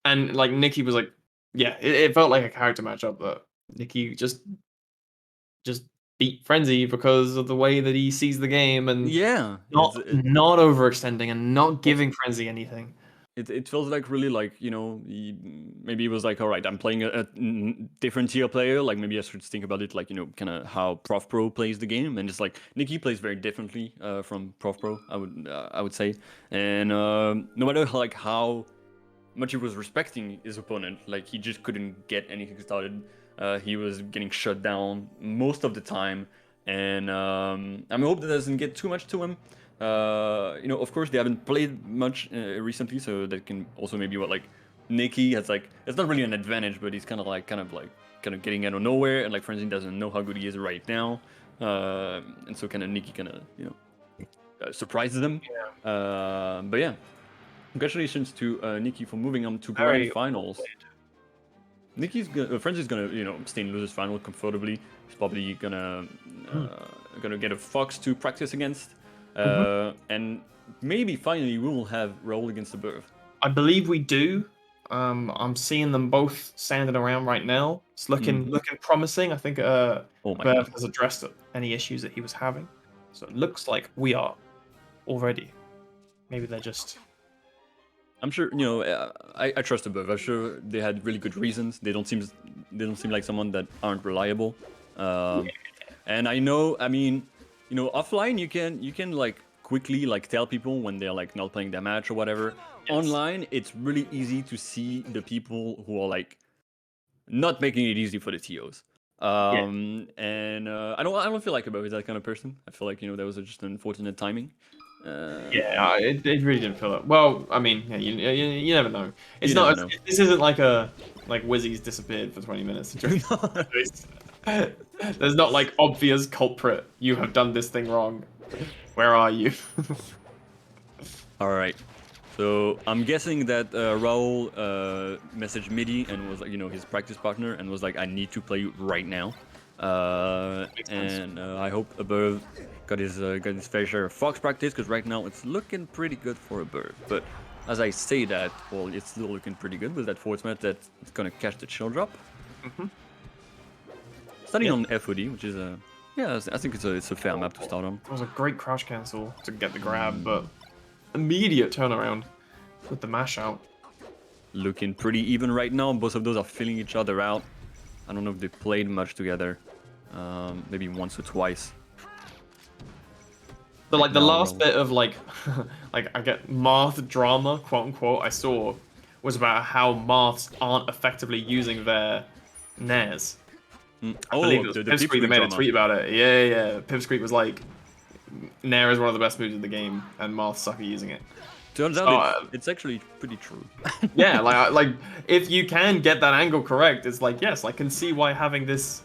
And like Nikki was like, yeah, it felt like a character matchup that Nikki just beat Frenzy because of the way that he sees the game and Yeah. not overextending and not giving Frenzy anything. It feels like really like maybe it was like, all right, I'm playing a different tier player, like maybe I should think about it like kind of how Prof Pro plays the game, and just like Nikki plays very differently from Prof Pro, I would say. And no matter how much he was respecting his opponent, like he just couldn't get anything started. He was getting shut down most of the time, and I hope that doesn't get too much to him. Of course, they haven't played much recently, so that can also maybe what like Nikki has like it's not really an advantage, but he's kind of getting out of nowhere, and like Frenzy doesn't know how good he is right now, and so kind of Nikki kind of surprises them. But yeah, Congratulations to Nikki for moving on to grand Very well finals. played. Frenzy's gonna, stay in losers final comfortably. He's probably gonna get a Fox to practice against, and maybe finally we will have Roll against the Birth. I believe we do. I'm seeing them both standing around right now. It's looking promising. I think Oh my Bev god. has addressed any issues that he was having, so it looks like we are already. Maybe they're just. I'm sure I trust the Birth. I'm sure they had really good reasons. They don't seem like someone that aren't reliable. And I know, I mean, offline you can like quickly like tell people when they're like not playing their match or whatever. Yes. Online, it's really easy to see the people who are like not making it easy for the TOs. And I don't feel like Above is that kind of person. I feel like that was just an unfortunate timing. Yeah, it really didn't feel it. Well, I mean, yeah, you never know. It's You not. never know. This isn't like Wizzy's disappeared for 20 minutes. There's not like obvious culprit. You have done this thing wrong. Where are you? All right. So I'm guessing that Raul messaged Midi and was like, his practice partner, and was like, I need to play right now. And I hope Above got his fair share of Fox practice, because right now it's looking pretty good for Above. But as I say that, well, it's still looking pretty good with that forward smash that's gonna catch the chill drop. Starting on FOD, which is I think it's a fair map to start on. It was a great crouch cancel to get the grab, but immediate turnaround with the mash out. Looking pretty even right now. Both of those are filling each other out. I don't know if they played much together. Maybe once or twice. But like the last bit of like I get Marth drama, quote unquote, I saw was about how Marths aren't effectively using their Nairs. I believe it was the Pipsqueak that made a drama. tweet about it. Yeah. Pipsqueak was like, Nair is one of the best moves in the game, and Marths suck at using it. Turns out it's actually pretty true. Yeah, like if you can get that angle correct, it's like, yes, I can see why having this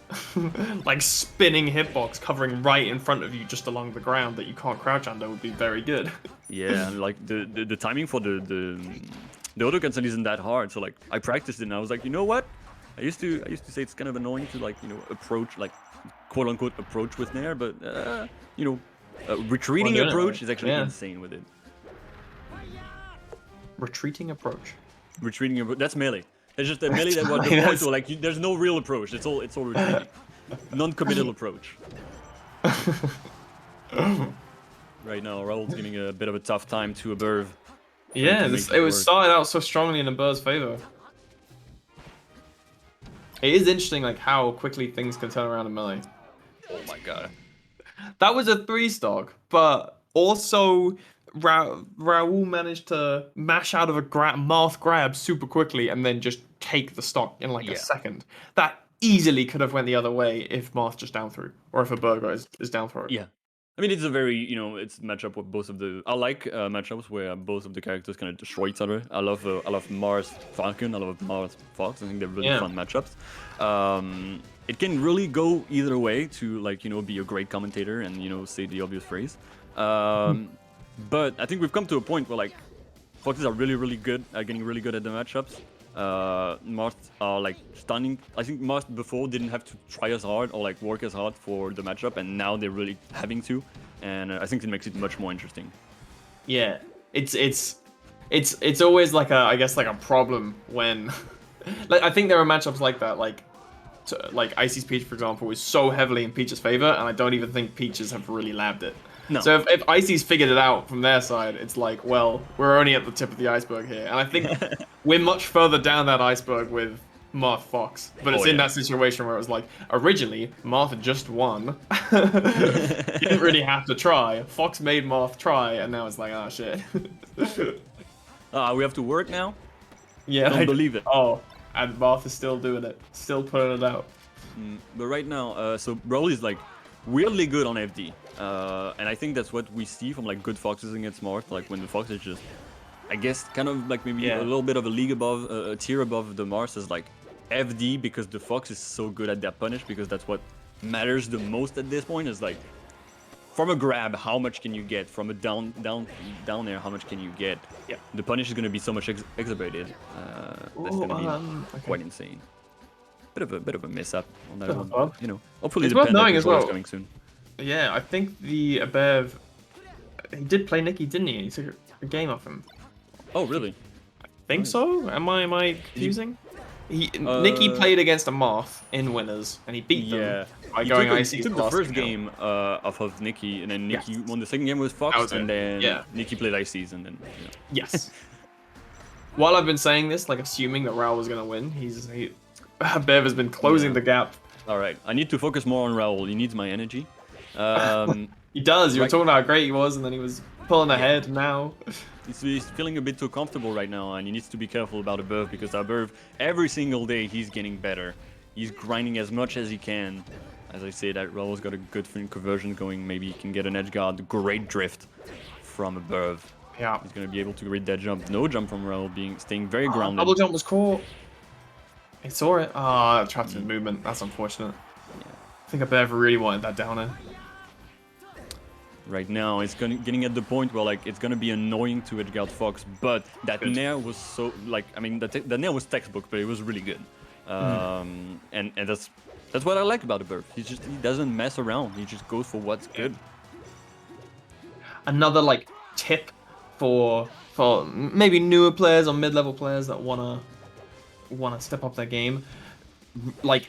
like spinning hitbox covering right in front of you just along the ground that you can't crouch under would be very good. Yeah, and like the timing for the auto cancel isn't that hard. So like I practiced it and I was like, you know what? I used to say it's kind of annoying to like approach, like quote unquote approach with Nair, but retreating approach is actually insane with it. Retreating approach. Retreating approach, that's melee. It's just a melee that was the point. So like there's no real approach. It's all retreating. Non-committal approach. Right now, Raul's giving a bit of a tough time to Aberv. Yeah, it was started out so strongly in Aberv's favor. It is interesting, like how quickly things can turn around in melee. Oh my god. That was a 3-stock, but also Raul managed to mash out of a Marth grab super quickly and then just take the stock in like a second. That easily could have went the other way if Marth just down through, or if a burger is down through. Yeah. I mean, it's a very, it's matchup with both of the. I like matchups where both of the characters kind of destroy each other. I love Mars Falcon. I love Mars Fox. I think they're really fun matchups. It can really go either way to like be a great commentator and say the obvious phrase. But I think we've come to a point where like Foxes are really good at getting really good at the matchups. Mars are like stunning. I think Mars before didn't have to try as hard or like work as hard for the matchup, and now they're really having to, and I think it makes it much more interesting. Yeah, it's always like I guess like a problem when like I think there are matchups like that, like Icy's Peach, for example, is so heavily in Peach's favor, and I don't even think Peaches have really labbed it. No. So if Icy's figured it out from their side, it's like, well, we're only at the tip of the iceberg here. And I think we're much further down that iceberg with Marth Fox. But it's in that situation where it was like, originally, Marth just won. You didn't really have to try. Fox made Marth try, and now it's like, oh, shit. We have to work now? Yeah. Don't believe it. Oh, and Marth is still doing it. Still putting it out. But right now, so Broly is like weirdly good on FD. And I think that's what we see from like good Foxes against Marth, like when the Fox is just, I guess, kind of like maybe a little bit of a league above, a tier above the Mars is like FD, because the Fox is so good at that punish, because that's what matters the most at this point. Is like from a grab, how much can you get? From a down air, how much can you get? Yeah. The punish is going to be so much exacerbated. That's Ooh, going to be okay. quite insane. Bit of a miss up on that Bit of a one. bug. You know, hopefully It's the worth panda knowing as controller is well. coming soon. Yeah, I think the Abev, he did play Nikki, didn't he? He took a game off him. Oh, really? Think Nice. so? Am I confusing? Nikki Uh, played against a Moth in winners, and he beat them Yeah, by going he ICs took the the last first game. game off of Nikki, and then Nikki Yes, won the second game with that Fox, was and it. then Yeah. Nikki played ICs, and then Yes. While I've been saying this, like assuming that Raul was gonna win, Bev has been closing yeah. the gap. All right, I need to focus more on Raul. He needs my energy. Um, He does. You were right, talking about how great he was, and then he was pulling yeah. ahead. Now, He's feeling a bit too comfortable right now, and he needs to be careful about Above because Above, every single day, he's getting better. He's grinding as much as he can. As I say, that Raul's got a good conversion going. Maybe he can get an edge guard. Great drift from Above. yeah. He's going to be able to read that jump. No jump from Raul, staying very grounded. Double jump was caught. He saw it. Ah, trapped in movement. That's unfortunate. Yeah. I think Bev really wanted that downer. Right now, it's getting at the point where like it's gonna be annoying to edgeguard Fox, but that Good. nair was so like I mean that nair was textbook, but it was really good. And that's what I like about the Burf. He doesn't mess around. He just goes for what's good. Another like tip for maybe newer players or mid-level players that wanna step up their game, like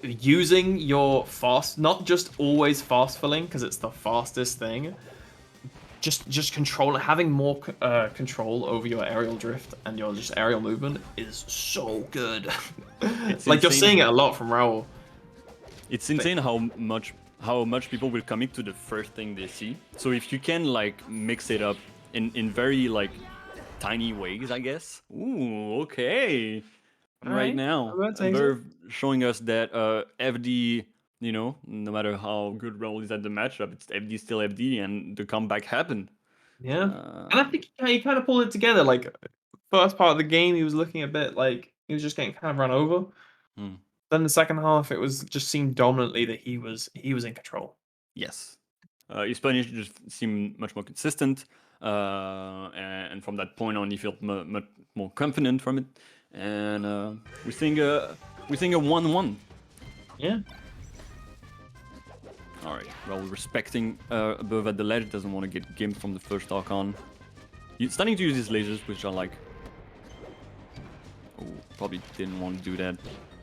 using your fast, not just always fast filling because it's the fastest thing. Just having more control over your aerial drift and your just aerial movement is so good. It's like you're insane. seeing it a lot from Raul. It's insane how much people will commit to the first thing they see. So if you can like mix it up in very like tiny ways, I guess. Ooh, okay. Right now, they're showing us that FD, you know, no matter how good Raul is at the matchup, it's FD still FD, and the comeback happened. Yeah, and I think he kind of pulled it together. Like first part of the game, he was looking a bit like he was just getting kind of run over. Then the second half, it was just seemed dominantly that he was in control. Yes, his punish just seemed much more consistent, and from that point on, he felt much more confident from it. And we're seeing a 1-1. Yeah. All right, well, respecting Above at the ledge, doesn't want to get gimped from the first talk on. He's starting to use his lasers, which are like... Oh, probably didn't want to do that.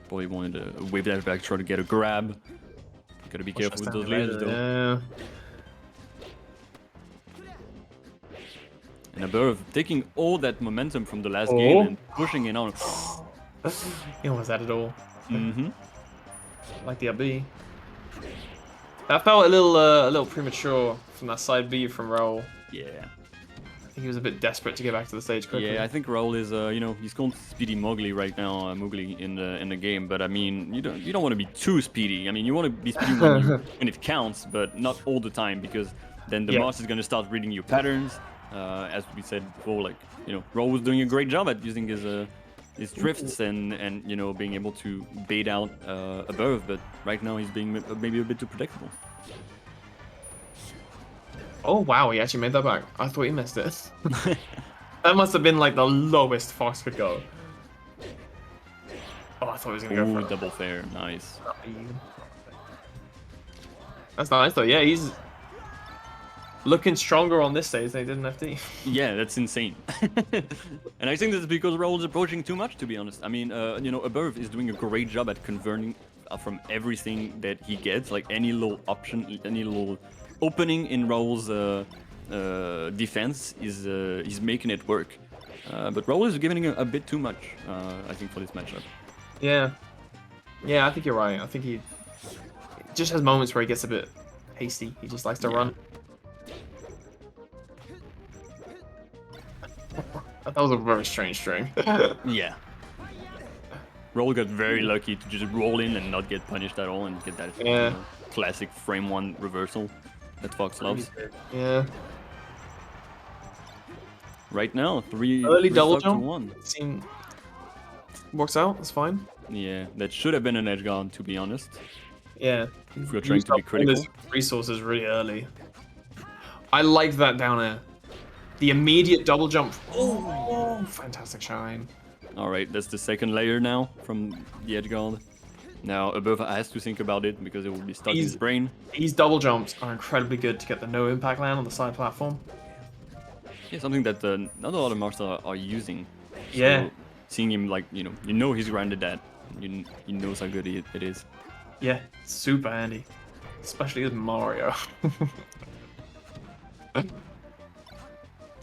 Probably wanted to wave that back, try to get a grab. Gotta be careful with those lasers, though. Yeah. And Above taking all that momentum from the last game and pushing it on. He almost had it all. Mm-hmm. Like the AB. That felt a little premature from that side B from Raul. Yeah. I think he was a bit desperate to get back to the stage quickly. Yeah, I think Raul is, you know, he's called Speedy Mowgli right now, Mowgli in the game. But I mean, you don't want to be too speedy. I mean, you want to be speedy when it counts, but not all the time, because then the mouse is gonna start reading your patterns. As we said before, like, you know, Raul was doing a great job at using his drifts and you know, being able to bait out Above, but right now he's being maybe a bit too predictable. Oh wow, he actually made that back. I thought he missed it. That must have been like the lowest Fox could go. Oh, I thought he was gonna go for it. Double fair, nice. That's nice though. Yeah, he's looking stronger on this stage than he did in FD. Yeah, that's insane. And I think that's because Raul's approaching too much, to be honest. I mean, you know, Above is doing a great job at converting from everything that he gets, like any little option, any little opening in Raul's defense is making it work. But Raul is giving a bit too much, I think, for this matchup. Yeah. Yeah, I think you're right. I think he just has moments where he gets a bit hasty. He just likes to run. That was a very strange string. Yeah. Raul got very lucky to just roll in and not get punished at all and get that you know, classic frame 1 reversal that Fox loves. Yeah. Right now, three double stock jump. to 1. Seem works out. That's fine. Yeah, that should have been an edge guard, to be honest. Yeah. If you're trying to be critical. Resources really early. I liked that down air. The immediate double jump. Oh, fantastic shine. All right, that's the second layer now from the edge guard. Now above has to think about it because it will be stuck in his These brain. these double jumps are incredibly good to get the no impact land on the side platform. Yeah, something that not a lot of masters are using. Yeah, So seeing him like you know he's grounded that. He knows how good it is. yeah, super handy, especially with Mario.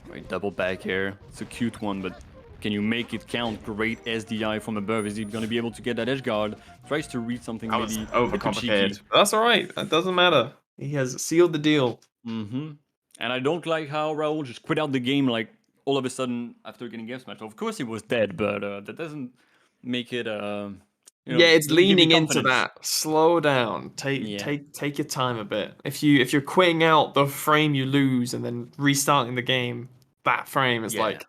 Right, double back air. It's a cute one, but can you make it count? Great SDI from above. Is he gonna be able to get that edge guard? Tries to read something That was maybe a bit cheeky. overcomplicated. That's all right. That doesn't matter. He has sealed the deal. Mm-hmm. And I don't like how Raul just quit out the game like all of a sudden after getting game smashed. Of course he was dead, but that doesn't make it Yeah, it's doesn't give me leaning into confidence. that. Slow down. Take Yeah. take take your time a bit. If you're quitting out the frame you lose and then restarting the game, that frame is Yeah. like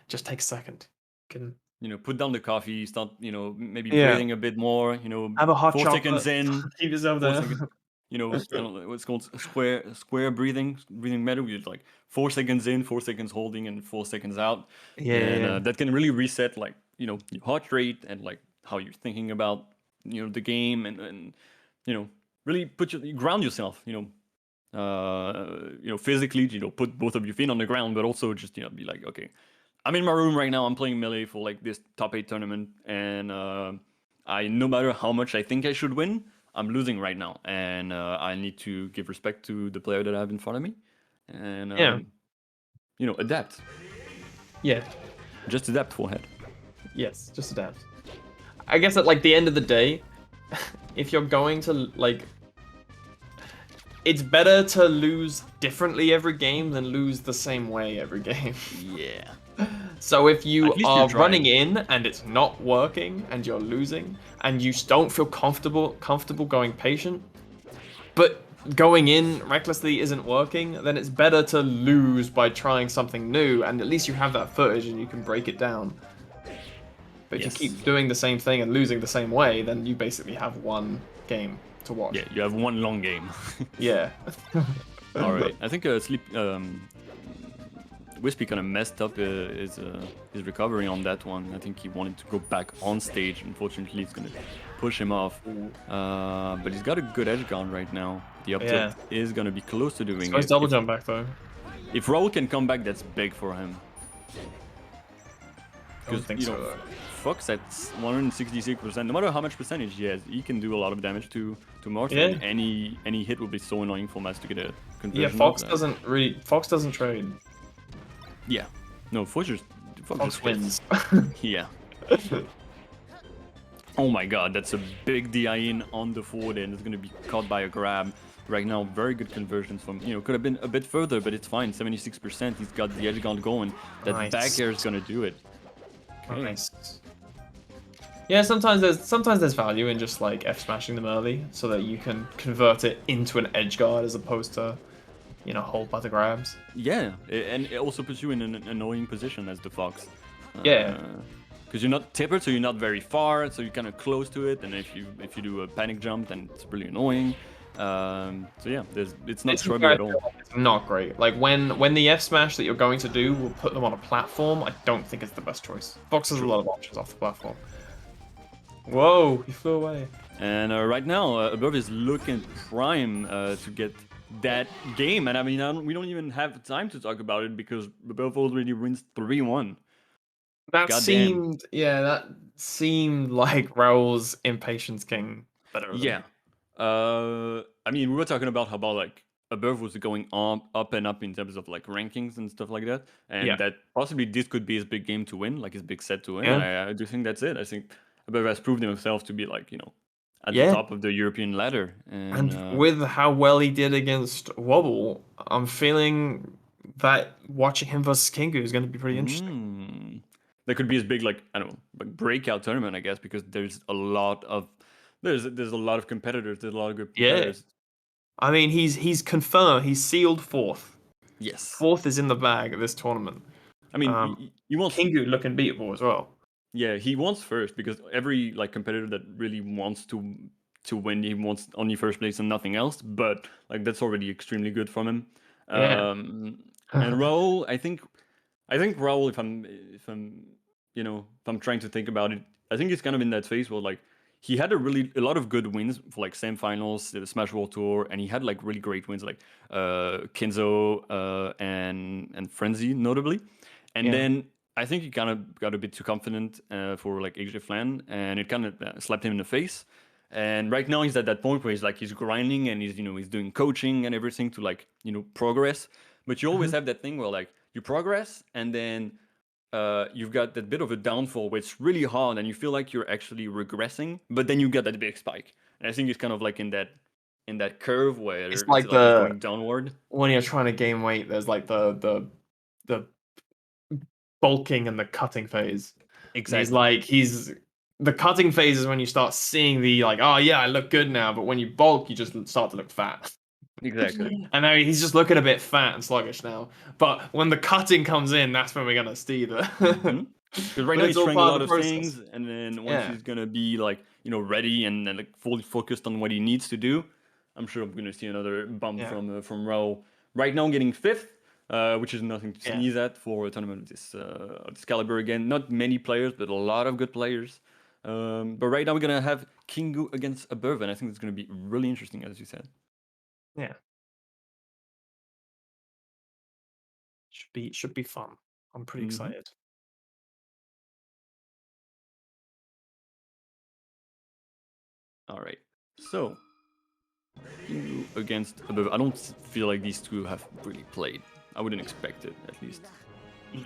just take a second. Can Put down the coffee, start, maybe yeah, breathing a bit more, have a hot 4 seconds chocolate. in, Keep yourself 4 seconds, there. I don't know what's called square breathing method. You like 4 seconds in, 4 seconds holding, and 4 seconds out. Yeah, yeah, And yeah. that can really reset like, your heart rate and like how you're thinking about, the game and really you ground yourself, physically, put both of your feet on the ground, but also just, be like, okay, I'm in my room right now. I'm playing melee for like this top 8 tournament, and no matter how much I think I should win, I'm losing right now, and I need to give respect to the player that I have in front of me, and Yeah. adapt. Yeah. Just adapt, forehead. Yes, just adapt. I guess at like the end of the day, if you're going to like it's better to lose differently every game than lose the same way every game. Yeah. So if At you least you are running tried. in and it's not working and you're losing and you don't feel comfortable going patient, but going in recklessly isn't working, then it's better to lose by trying something new and at least you have that footage and you can break it down. But if you Yes. keep doing the same thing and losing the same way, then you basically have one game to watch. Yeah, you have one long game. Yeah. All right. I think Wispy kind of messed up his recovery on that one. I think he wanted to go back on stage. Unfortunately, it's going to push him off. But he's got a good edge guard right now. The up tilt Yeah. is going to be close to He's doing got his it. double jump back though. If Raul can come back, that's big for him. I don't Because, think so though. Fox at 166%, no matter how much percentage he has, he can do a lot of damage to Marth. Yeah. And any hit would be so annoying for Maz to get a Yeah, conversion Fox of. doesn't trade. Yeah. No, Fox just Fox wins. Yeah. Oh my god, that's a big DI in on the forward and it's gonna be caught by a grab. Right now, very good conversions from, could have been a bit further, but it's fine. 76%, he's got the edge guard going. That Nice. back air is gonna do it. Okay. Nice. Yeah, sometimes there's value in just like F smashing them early so that you can convert it into an edge guard as opposed to, hold by the grabs. Yeah, and it also puts you in an annoying position as the Fox. Yeah. Because you're not tippered, so you're not very far, so you're kind of close to it. And if you do a panic jump, then it's really annoying. So yeah, it's not shrubby at all. It's not great. Like when the F smash that you're going to do will put them on a platform, I don't think it's the best choice. Fox has a lot of options off the platform. Whoa, he flew away. And right now, Above is looking prime to get that game. And I mean, we don't even have time to talk about it because Above already wins 3-1. Goddamn. That seemed like Raul's Impatience King better than. Yeah. I mean, we were talking about how about like Above was going up and up in terms of like rankings and stuff like that, and Yeah. that possibly this could be his big game to win, like his big set to win. Yeah. And I do think that's it. I think Above has proved himself to be like at the Yeah. top of the European ladder, And and with how well he did against Wobble, I'm feeling that watching him versus Kingu is going to be pretty interesting. that could be his big like I don't know like breakout tournament, I guess, because there's a lot of competitors. There's a lot of good Yeah. players. I mean, he's confirmed. He's sealed fourth. Yes. Fourth is in the bag at this tournament. I mean, you want Kingu looking beatable as well. Yeah, he wants first because every like competitor that really wants to win, he wants only first place and nothing else. But like that's already extremely good from him. Yeah. And Raul, I think Raul, if I'm trying to think about it, I think he's kind of in that phase where like he had a lot of good wins for like semifinals, the Smash World Tour, and he had like really great wins like Kenzo and Frenzy notably, and Yeah. then I think he kind of got a bit too confident for like AJ Flan, and it kind of slapped him in the face. And right now he's at that point where he's grinding and he's doing coaching and everything to like progress. But you always Mhm. have that thing where like you progress and then you've got that bit of a downfall where it's really hard and you feel like you're actually regressing, but then you get that big spike. And I think it's kind of like in that curve It's where it's like like going downward. when you're trying to gain weight, there's like the bulking and the cutting phase. And Exactly. he's the cutting phase is when you start seeing the like, oh yeah, I look good now, but when you bulk, you just start to look fat. Exactly. And now he's just looking a bit fat and sluggish now. But when the cutting comes in, that's when we're gonna see the. Mm-hmm. Because right But now it's he's all trying a part lot of the of process. things, and then once Yeah, he's gonna be like ready and like fully focused on what he needs to do, I'm sure I'm gonna see another bump yeah, from Raul. Right now, getting fifth, which is nothing to yeah. sneeze at for a tournament of this caliber. Again, not many players, but a lot of good players. But right now, we're gonna have Kingu against Aberv, and I think it's gonna be really interesting, as you said. Yeah. Should be fun. I'm pretty Hmm. excited. All right, so Kingu against Aberv. I don't feel like these two have really played. I wouldn't expect it, at least. Mm.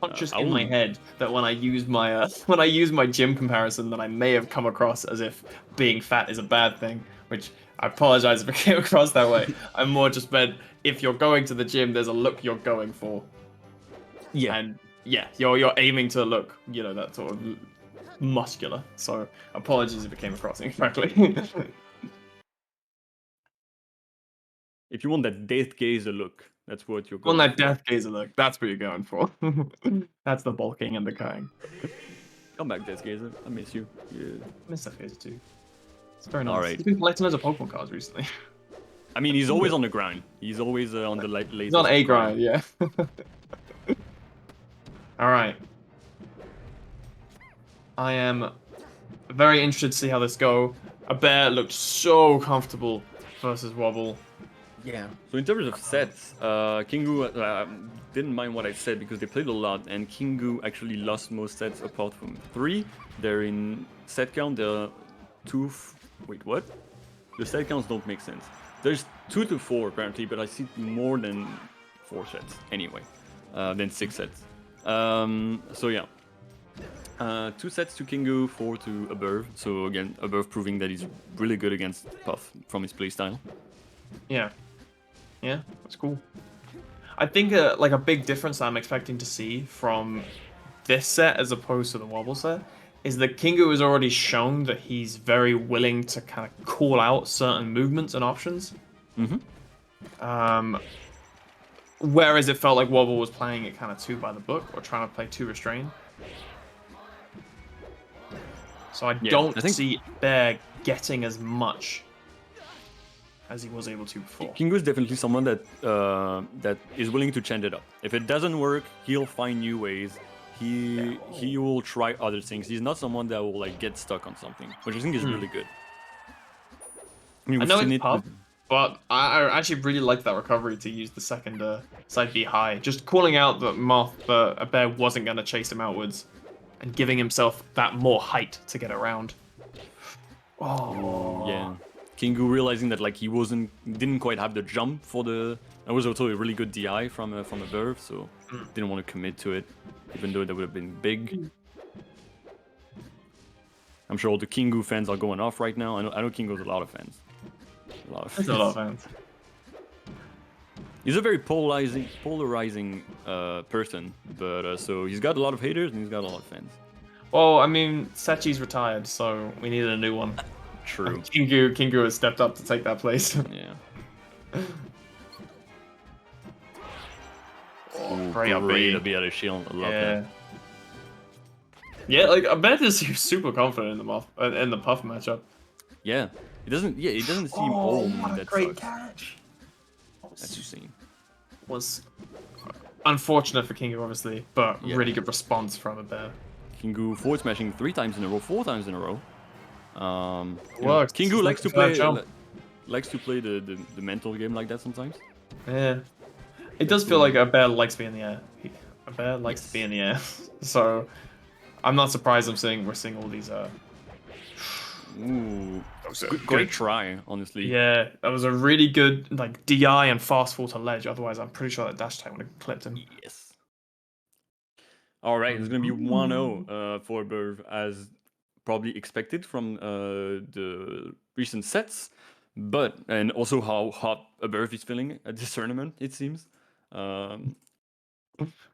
Conscious I in my will. head that when I use my when I use my gym comparison, that I may have come across as if being fat is a bad thing, which I apologize if it came across that way. I'm more just meant if you're going to the gym, there's a look you're going for, Yeah. and yeah, you're aiming to look, that sort of muscular. So apologies if it came across incorrectly. If you want that death gazer look, that's what you're On going that for. death gazer look, that's what you're going for. That's the bulking and the cutting. Come back, death gazer. I miss you. Yeah. I miss that gazer too. It's very All nice. right. He's been collecting loads of Pokemon cards recently. I mean, he's always on the grind. He's always on the He's on latest A card. grind, yeah. All right. I am very interested to see how this go. A bear looked so comfortable versus Wobble. Yeah. So in terms of sets, Kingu didn't mind what I said because they played a lot, and Kingu actually lost most sets apart from three. They're in set count. They're wait, what? The set counts don't make sense. There's 2 to 4 apparently, but I see more than 4 sets anyway, than 6 sets. So yeah, 2 sets to Kingu, 4 to Aberv. So again, Aberv proving that he's really good against Puff from his playstyle. Yeah. Yeah, that's cool. I think like a big difference I'm expecting to see from this set as opposed to the Wobble set is that Kingu has already shown that he's very willing to kind of call out certain movements and options. Mm-hmm. Um, whereas it felt like Wobble was playing it kind of too by the book or trying to play too restrained. So I Yeah, don't I think see Bear getting as much as he was able to before. Kingu is definitely someone that is willing to change it up. If it doesn't work, he'll find new ways. He will try other things. He's not someone that will like get stuck on something, which I think is Hmm. really good. I mean, I we've know seen it's it tough, with. but I actually really like that recovery to use the second side B high. Just calling out that a bear wasn't going to chase him outwards and giving himself that more height to get around. Ooh, Oh. yeah, Kingu realizing that like he didn't quite have the jump for the. That was also a really good DI from a Verve, so Mm. didn't want to commit to it, even though that would have been big. I'm sure all the Kingu fans are going off right now. I know Kingu has a lot of fans. A lot of That's a lot of fans. fans. He's a very polarizing person, but so he's got a lot of haters and he's got a lot of fans. Well, I mean, Sechi's retired, so we needed a new one. True. Kingu has stepped up to take that place. Yeah. Oh, Ooh, great up great B. to be out of shield. I love Yeah. that. Yeah, like I bet is super confident in the Puff matchup. Yeah. It doesn't. Yeah, it doesn't seem Oh, home. what a That great sucks. catch! That's insane. Was unfortunate for Kingo, obviously, but Yeah, really good response from a bear. Kingu forward smashing 3 times in a row, 4 times in a row. Works. Kingu He's likes looking to for that play jump. the mental game like that sometimes. Yeah. It That's does feel cool. like a bear likes to be in the air. A bear likes to be Yes. in the air. So I'm not surprised we're seeing all these Ooh, so great good. try, honestly. Yeah, that was a really good like DI and fast fall to ledge. Otherwise, I'm pretty sure that dash attack would have clipped him. Yes. All right, it's gonna be 1-0 Ooh. for Burv as probably expected from the recent sets, but and also how hot Burv is feeling at this tournament. It seems. Um,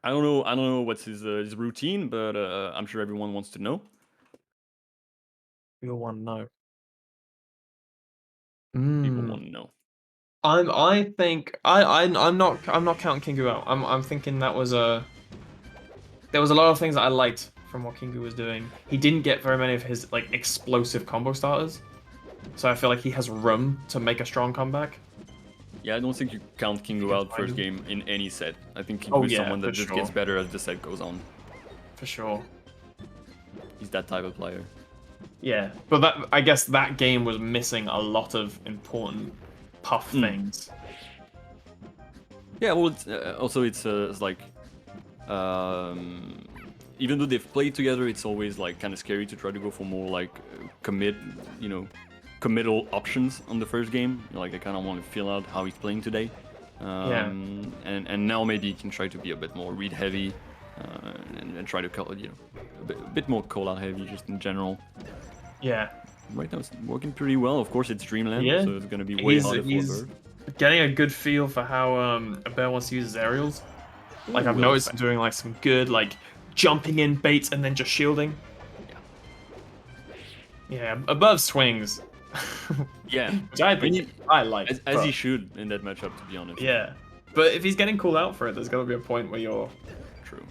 I don't know. I don't know what's his routine, but I'm sure everyone wants to know. You'll want to know. People Mm. want to know. I think I'm not counting Kingu out. I'm thinking that was a there was a lot of things that I liked from what Kingu was doing. He didn't get very many of his like explosive combo starters, so I feel like he has room to make a strong comeback Yeah, I don't think you count if you Kingo can out find first him. game in any set. I think Oh Kingo is yeah, someone for that just gets sure, better as the set goes on. for sure. He's that type of player. Yeah, but that I guess that game was missing a lot of important puff things. Yeah, well, also it's like um, even though they've played together, it's always like kind of scary to try to go for more like committal options on the first game. Like I kind of want to feel out how he's playing today, Yeah, and now maybe he can try to be a bit more read heavy, and try to call a bit more call out heavy just in general. yeah, Right now it's working pretty well. Of course, it's Dreamland, yeah. so it's gonna be way harder for a He's bird. getting a good feel for how a bear wants to use his aerials. Like I've Ooh, a little noticed him fast. doing like some good like jumping in baits and then just shielding. Yeah. Yeah, above swings, Yeah. which I I mean, think I like. as he But should in that matchup, to be honest. yeah, but if he's getting called out for it, there's got to be a point where you're. True.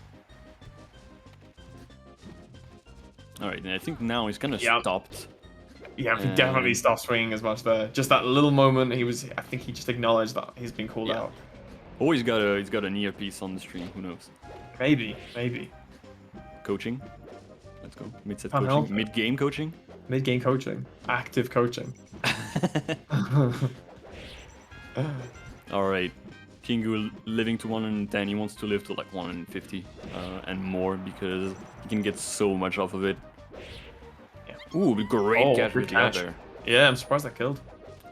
All right, and I think now he's kind of Yeah, stopped. yeah, he definitely And stopped swinging as much there. Just that little moment, he was. I think he just acknowledged that he's been called yeah, out. oh, he's got an earpiece on the stream. Who knows? Maybe, maybe. Coaching. Let's go. Mid-set Can't help coaching. it. Mid-game coaching. Mid-game coaching, active coaching. All right. Kingu living to 110. He wants to live to like 150 and more because he can get so much off of it. Yeah. Ooh, great Oh, catch good with the up catch. air. Yeah, I'm surprised that killed.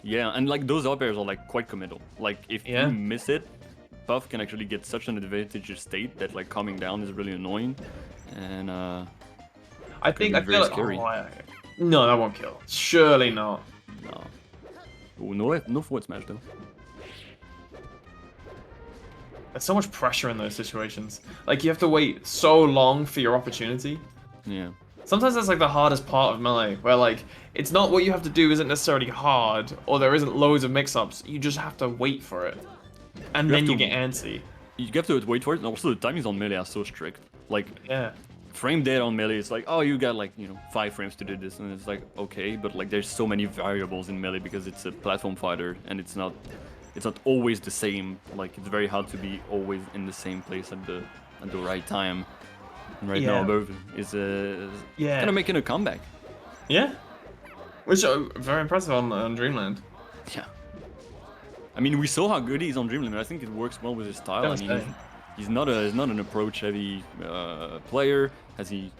Yeah, and like those up airs are like quite committal. Like if Yeah. you miss it, Puff can actually get such an advantageous state that like coming down is really annoying. And I could think be I very feel like scary. no, that won't kill. Surely not. No. Ooh, no forward smash though. There's so much pressure in those situations. Like you have to wait so long for your opportunity. Yeah. Sometimes that's like the hardest part of melee, where like it's not what you have to do isn't necessarily hard, or there isn't loads of mix-ups. You just have to wait for it, and You have then you to get antsy. you have to wait for it, and also the timings on melee are so strict. Like Yeah, frame dead on melee, it's like, oh, you got like 5 frames to do this, and it's like okay, but like there's so many variables in melee because it's a platform fighter, and it's not always the same. Like it's very hard to be always in the same place at the right time. And right now, yeah, Above is yeah, kind of making a comeback. yeah. Which very impressive on Dreamland. Yeah. I mean, we saw how good he is on Dreamland. I think it works well with his style. I Gotta mean, say. he's not an approach heavy player as he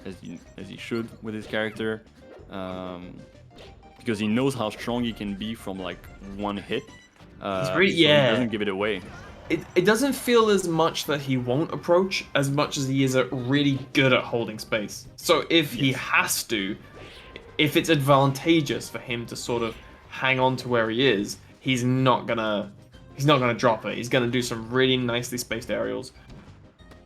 should with his character, because he knows how strong he can be from like one hit. He's really so he yeah. doesn't give it away. It doesn't feel as much that he won't approach as much as he is really good at holding space. So if he Yes. has to, if it's advantageous for him to sort of hang on to where he is, he's not gonna drop it. He's gonna do some really nicely spaced aerials.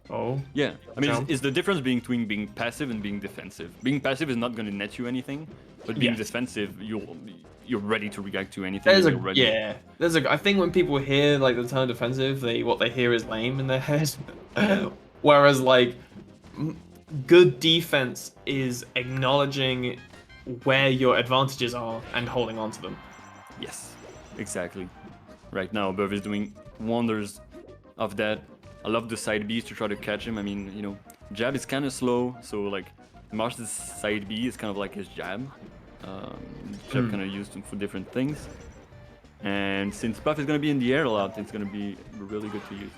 Oh. Yeah, I mean, Jump. it's the difference between being passive and being defensive. Being passive is not going to net you anything, but being Yes. defensive, you're ready to react to anything. And you're ready. I think when people hear like the term defensive, what they hear is lame in their head. Whereas like good defense is acknowledging where your advantages are and holding on to them. Yes, exactly. Right now, Above is doing wonders of that. I love the side Bs to try to catch him. I mean, jab is kind of slow, so like Mars's side B is kind of like his jab. Jab kind of used for different things. And since Puff is going to be in the air a lot, it's going to be really good to use.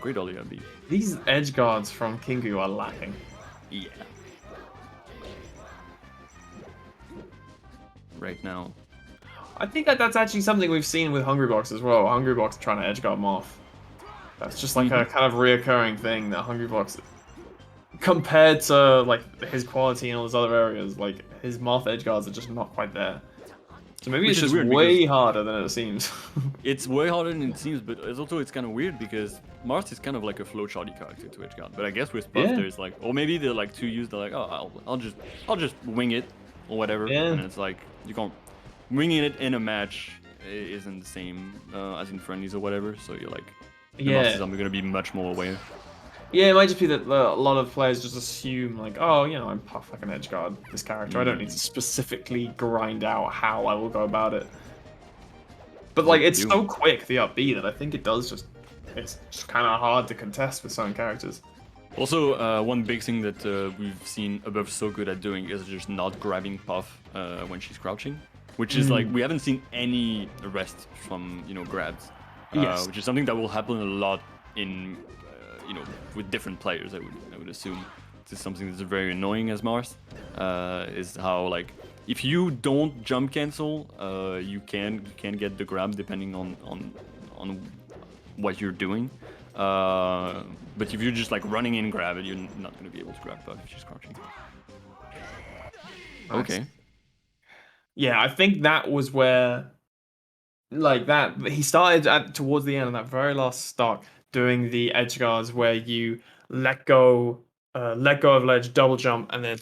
Great Ollie B. These edge guards from Kingu are lacking. Yeah. Right now. I think that's actually something we've seen with Hungrybox as well. Hungrybox trying to edge guard Moth. That's just like a kind of reoccurring thing that Hungrybox, compared to like his quality in all those other areas, like his Moth edge guards are just not quite there. So maybe Which it's is just weird because way harder than it seems. it's way harder than it seems, but it's kind of weird because Mars is kind of like a flowcharty character to edge guard. But I guess with Puff, Yeah, there's like, or maybe they're like too used. They're like, oh, I'll just wing it or whatever. yeah, And it's like you can't winging it in a match isn't the same as in friendlies or whatever. So you're like, the Masters yeah. are gonna be much more aware. Yeah, it might just be that a lot of players just assume like, oh, I'm Puff, I can edge guard this character. I don't need to specifically grind out how I will go about it. But like, You it's do. so quick, the up B, that I think it's just kind of hard to contest with certain characters. Also, one big thing that we've seen Above so good at doing is just not grabbing Puff when she's crouching, which is like we haven't seen any rest from grabs, Yes. which is something that will happen a lot in with different players. I would assume this is something that's very annoying as Mars, is how like if you don't jump cancel, you can get the grab depending on what you're doing. But if you're just like running in grab it, you're not going to be able to grab Buff if she's crouching. Nice. Okay. Yeah, I think that was where, like, that he started towards the end of that very last stock doing the edge guards where you let go of ledge, double jump, and then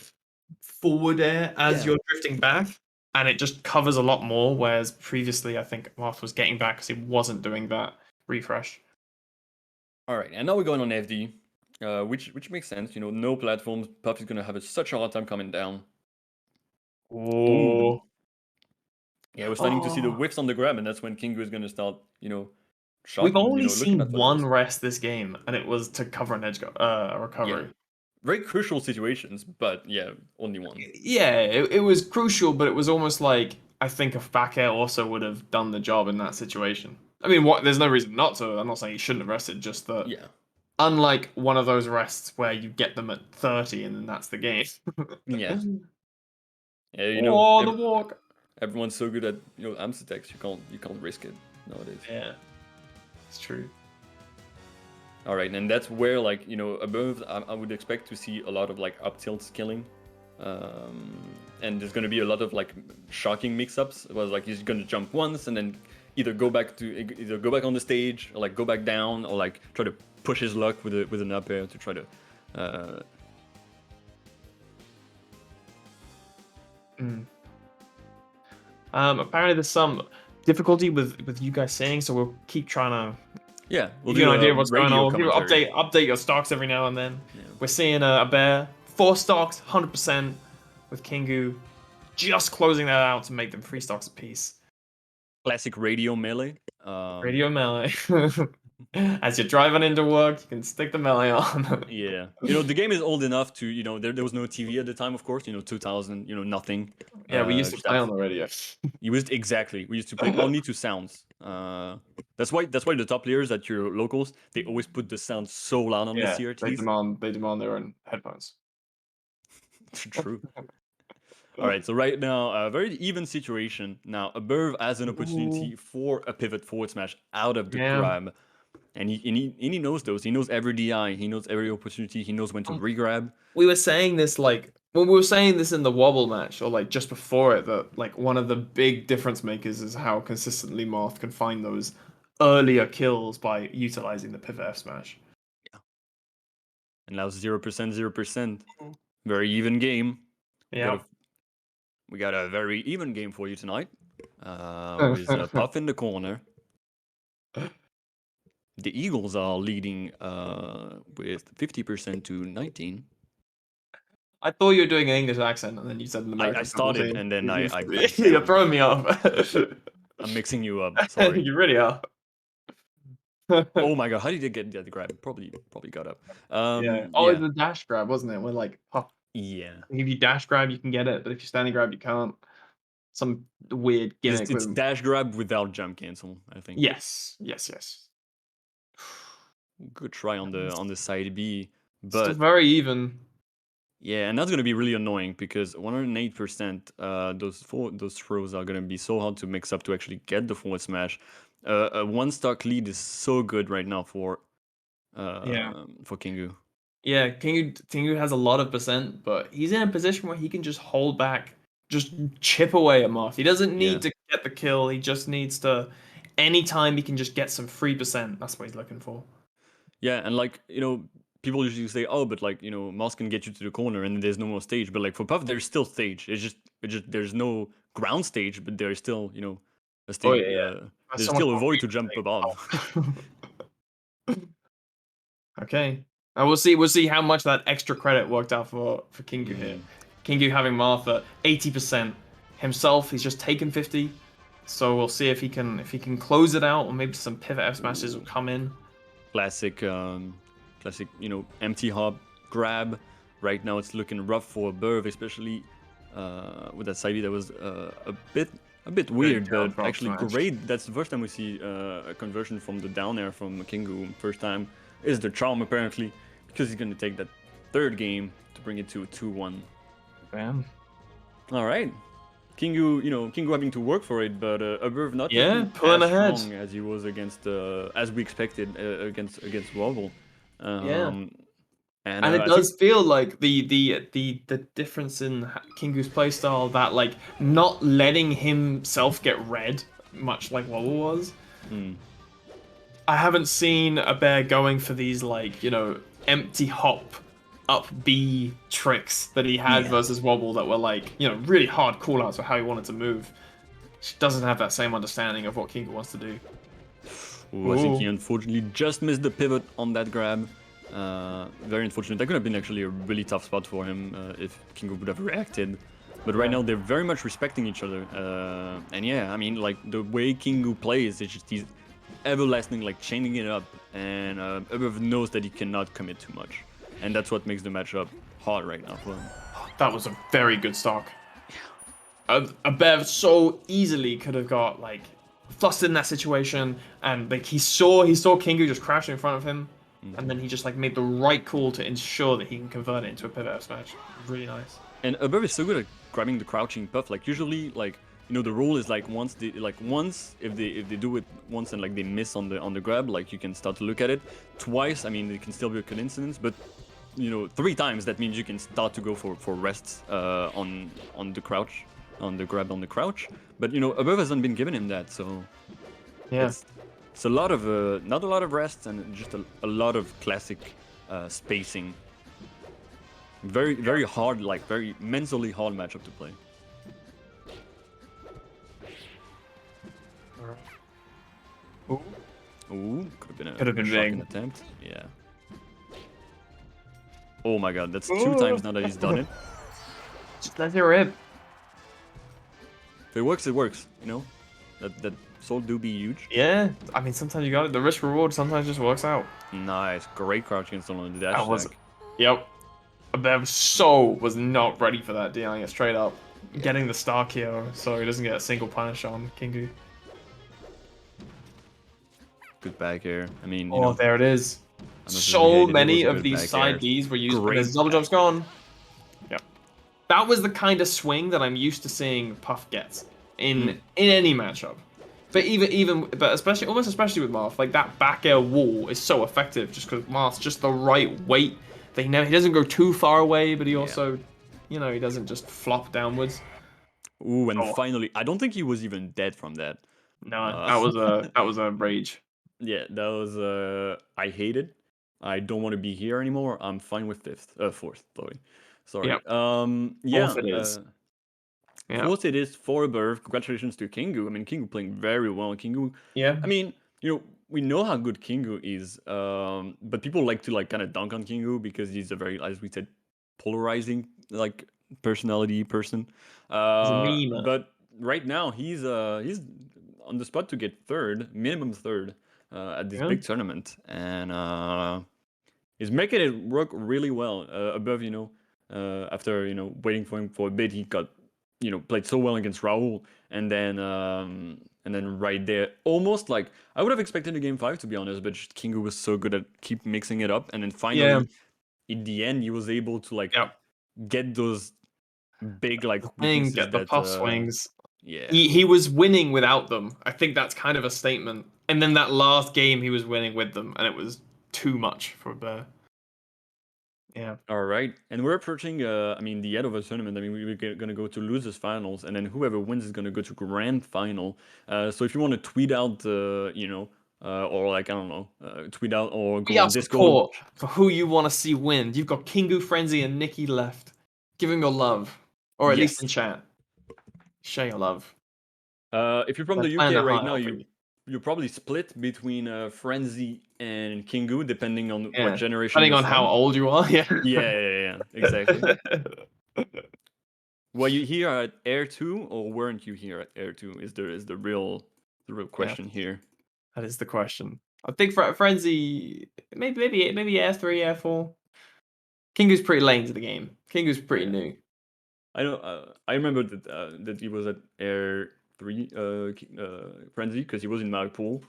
forward air as Yeah. you're drifting back, and it just covers a lot more. Whereas previously, I think Marth was getting back because he wasn't doing that refresh. All right, and now we're going on FD, which makes sense. No platforms. Puff is going to have such a hard time coming down. Ooh. Oh, Yeah, we're starting to see the oh. whiffs on the grab, and that's when Kingu is going to start, We've shot, only looking seen at what it one is. rest this game, and it was to cover an edge guard, a Yeah. recovery. Very crucial situations, but yeah, only one. Yeah, it was crucial, but it was almost like I think a back air also would have done the job in that situation. I mean, there's no reason not to. I'm not saying he shouldn't have rested, just that Yeah. unlike one of those rests where you get them at 30 and then that's the game. Yeah. Yeah, Oh, the walk. everyone's so good at Amstetex, you can't risk it nowadays. Yeah, it's true. All right, and that's where like above, I would expect to see a lot of like up tilt skilling, and there's gonna be a lot of like shocking mix-ups. It was like he's gonna jump once and then either go back on the stage or like go back down or like try to push his luck with an up air to try to. Apparently there's some difficulty with you guys saying, so we'll keep trying to Yeah, we'll give you do an idea a of what's going on. radio We'll give you commentary. update your stocks every now and then. We're seeing a bear, 4 stocks, 100% with Kingu, just closing that out to make them 3 stocks apiece. Classic radio melee. Radio melee. As you're driving into work, you can stick the melee on. Yeah, the game is old enough to there was no TV at the time, of course. 2000, nothing. Yeah, we used to Just play have on the radio. we used to play only to sounds. That's why the top players at your locals, they always put the sound so loud on the Yeah, CRTs. they demand their own headphones. True. All right, so right now, a very even situation. Now, Above has an Ooh. opportunity for a pivot forward smash out of the Yeah. grab. And he knows those. He knows every DI. He knows every opportunity. He knows when to regrab. We were saying this like when we were saying this in the wobble match or like just before it, that like one of the big difference makers is how consistently Marth can find those earlier kills by utilizing the pivot F smash. And now 0%, 0%. Very even game. Yeah. We got a very even game for you tonight. With Puff in the corner. The Eagles are leading with 50% to 19. I thought you were doing an English accent, and then you said an I American football started team. and then I You're failed. throwing me off. I'm mixing you up. Sorry. You really are. Oh my god, how did he get the grab? Probably got up. Yeah. Oh, it's Yeah, a dash grab, wasn't it? When like, Puff, yeah. if you dash grab, you can get it, but if you standing grab, you can't. Some weird It's, gimmick it's with. dash grab without jump cancel. I think. Yes, yes, yes. Good try on the side B, Still but very even. yeah, and that's gonna be really annoying because 108%, those throws are gonna be so hard to mix up to actually get the forward smash. A one stock lead is so good right now Yeah. for Kingu. Yeah, Kingu has a lot of percent, but he's in a position where he can just hold back, just chip away at Moth. He doesn't Yeah, need to get the kill. He just needs to. Anytime he can just get some 3%, that's what he's looking for. yeah, and like people usually say, oh, but like Moss can get you to the corner and there's no more stage. But like for Puff, there's still stage. It's just there's no ground stage, but there's still a Oh stage. yeah, yeah. That's There's so much still a more void to jump above. reason. Oh. Okay. And we'll see how much that extra credit worked out for Kingu here. Mm, Kingu having Martha 80%. Himself, he's just taken 50. So we'll see if he can close it out, or maybe some pivot F smashes will ooh. come in. Classic, classic, empty hop grab. Right now, it's looking rough for Burv, especially with that side B that was a bit Big weird, down but frog actually smash. great. That's the first time we see a conversion from the down air from Kingu. First time is the charm apparently, because he's gonna take that third game to bring it to 2-1. Bam. All right. Kingu having to work for it, but Above not Yeah, looking pulling as ahead. strong as he was against, as we expected against Wobble. Yeah. Um, and And it I think, does feel like the difference in Kingu's playstyle, that like not letting himself get red, much like Wobble was. hmm, I haven't seen a bear going for these like, empty hop up B tricks that he had yeah. versus Wobble that were like, really hard callouts for how he wanted to move. She doesn't have that same understanding of what Kingu wants to do. Ooh, I think he Ooh. unfortunately just missed the pivot on that grab. Very unfortunate. That could have been actually a really tough spot for him if Kingu would have reacted. But right Yeah. now they're very much respecting each other. And yeah, I mean, like the way Kingu plays, it's just he's everlasting, like chaining it up, and Above knows that he cannot commit too much, and that's what makes the matchup hard right now for him. That was a very good stock. A Bev so easily could have got like flustered in that situation, and like he saw Kingu just crashing in front of him, and then he just like made the right call to ensure that he can convert it into a pivot F smash. Really nice. And Above is so good at grabbing the crouching puff. Like usually, like the rule is like once if they do it once and like they miss on the grab, like you can start to look at it. Twice, I mean, it can still be a coincidence, but 3 times that means you can start to go for rests on the crouch, on the grab on the crouch. But Above hasn't been giving him that, so Yeah. it's a lot of not a lot of rests and just a lot of classic spacing. Very very hard, like very mentally hard matchup to play. Ooh. Ooh, could have been Could have a been shocking big. attempt. Yeah. Oh my god, that's 2 times Ooh. now that he's done it. Just let it rip. If it works, it works. That soul do be huge. Yeah. I mean, sometimes you got it. The risk reward sometimes just works out. Nice, great crouch install on the dash That was. attack. Yep. Bev was not ready for that, dealing it straight up. Yeah, Getting the star kill so he doesn't get a single punish on Kingu. good back air. I mean, Oh, there it is. I'm not sure. Yeah, So it was many a of good these back air. side Bs were used, but Great his double back jump's gone. Yep. That was the kind of swing that I'm used to seeing Puff get in any matchup. But but especially with Marth, like that back air wall is so effective just because Marth's just the right weight. He doesn't go too far away, but he Yeah. also, he doesn't just flop downwards. Ooh, and Oh finally, I don't think he was even dead from that. no, Uh, that was a rage. yeah, that was I hate it. I don't want to be here anymore. I'm fine with fourth. Sorry. Yep, Yeah. fourth it is. Yeah, Fourth it is for birth. Congratulations to Kingu. I mean, Kingu playing very well. Kingu. yeah, I mean, we know how good Kingu is. But people like to like kind of dunk on Kingu because he's a very, as we said, polarizing like personality person. He's a meme. But right now he's on the spot to get third, minimum third, at this Yeah. big tournament, and he's making it work really well. Above, after waiting for him for a bit, he got played so well against Raul, and then right there, almost like I would have expected in game five, to be honest, but just Kingu was so good at keep mixing it up, and then Yeah. finally in the end he was able to like Yep. get those big like Thing, weaknesses get the that puff swings. yeah. He was winning without them. I think that's kind of a statement. And then that last game he was winning with them, and it was too much for a bear. Yeah. All right, and we're approaching. I mean, the end of the tournament. I mean, we're gonna go to losers finals, and then whoever wins is gonna go to grand final. So if you want to tweet out, or like I don't know, tweet out or We go have on Discord. support for who you want to see win. You've got Kingu, Frenzy, and Nikki left. Give him your love, or at least Yes. in chat. Share your love. If you're from They're the playing UK their right heart now, out for you. you're probably split between Frenzy and Kingu, depending on what Yeah. generation Depending you're on how from. old you are. Yeah. Yeah, exactly. Were you here at Air 2 or weren't you here at Air 2? Is the real Yeah. question here. That is the question. I think Frenzy, maybe Air 3, Air 4. Kingu's pretty late into the game. Kingu's pretty Yeah. new. I know. I remember that he was at Air 3 Frenzy because he was in my pool,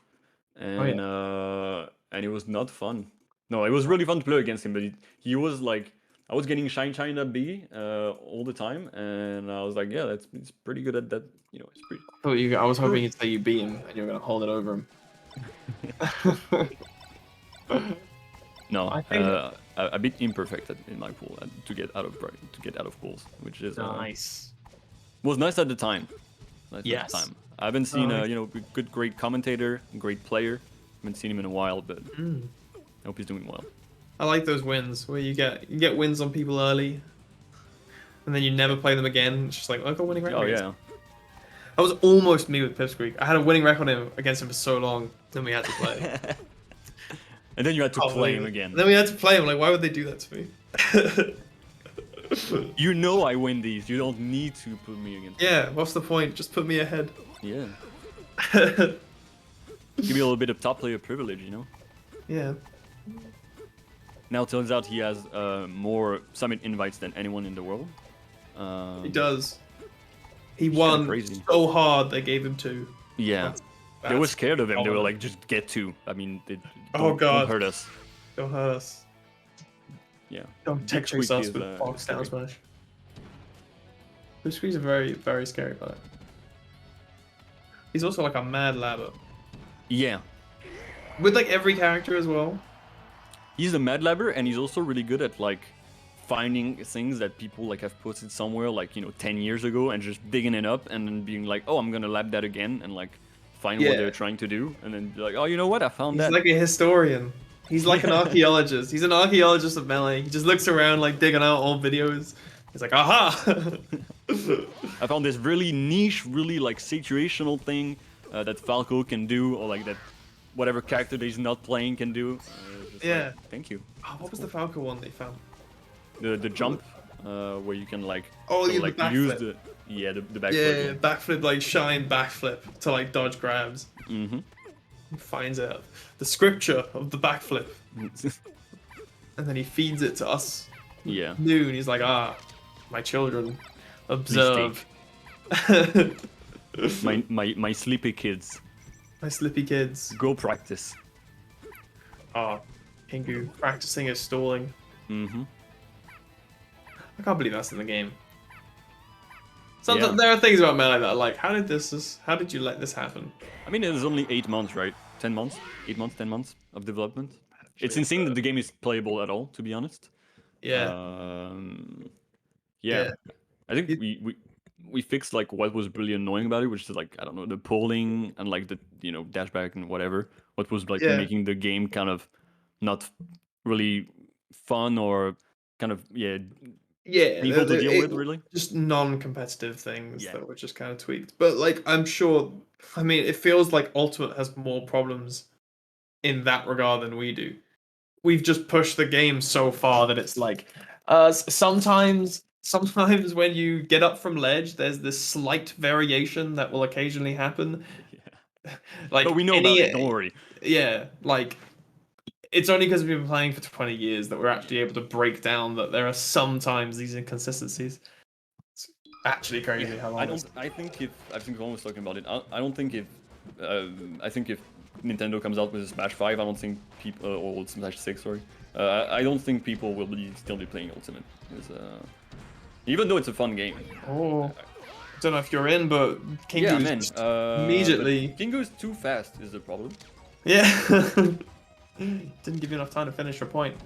Oh yeah. and it was not fun. No, it was really fun to play against him, but he was like I was getting shine at B all the time, and I was like, yeah, it's pretty good at that. It's pretty. I was hoping Good. you'd say you beat him and you were gonna hold it over him. No, I think a bit imperfect in my pool to get out of pools, which is nice. was nice at the time. Yes. I haven't seen Nice. a great commentator, great player. Haven't seen him in a while, but Mm. I hope he's doing well. I like those wins where you get wins on people early, and then you never play them again. It's just like I got winning record. Oh against yeah, him. That was almost me with Pipsqueak. I had a winning record against him for so long, then we had to play. and then you had to Can't play believe him it. again. Then we had to play him. Like, why would they do that to me? You know I win these. You don't need to put me against. Yeah, what's the point? Just put me ahead. Yeah, give me a little bit of top player privilege. Yeah. Now it turns out he has more summit invites than anyone in the world. He does. He kinda won crazy. so hard they gave him two. Yeah, they were scared of him. They were like, just get two. I mean, don't God. hurt us. Don't hurt us. Yeah. Don't tech chase Pipsqueak us is, with box down scary. smash. Pipsqueak's a very, very scary player. He's also like a mad labber. Yeah. With like every character as well. He's a mad labber, and he's also really good at like finding things that people like have posted somewhere like 10 years ago and just digging it up and then being like, oh, I'm gonna lab that again and like find what Yeah. they're trying to do and then be like, oh, you know what, I found He's that. like a historian. He's like an archaeologist. He's an archaeologist of Melee. He just looks around like digging out old videos. He's like, aha! I found this really niche, really like situational thing that Falco can do, or like that whatever character that he's not playing can do. Just Yeah. like, thank you. Oh, what was the Falco one they found? The jump where you can like Oh, yeah, the like backflip. use the backflip. Yeah, backflip, like shine backflip to like dodge grabs. Mm-hmm. He finds out the scripture of the backflip, and then he feeds it to us. Yeah. New, and he's like, my children, observe. my sleepy kids, My slippy kids. go practice. Kingu practicing his stalling. Mm-hmm. I can't believe that's in the game. Yeah. There are things about Melee that are like, how did you let this happen? I mean, it was only 8 months, right? 10 months? 8 months, 10 mons of development. It's insane that the game is playable at all, to be honest. Yeah. Yeah. Yeah. I think we fixed like what was really annoying about it, which is like, I don't know, the polling and like the dashback and whatever. What was like Yeah. making the game kind of not really fun or kind of Yeah, people to deal with, really. just non-competitive things Yeah. that were just kind of tweaked. But like, I'm sure. I mean, it feels like Ultimate has more problems in that regard than we do. We've just pushed the game so far that it's like, sometimes sometimes when you get up from ledge, there's this slight variation that will occasionally happen. Yeah. But Like we know about it. Don't any, worry. yeah, like it's only because we've been playing for 20 years that we're actually able to break down that there are sometimes these inconsistencies. It's actually Yeah, crazy how I long don't. this. I think Ron was talking about it. I don't think if. I think if Nintendo comes out with a Smash 5, I don't think people or Smash 6, sorry. I don't think people will still be playing Ultimate. 'Cause, even though it's a fun game. Oh, don't know if you're in, but Yeah, Kingu's man. just But immediately. King goes too fast is the problem. Yeah. Didn't give you enough time to finish your point.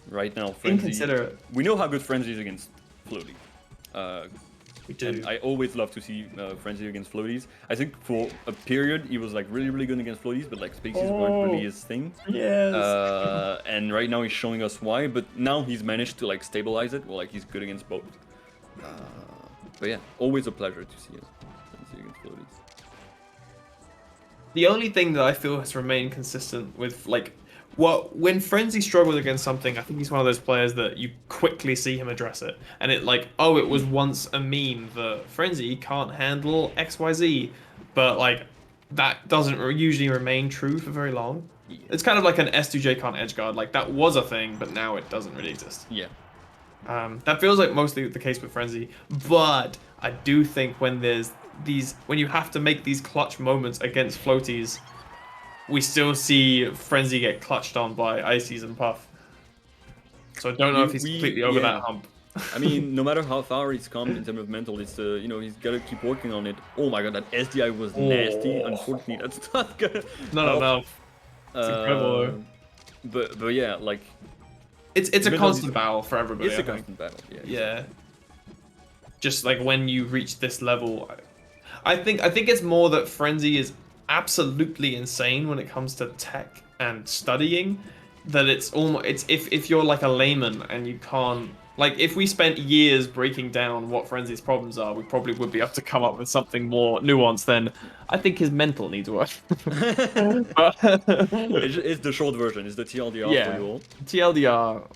Right now, Frenzy. Inconsiderate. We know how good Frenzy is against floaty. Uh, We and do. I always love to see Frenzy against floaties. I think for a period he was like really, really good against floaties, but like spaces weren't really Oh, his thing. yes. And right now he's showing us why, but now he's managed to like stabilize it. Well, like he's good against both. Uh, but yeah, always a pleasure to see him against floaties. The only thing that I feel has remained consistent with like what when Frenzy struggles against something, I think he's one of those players that you quickly see him address it. And it like, oh, it was once a meme that Frenzy can't handle XYZ, but like that doesn't usually remain true for very long. Yeah. It's kind of like an S2J can't edge guard. Like that was a thing, but now it doesn't really exist. Yeah. That feels like mostly the case with Frenzy, but I do think when there's when you have to make these clutch moments against floaties, we still see Frenzy get clutched on by Ices and Puff. So I don't know if he's completely over that Yeah. hump. I mean, no matter how far he's come in terms of mental, it's you know, he's gotta keep working on it. Oh my god, that SDI was nasty. Oh, Unfortunately, that's not gonna not help. enough. It's incredible Uh, though. but yeah, like It's a even though he's, constant battle for everybody, it's I a think. constant battle. Yeah. Yeah. Just like when you reach this level, I think it's more that Frenzy is absolutely insane when it comes to tech and studying. That it's almost it's if you're like a layman and you can't like if we spent years breaking down what Frenzy's problems are, we probably would be able to come up with something more nuanced than I think his mental needs work. But It's the short version. It's the TLDR for yeah, you all. TLDR,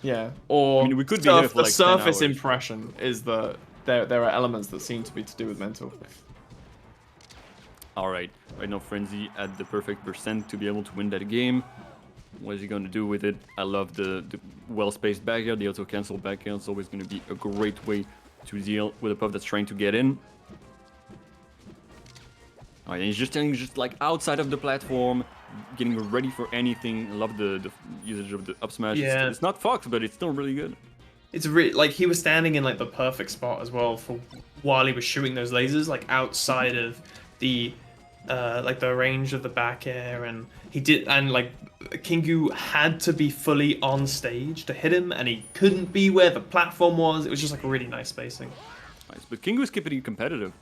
yeah, I mean, or we could be here for the like 10 surface hours. But... impression is the there are elements that seem to be to do with mental. All right. Right now, Frenzy at the perfect percent to be able to win that game. What is he going to do with it? I love the well-spaced back air, the auto-cancel back air. It's always going to be a great way to deal with a puff that's trying to get in. All right, and he's just like outside of the platform, getting ready for anything. I love the usage of the up smash. Yeah. It's not Fox, but it's still really good. It's really like he was standing in like the perfect spot as well for while he was shooting those lasers, like outside of the like the range of the back air, and he did, and like Kingu had to be fully on stage to hit him, and he couldn't be where the platform was. It was just like a really nice spacing. Nice, but King was keeping it competitive.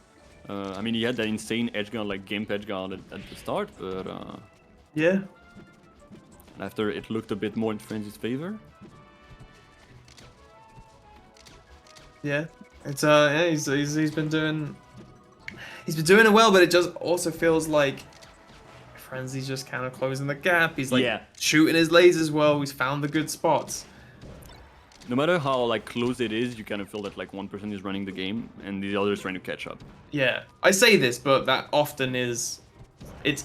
I mean, he had that insane edge guard, like Gimp edge guard at the start, but Yeah. after it looked a bit more in Frenzy's favor. Yeah. It's yeah, he's been doing it well, but it just also feels like Frenzy's just kind of closing the gap. He's like Yeah. shooting his lasers well. He's found the good spots. No matter how like close it is, you kind of feel that like one person is running the game and the other is trying to catch up. Yeah, I say this, but that often is, it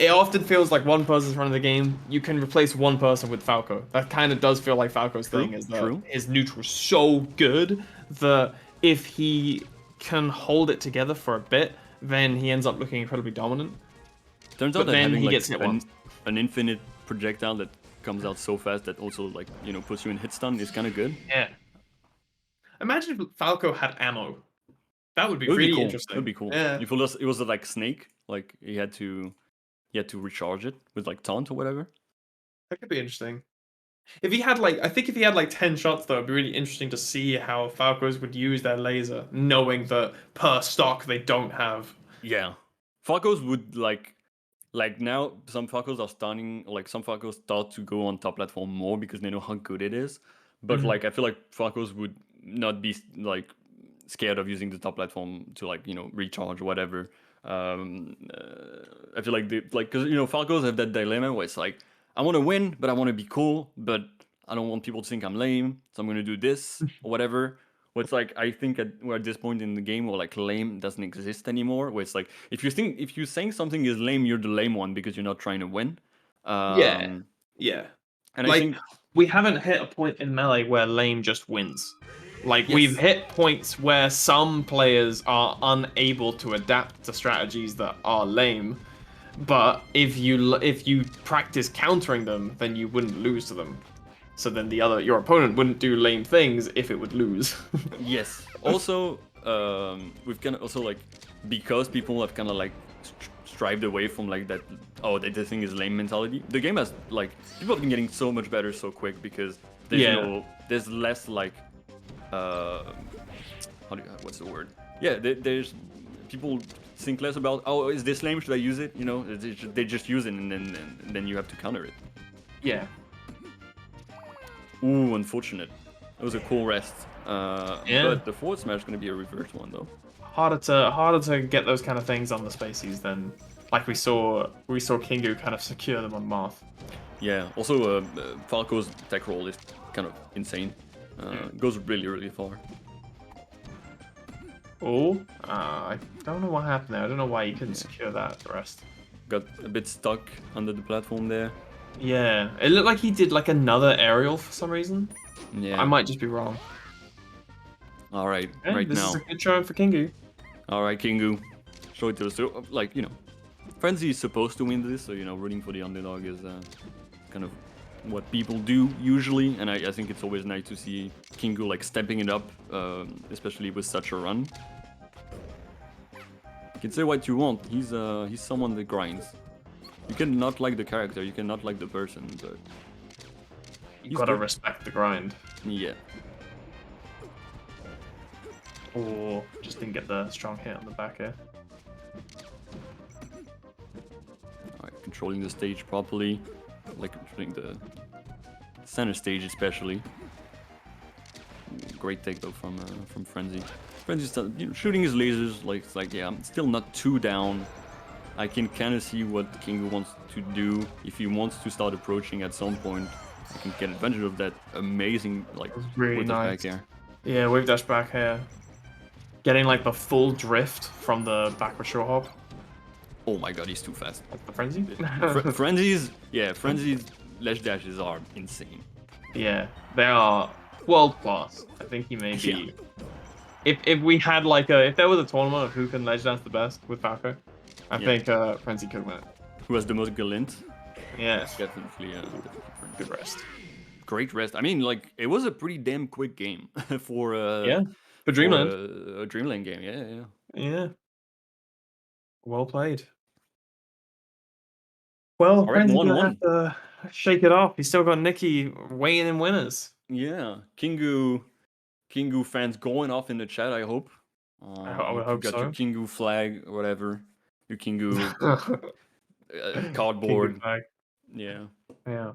often feels like one person's running the game. You can replace one person with Falco. That kind of does feel like Falco's True, thing, is that true. his neutral's so good that if he can hold it together for a bit, then he ends up looking incredibly dominant. Turns But out that then having he like gets hit once. an infinite projectile that comes out so fast that also like, you know, puts you in hit stun is kind of good. Yeah. Imagine if Falco had ammo. That would be It would be really cool. It would interesting. be cool. Yeah, If it was like Snake, like he had to recharge it with like taunt or whatever. that could be interesting. If he had like, I think if he had like 10 shots though, it'd be really interesting to see how Falcos would use their laser, knowing that per stock they don't have. Yeah. Falcos would like now some Falcos are starting like some Falcos start to go on top platform more because they know how good it is. But Mhm. like I feel like Falcos would not be like scared of using the top platform to like, you know, recharge or whatever. I feel like they like because you know Falcos have that dilemma where it's like I want to win but I want to be cool, but I don't want people to think I'm lame, so I'm gonna do this or whatever. Where it's like I think we're at this point in the game where like lame doesn't exist anymore. Where it's like if you're saying something is lame, you're the lame one because you're not trying to win. Yeah, Um, yeah. and I Like think we haven't hit a point in Melee where lame just wins. Like we've yes, hit points where some players are unable to adapt to strategies that are lame, but if you practice countering them, then you wouldn't lose to them. So then your opponent wouldn't do lame things if it would lose. yes. Also, we've kind of also like because people have kind of like strived away from like that. Oh, that the thing is lame mentality. The game has like people have been getting so much better so quick because there's Yeah. there's less like uh, what's the word? Yeah, there's people think less about oh is this lame, should I use it? You know, they just use it and then you have to counter it. Yeah. Ooh, unfortunate. It was a cool rest. Yeah. But the forward smash is gonna be a reverse one though. Harder to get those kind of things on the spacies than like we saw Kingu kind of secure them on Marth. Yeah. Also, Falco's tech roll is kind of insane. Goes really far. Oh, I don't know what happened there. I don't know why he couldn't Yeah. secure that rest. Got a bit stuck under the platform there. Yeah, it looked like he did like another aerial for some reason. I Yeah. might just be wrong. All right. Okay, Right this is now. a good showing for Kingu. All right, Kingu. Show it to us. So, like Frenzy is supposed to win this, so rooting for the underdog is kind of what people do usually, and I think it's always nice to see Kingu like stepping it up, especially with such a run. You can say what you want. He's someone that grinds. You can not like the character, you cannot like the person, but You he's gotta good. respect the grind. Yeah. Or just didn't get the strong hit on the back here. Alright, controlling the stage properly, like controlling the center stage especially. Great take though from Frenzy. Frenzy's still, shooting his lasers, like it's like yeah, I'm still not too down. I can kind of see what Kingu wants to do. If he wants to start approaching at some point, I can get advantage of that amazing like It was really with the nice. back air. Yeah, wave dash back here. Getting like the full drift from the backward short hop. Oh my god, he's too fast. That's the frenzy. Frenzy's ledge dashes are insane. Yeah, they are world class. I think he may be. Yeah. If we had like if there was a tournament of who can ledge dance the best with Falco, I Yeah. think Frenzy could win it. Who has the most Galint? Yes, Definitely Frenzy. good rest. Great rest. I mean, like it was a pretty damn quick game for Yeah, for for Dreamland. a Dreamland game. Yeah. Yeah, well played. Well, All right, Frenzy's gonna 1-1. have to shake it off. He's still got Nikki weighing in winners. Yeah, Kingu fans going off in the chat. I hope. I would You hope got your so. Kingu flag or whatever. Your Kingu King cardboard. bag. Yeah. Yeah.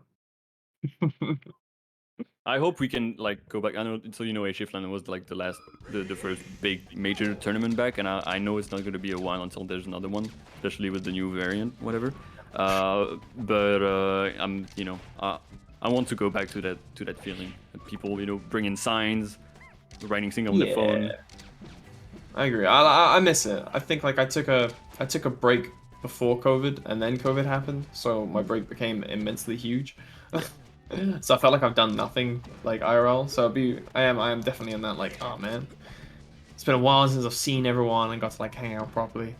I hope we can like go back. I know, so Shiftland was like the first big major tournament back, and I know it's not going to be a while until there's another one, especially with the new variant, whatever. But I want to go back to that feeling. That people bring in signs, writing things on their phone. I agree. I miss it. I think like I took a break before COVID, and then COVID happened, so my break became immensely huge. So I felt like I've done nothing like IRL. So I am definitely in that like, oh man, it's been a while since I've seen everyone and got to like hang out properly.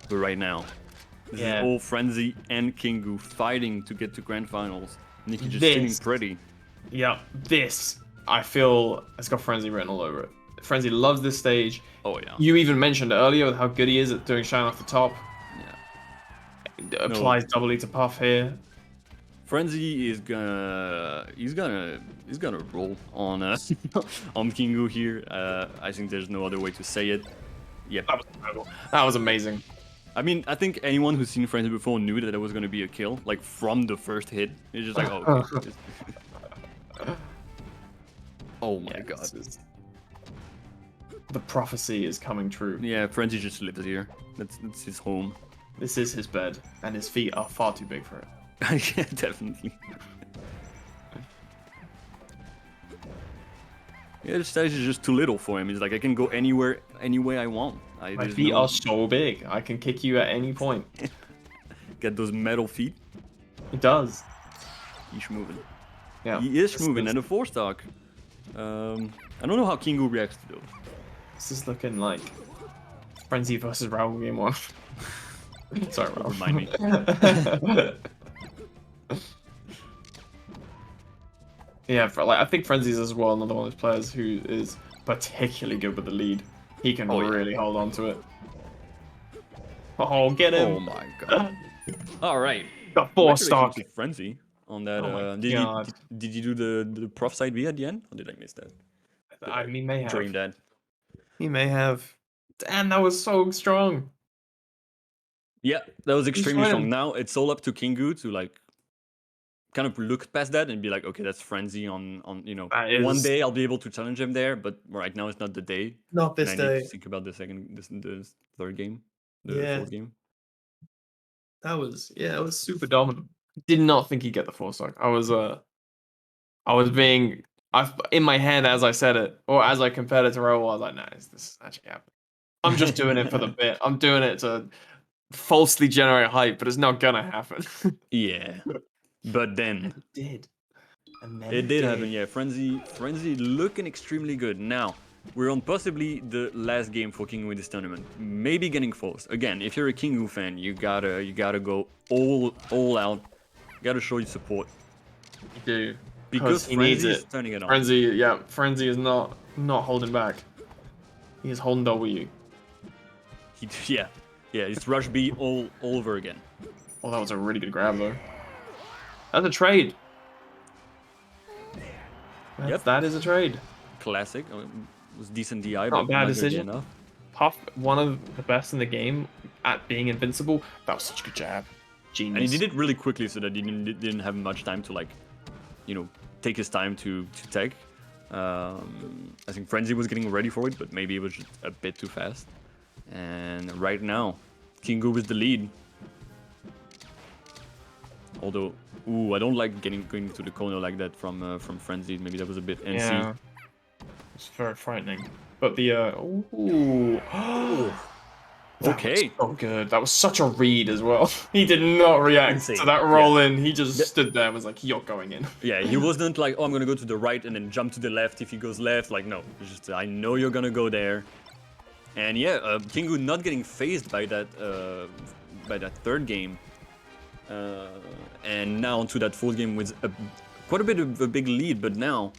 But right now, this is all Frenzy and Kingu fighting to get to grand finals. Nikki just sitting pretty. Yeah, this I feel it's got Frenzy written all over it. Frenzy loves this stage. Oh yeah. You even mentioned earlier with how good he is at doing shine off the top. Yeah. Applies doubly to Puff here. Frenzy is he's gonna roll on on Kingu here. I think there's no other way to say it. Yep. That was incredible. That was amazing. I mean, I think anyone who's seen Frenzy before knew that it was gonna be a kill, like from the first hit. It's just like, oh, okay. Oh my god. The prophecy is coming true. Yeah, Frenzy just lives here. That's his home. This is his bed, and his feet are far too big for it. Yeah, definitely. Yeah, the stage is just too little for him. He's like, I can go anywhere, any way I want. My There's feet no are so big. I can kick you at any point. get those metal feet. It does. He's moving. Yeah. He is This moving, is, and a 4 stock. I don't know how Kingu reacts to those. this is looking like Frenzy versus Raoul game one. Sorry, Don't remind me. Raoul. Yeah, I think Frenzy's as well another one of those players who is particularly good with the lead. He can Oh, yeah. really hold on to it. Oh, get him! Oh my god. All right. Got 4 stock. Congratulations to Frenzy on that. Oh my Did you god. did you do the prof side V at the end, or did I miss that? Did I I mean, may dream have. that? He may have. Damn, that was so strong. Yeah, that was He's extremely strong. trying. Now it's all up to Kingu to like kind of look past that and be like, okay, that's Frenzy on That one is day I'll be able to challenge him there, but right now it's not the day, not and this I need to day. think about the third game, the Yeah, fourth game. it was super dominant. Did not think he'd get the 4 stock. I was being in my head as I said it, or as I compared it to Raoul, I was like, nah, this is actually happening. I'm just doing it for the bit. I'm doing it to falsely generate hype, but it's not gonna happen. Yeah, but And then it did. And then it it did did. happen. Yeah, Frenzy looking extremely good. Now we're on possibly the last game for Kingu in this tournament. Maybe getting forced again. If you're a Kingu fan, you gotta go all out. You gotta show your support You do. Because because he needs Frenzy is it. turning it on. Frenzy, yeah, Frenzy is not holding back. He is holding W. Yeah, it's Rush B all over again. Oh, that was a really good grab though. That's a trade. Yep, That is a trade. classic. Was decent DI, Not a but bad not gonna be decision. enough. Puff, one of the best in the game at being invincible. That was such a good jab. And he Genius. did it really quickly, so that he didn't have much time to like, take his time to tag. I think Frenzy was getting ready for it, but maybe it was just a bit too fast. And right now, Kingu with the lead. Although, I don't like going to the corner like that from Frenzy. Maybe that was a bit NC. Yeah. It's very frightening. But the ooh. That Okay. was so good. That was such a read as well. He did not react to Insane. that Yeah. roll in. He just stood there and was like, "You're going in." Yeah, he wasn't like, oh, I'm gonna go to the right and then jump to the left if he goes left. Like, no, it's just I know you're gonna go there. And yeah, Kingu not getting phased by that third game, and now onto that fourth game with quite a bit of a big lead. But now,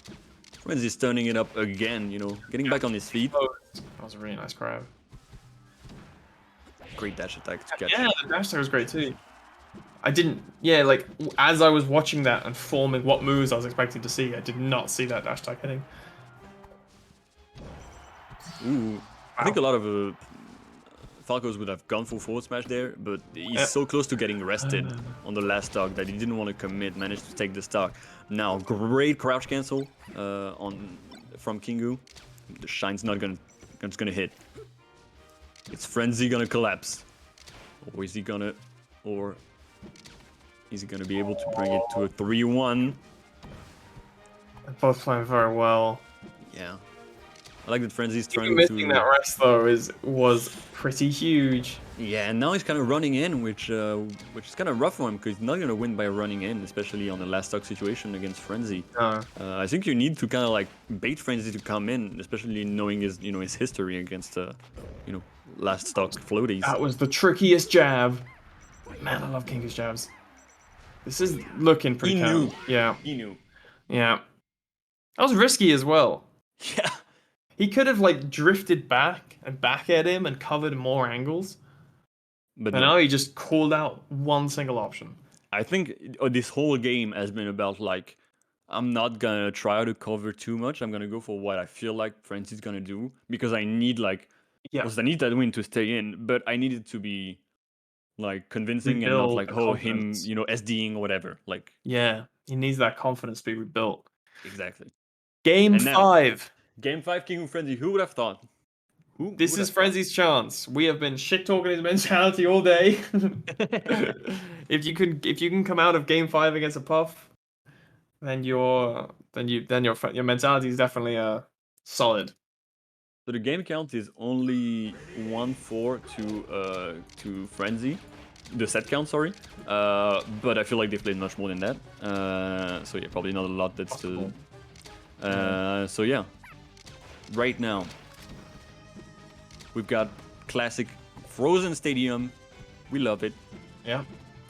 Frenzy's turning it up again. Getting back on his feet. Oh, that was a really nice grab. Great dash attack to catch. Yeah, the dash attack was great too. I didn't, yeah, like as I was watching that and forming what moves I was expecting to see, I did not see that dash attack hitting. Ooh, I think a lot of Falcos would have gone for forward smash there, but he's so close to getting rested on the last stock that he didn't want to commit, managed to take the stock. Now, great crouch cancel from Kingu. The shine's not gonna hit. It's Frenzy gonna collapse. Or is he gonna be able to bring it to a 3-1? Both playing very well. Yeah. I like that Frenzy's Even trying missing to... that rest though was pretty huge. Yeah, and now he's kind of running in, which is kind of rough for him, because he's not going to win by running in, especially on the last stock situation against Frenzy. I think you need to kind of like bait Frenzy to come in, especially knowing his his history against last stock floaties. That was the trickiest jab. Man, I love Kingu's jabs. This is looking pretty He knew. Yeah. He knew. Yeah. That was risky as well. Yeah. He could have like drifted back and back at him and covered more angles. But But no. now he just called out one single option. I think this whole game has been about like, I'm not gonna try to cover too much. I'm gonna go for what I feel like Frenzy's gonna do, because I need I need that win to stay in, but I need it to be like convincing and not Rebuild like, the oh, him confidence. SDing or whatever. Like, Yeah, he needs that confidence to be rebuilt. exactly. Game And now, 5. game 5 King of Frenzy. Who would have thought? Who This would is have thought? Frenzy's chance. We have been shit talking his mentality all day. If you can come out of game 5 against a Puff, then your mentality is definitely solid. So the game count is only 1-4 to Frenzy, the set count, sorry. But I feel like they played much more than that. So yeah, probably not a lot that's still. Possible. So yeah, right now we've got classic Frozen Stadium. We love it. Yeah.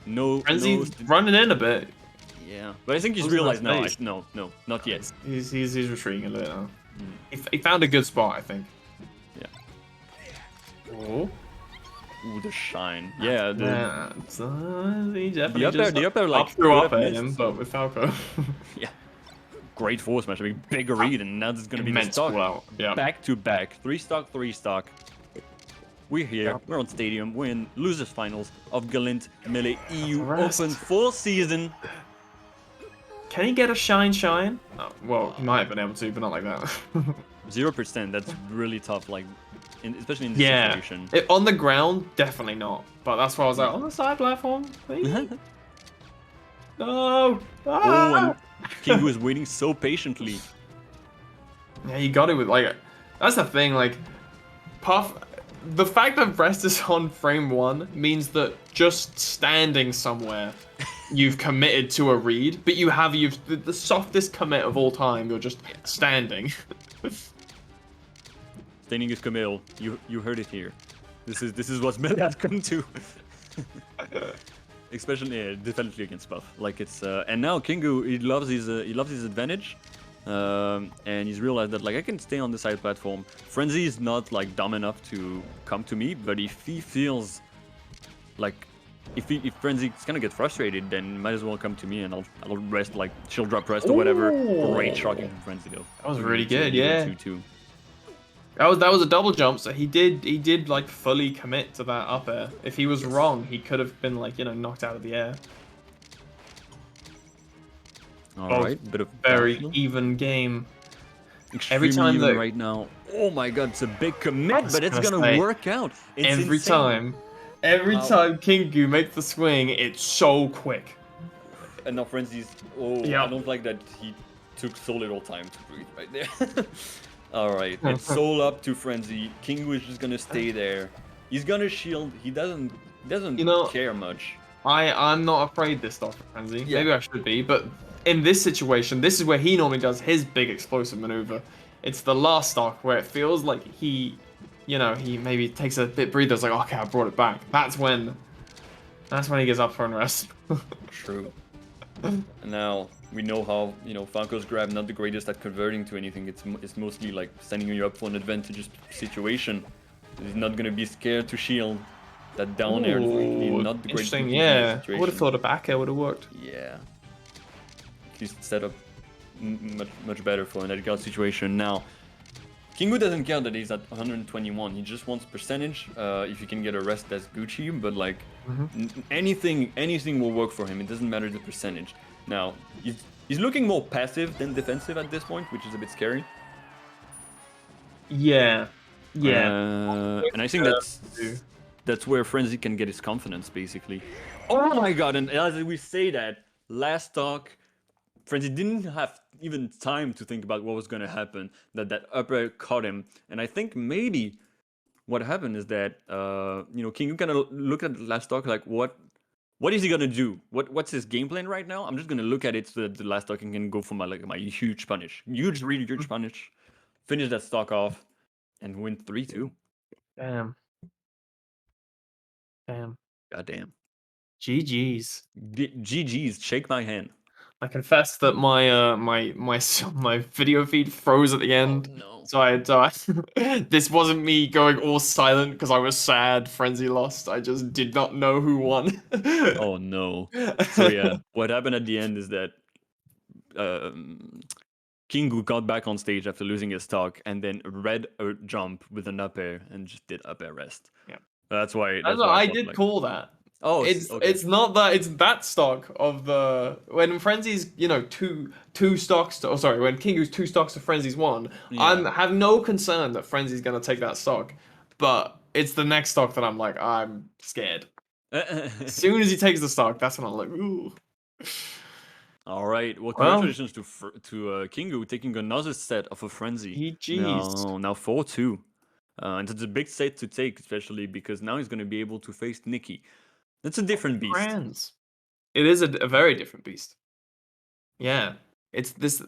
No, Frenzy's running in a bit. yeah, but I think he's That was a realized nice no, not yet. He's retreating a little now. He found a good spot, I think. Yeah. Oh. Ooh, the shine. Yeah, He definitely the upper like up threw could up have at missed. him, but with Falco. Yeah. Great force match. I mean, big read, and now this is gonna be the Immense stock. pull out. Yeah. Back to back, 3-stock, 3-stock. We're here. Yep. We're on Stadium. We're in losers finals of Galint Melee EU rest. Open full season. Can he get a shine? Oh, well, he might have been able to, but not like that. 0%. That's really tough. Like, especially in this Yeah. situation. On the ground, definitely not. But that's why I was like, on the side platform, please. No. Oh, and Ah! Kingu is waiting so patiently. Yeah, you got it with like. That's the thing, like, Puff. The fact that rest is on frame 1 means that just standing somewhere, you've committed to a read, but you've the softest commit of all time. You're just standing. Standing is committal. You heard it here. This is what Melee has come to. Especially definitely against Puff. Like it's and now Kingu he loves his advantage. And he's realized that like I can stay on the side platform. Frenzy is not like dumb enough to come to me, but if he feels like if Frenzy is gonna get frustrated, then might as well come to me and I'll rest like shield drop rest or whatever. Great shocking from Frenzy though. That was really good, yeah. 2-2. That was a double jump, so he did like fully commit to that up air. If he was wrong, he could have been like, knocked out of the air. All right, bit of Very battle. Even game. Extremely time even that- right now. Oh my god, it's a big commit, was but it's gonna gonna say, work out. It's Every insane. time Kingu makes the swing, it's so quick. And now Frenzy's. Oh, Yeah. I don't like that he took so little time to breathe right there. All right, it's soul up to Frenzy. Kingu is just gonna stay there. He's gonna shield. He doesn't care much. I'm not afraid this stuff, Frenzy. Yeah. Maybe I should be, but in this situation, this is where he normally does his big explosive maneuver. It's the last stock where it feels like he maybe takes a bit breather. It's like, okay, I brought it back. That's when he gets up for and rest. True. And now we know how Falco's grab not the greatest at converting to anything. It's mostly like setting you up for an advantageous situation. He's not gonna be scared to shield. That down air is really not the greatest. Interesting, yeah. I would have thought a back air would have worked. Yeah. He's set up much better for an Edgar situation. Now, Kingu doesn't care that he's at 121. He just wants percentage. If you can get a rest, that's Gucci. But like anything will work for him. It doesn't matter the percentage. Now, he's looking more passive than defensive at this point, which is a bit scary. Yeah. And I think that's where Frenzy can get his confidence, basically. Oh my god, and as we say that, last talk, Frenzy didn't have even time to think about what was going to happen, that upper caught him. And I think maybe what happened is that, Kingu kind of looked at the last talk like, what is he going to do? What's his game plan right now? I'm just going to look at it so that the last talk can go for my huge punish. Really huge punish. Finish that stock off and win 3-2. Damn. Goddamn. GG's. GG's. Shake my hand. I confess that my video feed froze at the end. Oh, no. So I this wasn't me going all silent because I was sad Frenzy lost. I just did not know who won. Oh no. So yeah, what happened at the end is that Kingu got back on stage after losing his stock and then read a jump with an up air and just did up air rest. Yeah. That's why I I did thought, call that. Oh, okay. It's not that it's that stock of the when Frenzy's two stocks to, oh sorry when Kingu's two stocks to Frenzy's one. Yeah. Have no concern that Frenzy's gonna take that stock, but it's the next stock that I'm like I'm scared. As soon as he takes the stock, that's when I'm like ooh. All right. Well, Well, congratulations to Kingu taking another set of a frenzy. GG's. Now 4-2. And it's a big set to take, especially because now he's going to be able to face Nikki. That's a different beast. Brands. It is a very different beast. Yeah, it's this.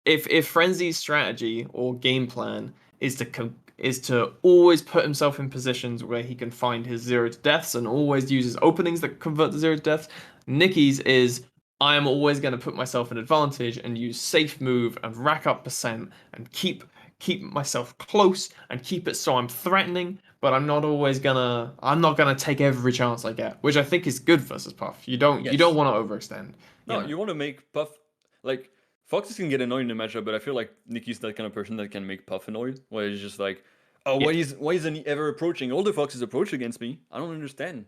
If Frenzy's strategy or game plan is to always put himself in positions where he can find his zero to deaths and always uses openings that convert to zero to deaths, Nicky's is I am always going to put myself in advantage and use safe move and rack up percent and keep myself close and keep it so I'm threatening, but I'm not gonna take every chance I get, which I think is good versus Puff. You don't Yes. want to overextend, you No, know. you want to make Puff like Foxes can get annoyed in the matchup, but I feel like Nikki's that kind of person that can make Puff annoyed. Where he's just like, oh, Yeah. why isn't he ever approaching? All the Foxes approach against me. I don't understand.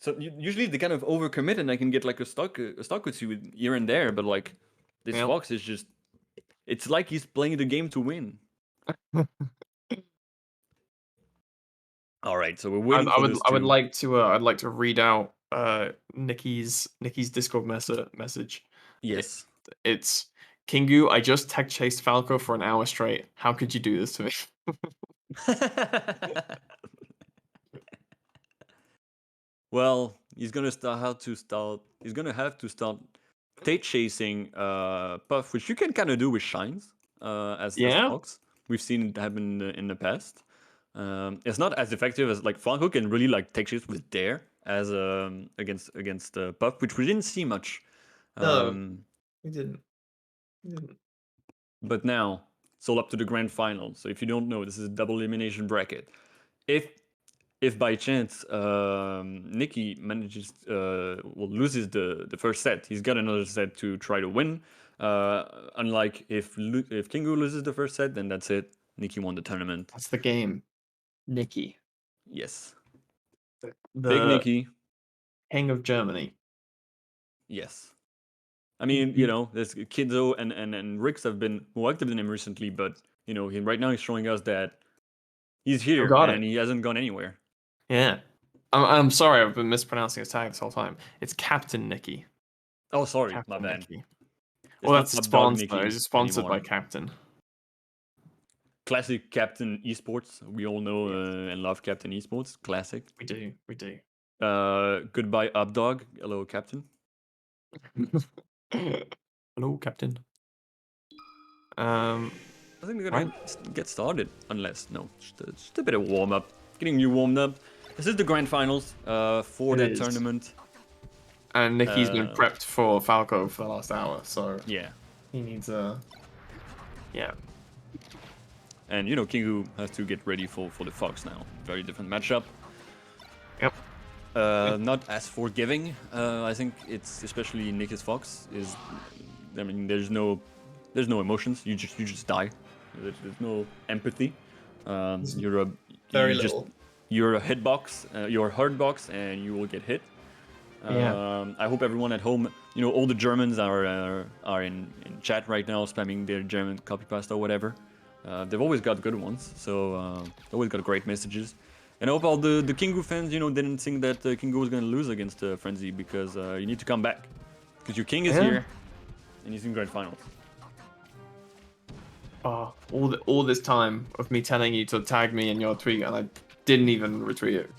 So usually they kind of overcommit, and I can get like a stock or two here and there. But like this Yeah. Fox is just, it's like he's playing the game to win. All right, so we're waiting for those I would two. like to I'd like to read out Nikki's Discord message. It, Yes. it's Kingu, I just tech chased Falco for an hour straight. How could you do this to me? Well, he's gonna start how to start. He's gonna have to start state chasing Puff, which you can kind of do with Shines as Yeah? Fox. We've seen it happen in the past. It's not as effective as like Franco can really like take chase with Dare as against Puff, which we didn't see much. No, Um, we didn't. We didn't. but now it's all up to the grand final. So if you don't know, this is a double elimination bracket. If if by chance Nikki manages well loses the first set, he's got another set to try to win. Unlike if Kingu loses the first set, then that's it. Nikki won the tournament. That's the game. Nikki. Yes, big The Nikki. King of Germany. Yes, I mean there's Kiddo and Rix have been more active than him recently, but he right now he's showing us that he's Who here got and it? he hasn't gone anywhere. Yeah. I'm sorry, I've been mispronouncing his tag this whole time. It's Captain Nikki. Oh, sorry, my Captain bad. Nikki. It's Well, not that's Top Dog sponsor. Nikki It's sponsored by anymore. Captain. Classic Captain Esports. We all know Yes, and love Captain Esports. Classic. we do. We do. Goodbye, Updog. Hello, Captain. Hello, Captain. Um, I think we're right. gonna get started. Unless no, just a bit of warm up. Getting you warmed up. This is the grand finals for It that is. tournament. And Nikki's been Uh, prepped for Falco for the last hour, so yeah, he needs a. Yeah. and Kingu has to get ready for the Fox now. Very different matchup. Yep. Not as forgiving. I think it's especially Nikki's Fox is. I mean, there's no emotions. You just die. There's no empathy. You're a Very you just little. you're a hitbox. You're a hard box, and you will get hit. Yeah. I hope everyone at home, all the Germans are in chat right now, spamming their German copy pasta or whatever. They've always got good ones, so they always got great messages. And I hope all the Kingu fans, didn't think that Kingu was gonna lose against Frenzy because you need to come back because your king is Yeah. here and he's in grand finals. Oh, all this time of me telling you to tag me in your tweet, and I didn't even retweet it.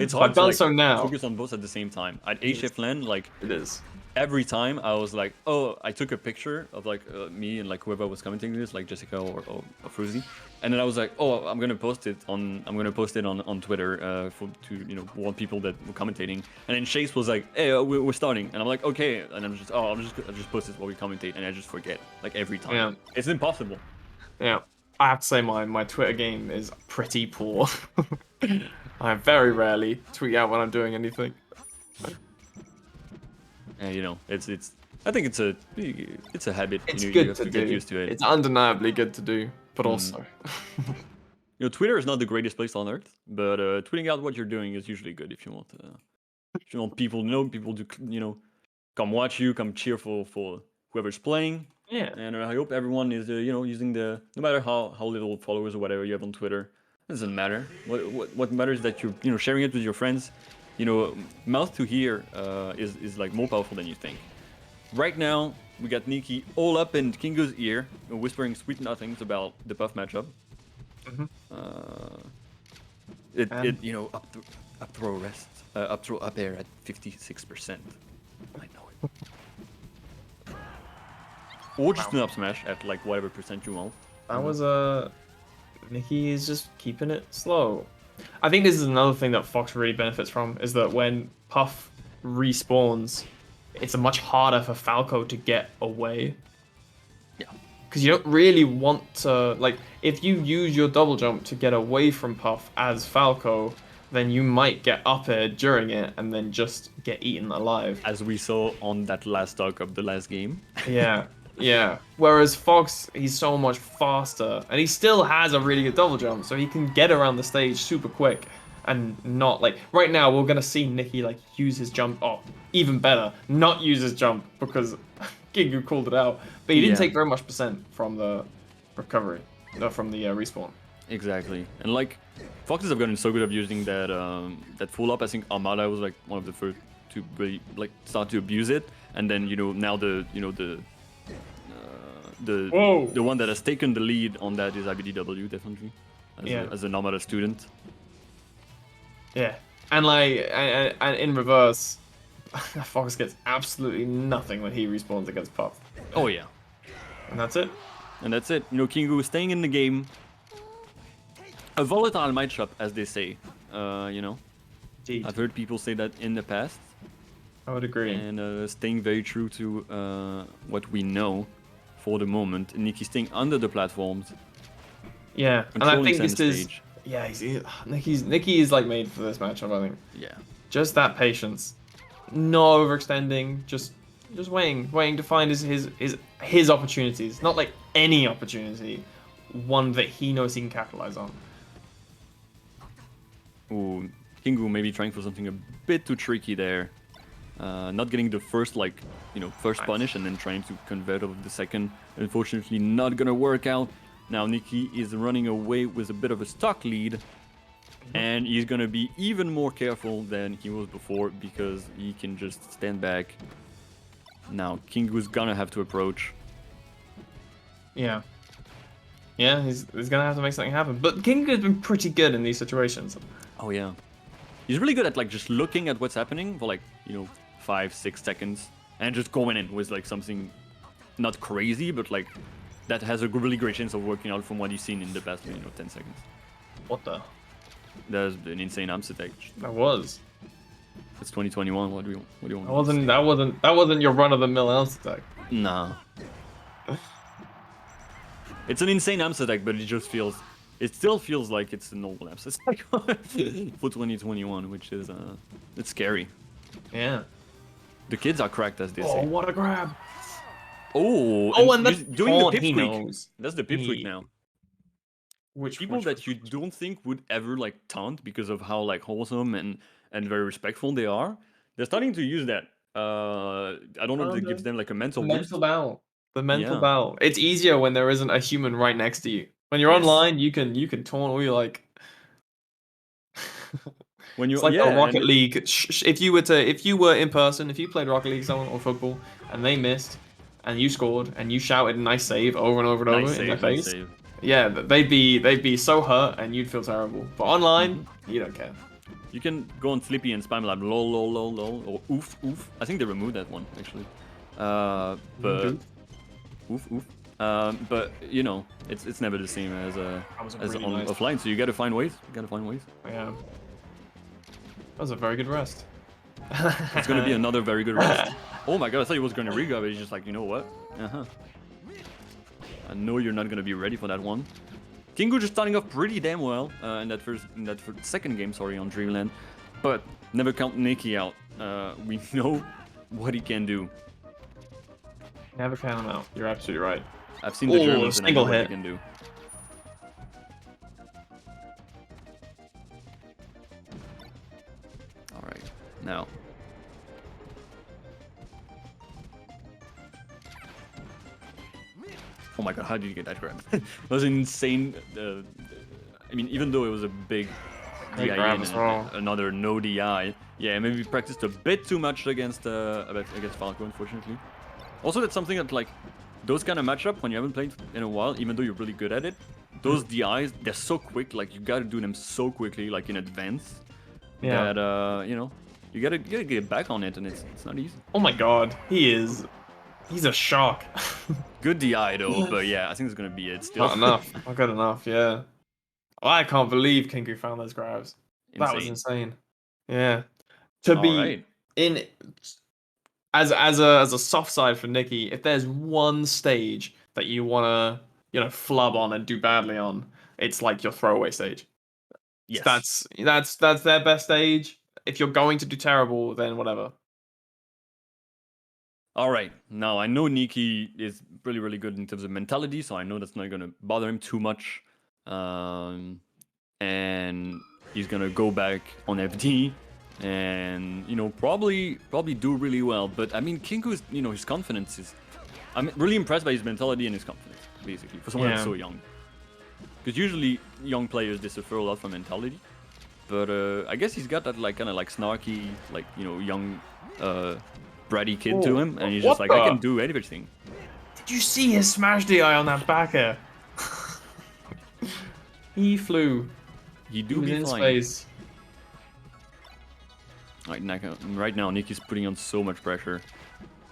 It's But hard I've to done like so now. focus on both at the same time. At Yes. HF LAN, like It is. every time I was like, oh, I took a picture of like me and like whoever was commenting this, like Jessica or Fruzy, and then I was like, oh, I'm gonna post it on Twitter to warn people that were commentating. And then Chase was like, hey, we're starting, and I'm like, okay, and I'm just I'll just post it while we commentate, and I just forget like every time. Yeah. It's impossible. Yeah. I have to say my Twitter game is pretty poor. I very rarely tweet out when I'm doing anything. And it's I think it's a habit. It's You good have to to get do. used to it. It's undeniably good to do, but also. Twitter is not the greatest place on earth, but tweeting out what you're doing is usually good if you want people to know, people to come watch you, come cheer for whoever's playing. Yeah. And I hope everyone is using no matter how little followers or whatever you have on Twitter, it doesn't matter. What matters is that you're sharing it with your friends. Mouth to ear is like more powerful than you think. Right now, we got Nikki all up in Kingo's ear, whispering sweet nothings about the Puff matchup. Mhm. Up throw rest, up throw up air at 56%. I know it. Or just an up smash at like whatever percent you want. That was Nikki is just keeping it slow. I think this is another thing that Fox really benefits from, is that when Puff respawns, it's much harder for Falco to get away. Yeah. Because you don't really want to, like, if you use your double jump to get away from Puff as Falco, then you might get up air during it and then just get eaten alive. As we saw on that last stock of the last game. Yeah, yeah. Whereas Fox, he's so much faster, and he still has a really good double jump, so he can get around the stage super quick, and not like right now we're gonna see Nikki like use his jump. Oh, even better, not use his jump because Gingu called it out, but he didn't take very much percent from the recovery, from the respawn. Exactly, and like Foxes have gotten so good at using that that full up. I think Armada was like one of the first to really like start to abuse it, and then now the one that has taken the lead on that is IBDW definitely, as an Armada student. Yeah, and like and in reverse, Fox gets absolutely nothing when he respawns against Puff. Oh yeah, and that's it. And that's it. Kingu is staying in the game. A volatile matchup, as they say. Indeed. I've heard people say that in the past. I would agree. And staying very true to what we know for the moment. Nikki staying under the platforms. Yeah, and I think this is stage. Yeah, Nikki is like made for this matchup. I think. Yeah. Just that patience, no overextending, just waiting to find his opportunities. Not like any opportunity, one that he knows he can capitalize on. Ooh, Kingu maybe trying for something a bit too tricky there. Not getting the first first punish and then trying to convert over the second. Unfortunately, not gonna work out. Now Nikki is running away with a bit of a stock lead, and he's gonna be even more careful than he was before because he can just stand back. Now Kingu's gonna have to approach. Yeah. Yeah, he's gonna have to make something happen. But Kingu's been pretty good in these situations. Oh yeah. He's really good at like just looking at what's happening for 5-6 seconds and just going in with like something not crazy, but like that has a really great chance of working out from what he's seen in the past 10 seconds. What the? That's an insane Amset attack. That was. It's 2021. What do you want? That wasn't your run of the mill Amset attack. Nah. It's an insane Amset attack, but it still feels like it's a normal Amset attack for 2021, which is it's scary. Yeah. The kids are cracked, as they say. Oh, what a grab! And that's doing the pip squeak. Knows. That's the pip squeak now. Which you don't think would ever like taunt because of how like wholesome and very respectful they are, they're starting to use that. I don't know if it gives them like a mental boost. battle. The mental battle. It's easier when there isn't a human right next to you. When you're online, you can taunt all you like. When you're it's like a Rocket League. If you were in person, if you played Rocket League someone or football and they missed, and you scored and you shouted "nice save" over and over and over in their face, yeah, they'd be so hurt and you'd feel terrible. But online, you don't care. You can go on Flippy and spam like lol lol lol lol or oof oof. I think they removed that one actually. But oof oof. But it's never the same as really on nice offline. So you gotta find ways. Yeah. That was a very good rest. It's gonna be another very good rest. Oh my god, I thought he was gonna re-grab, but he's just like, you know what? I know you're not gonna be ready for that one. Kingu just starting off pretty damn well in that second game, on Dreamland, but never count Nikki out. We know what he can do. Never count him out. You're absolutely right. I've seen the Germans and I know what they can do. now. Oh my god, how did you get that grab? It was insane. I mean, even though it was a big Great DI grab in as and well. another no DI, yeah, maybe we practiced a bit too much against Falco, unfortunately. Also, that's something that, like, those kind of matchup, when you haven't played in a while, even though you're really good at it, those DIs, they're so quick, like, you gotta do them so quickly, like, in advance, Yeah. that, you know, you gotta get back on it, and it's not easy. Oh my god, he's a shark. Good DI, though, but yeah, I think it's gonna be it still. Not enough. Not good enough, yeah. I can't believe Kingu found those grabs. That was Insane. insane. Yeah. To be Alright. in as a soft side for Nikki, if there's one stage that you wanna, flub on and do badly on, it's like your throwaway stage. So Yes. that's their best stage. If you're going to do terrible, then whatever. Alright, now I know Nikki is really, really good in terms of mentality, so I know that's not gonna bother him too much. And he's gonna go back on FD and, you know, probably do really well. But I mean, Kinku's, you know, his confidence is... I'm really impressed by his mentality and his confidence, basically, for someone that's Yeah. so young. Because usually young players, they suffer a lot from mentality. But I guess he's got that, like, kind of like snarky, like, you know, young, bratty kid to him, and he's just What like, I the? can do everything. Did you see his smash DI on that back air? He flew. He He do was be in flying. space. Right now, Nicky's putting on so much pressure.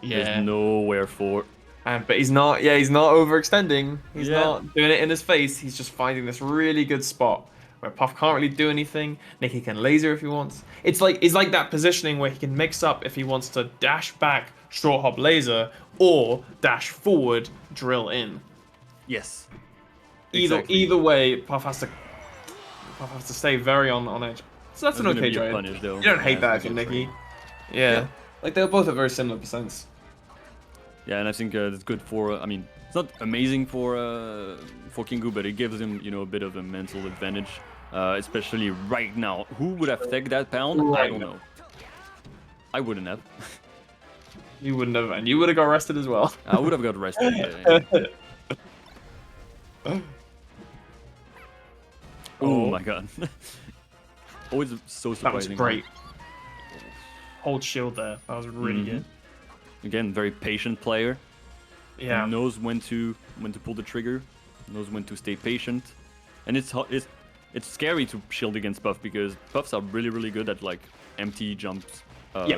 Yeah. There's nowhere for... But he's not. Yeah, he's not overextending. He's Yeah. not doing it in his face. He's just finding this really good spot where Puff can't really do anything. Nicky can laser if he wants. It's like that positioning where he can mix up if he wants to dash back, short hop laser, or dash forward, drill in. Yes. Either Exactly. either way, Puff has to stay very on edge. So that's an gonna okay be a trade. punish, though. You don't Yeah, hate it's that gonna if you're be a Nicky. trade. Yeah. Yeah. Like they're both at very similar percents. Yeah, and I think it's good for... I mean, it's not amazing for Kingu, but it gives him, you know, a bit of a mental advantage, especially right now. Who would have taken that pound? I Right don't now. know. I wouldn't have. You wouldn't have, and you would have got arrested as well. I would have got arrested. Yeah. Oh my god. Always so That was surprising. great. Hold shield there. That was really good. Again, very patient player. Yeah. Knows when to pull the trigger. Knows when to stay patient. And it's scary to shield against Puff because Puffs are really, really good at, like, empty jumps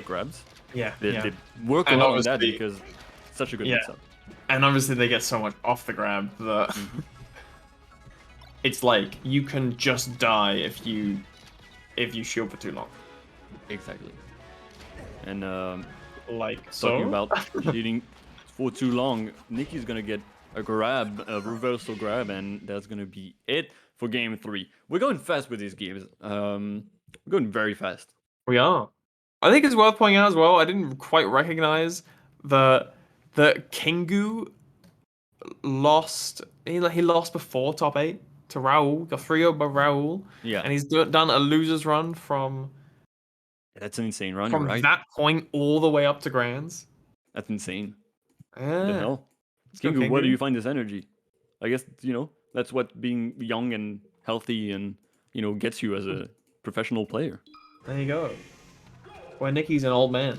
grabs. Yeah. They work a And lot on that obviously- because it's such a good Yeah. mix-up. And obviously they get so much off the grab that it's like you can just die if you shield for too long. Exactly. And Like talking about shielding for too long, Nicky's gonna get a grab, a reversal grab, and that's gonna be it for game 3. We're going fast with these games. We're going very fast. We are. I think it's worth pointing out as well. I didn't quite recognize the Kingu lost. He lost before top 8 to Raul. Got 3-0 by Raul. Yeah. And he's done a loser's run from That's an insane run, you're right? that point all the way up to grands. That's insane. Yeah. The hell? go, Kingu, where do Kingu. you find this energy? I guess, you know, that's what being young and healthy and, you know, gets you as a professional player. There you go. Well, Nicky's an old man.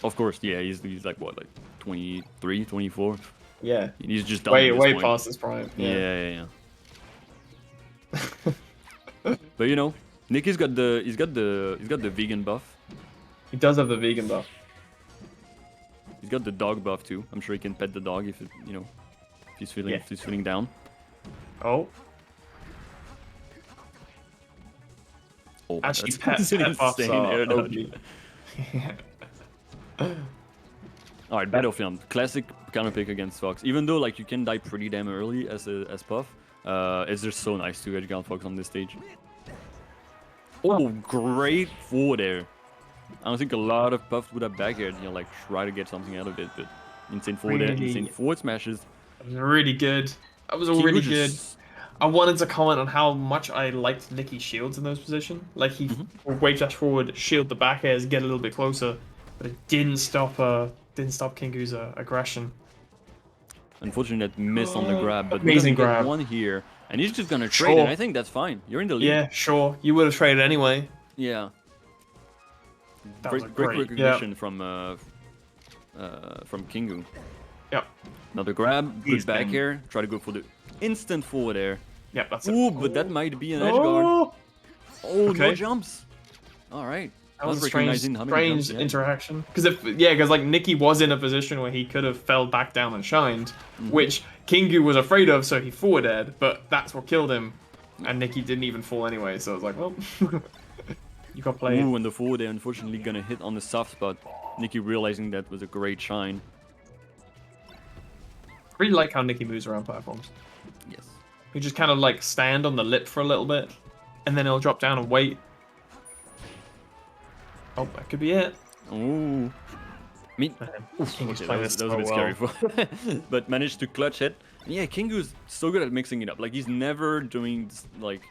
Of course, yeah, he's like, what, like 23, 24? Yeah. He's just done at this Way point. past his prime. Yeah. But you know, Nicky's got the vegan buff. He does have the vegan buff. He's got the dog buff too. I'm sure he can pet the dog if it, you know, if he's feeling down. Oh. Oh, Actually, that's pet an buffs insane are air dodge. OP. Alright, Battlefield. Classic counter pick against Fox. Even though like you can die pretty damn early as Puff, it's just so nice to edge guard Fox on this stage. Oh, great forward air. I don't think a lot of Puffs would have back aired, you know, like try to get something out of it, but insane forward air, Really? insane forward smashes. That was really good. That was all really good. I wanted to comment on how much I liked Nicky's shields in those positions. Like he Mhm. wave dash forward, shield the back airs, get a little bit closer, but it didn't stop Kingu's aggression. Unfortunate miss on the grab, but we're gonna Amazing get grab. one here, and he's just gonna trade, and I Sure. think that's fine. You're in the lead. Yeah, sure. You would have traded anyway. Yeah. That was a Great great. Yeah. recognition from Kingu. Yep. Another grab, good He's back been. air. Try to go for the instant forward air. Yep, that's it. Ooh, but that might be an edge guard. Oh, Oh, no okay. jumps. All right. That was Not a strange, recognizing how many jumps strange he had. interaction. Because like Nicky was in a position where he could have fell back down and shined, which Kingu was afraid of, so he forward aired. But that's what killed him, and Nicky didn't even fall anyway. So I was like, well, you got played. Ooh, and the forward air unfortunately gonna hit on the soft spot. Nicky realizing that was a great shine. Really like how Nicky moves around platforms. Yes. He just kind of like stand on the lip for a little bit, and then he'll drop down and wait. Oh, that could be it. Ooh. I mean, Kingu's okay, playing that this was a so bit well. scary, but managed to clutch it. And yeah, Kingu's so good at mixing it up. Like he's never doing like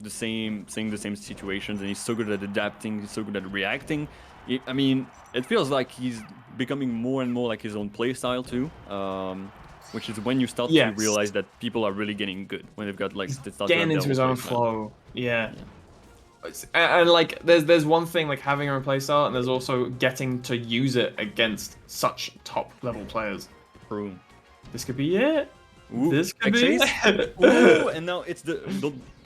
saying the same situations, and he's so good at adapting. He's so good at reacting. I mean, it feels like he's becoming more and more like his own play style too. Which is when you start to Yes. realize that people are really getting good when they've got like they start to Getting have their into his own own play style. flow. Yeah. And like there's one thing like having a replay style, and there's also getting to use it against such top level players. True. This could be it. Ooh, This could back be chase. it. Ooh, and now it's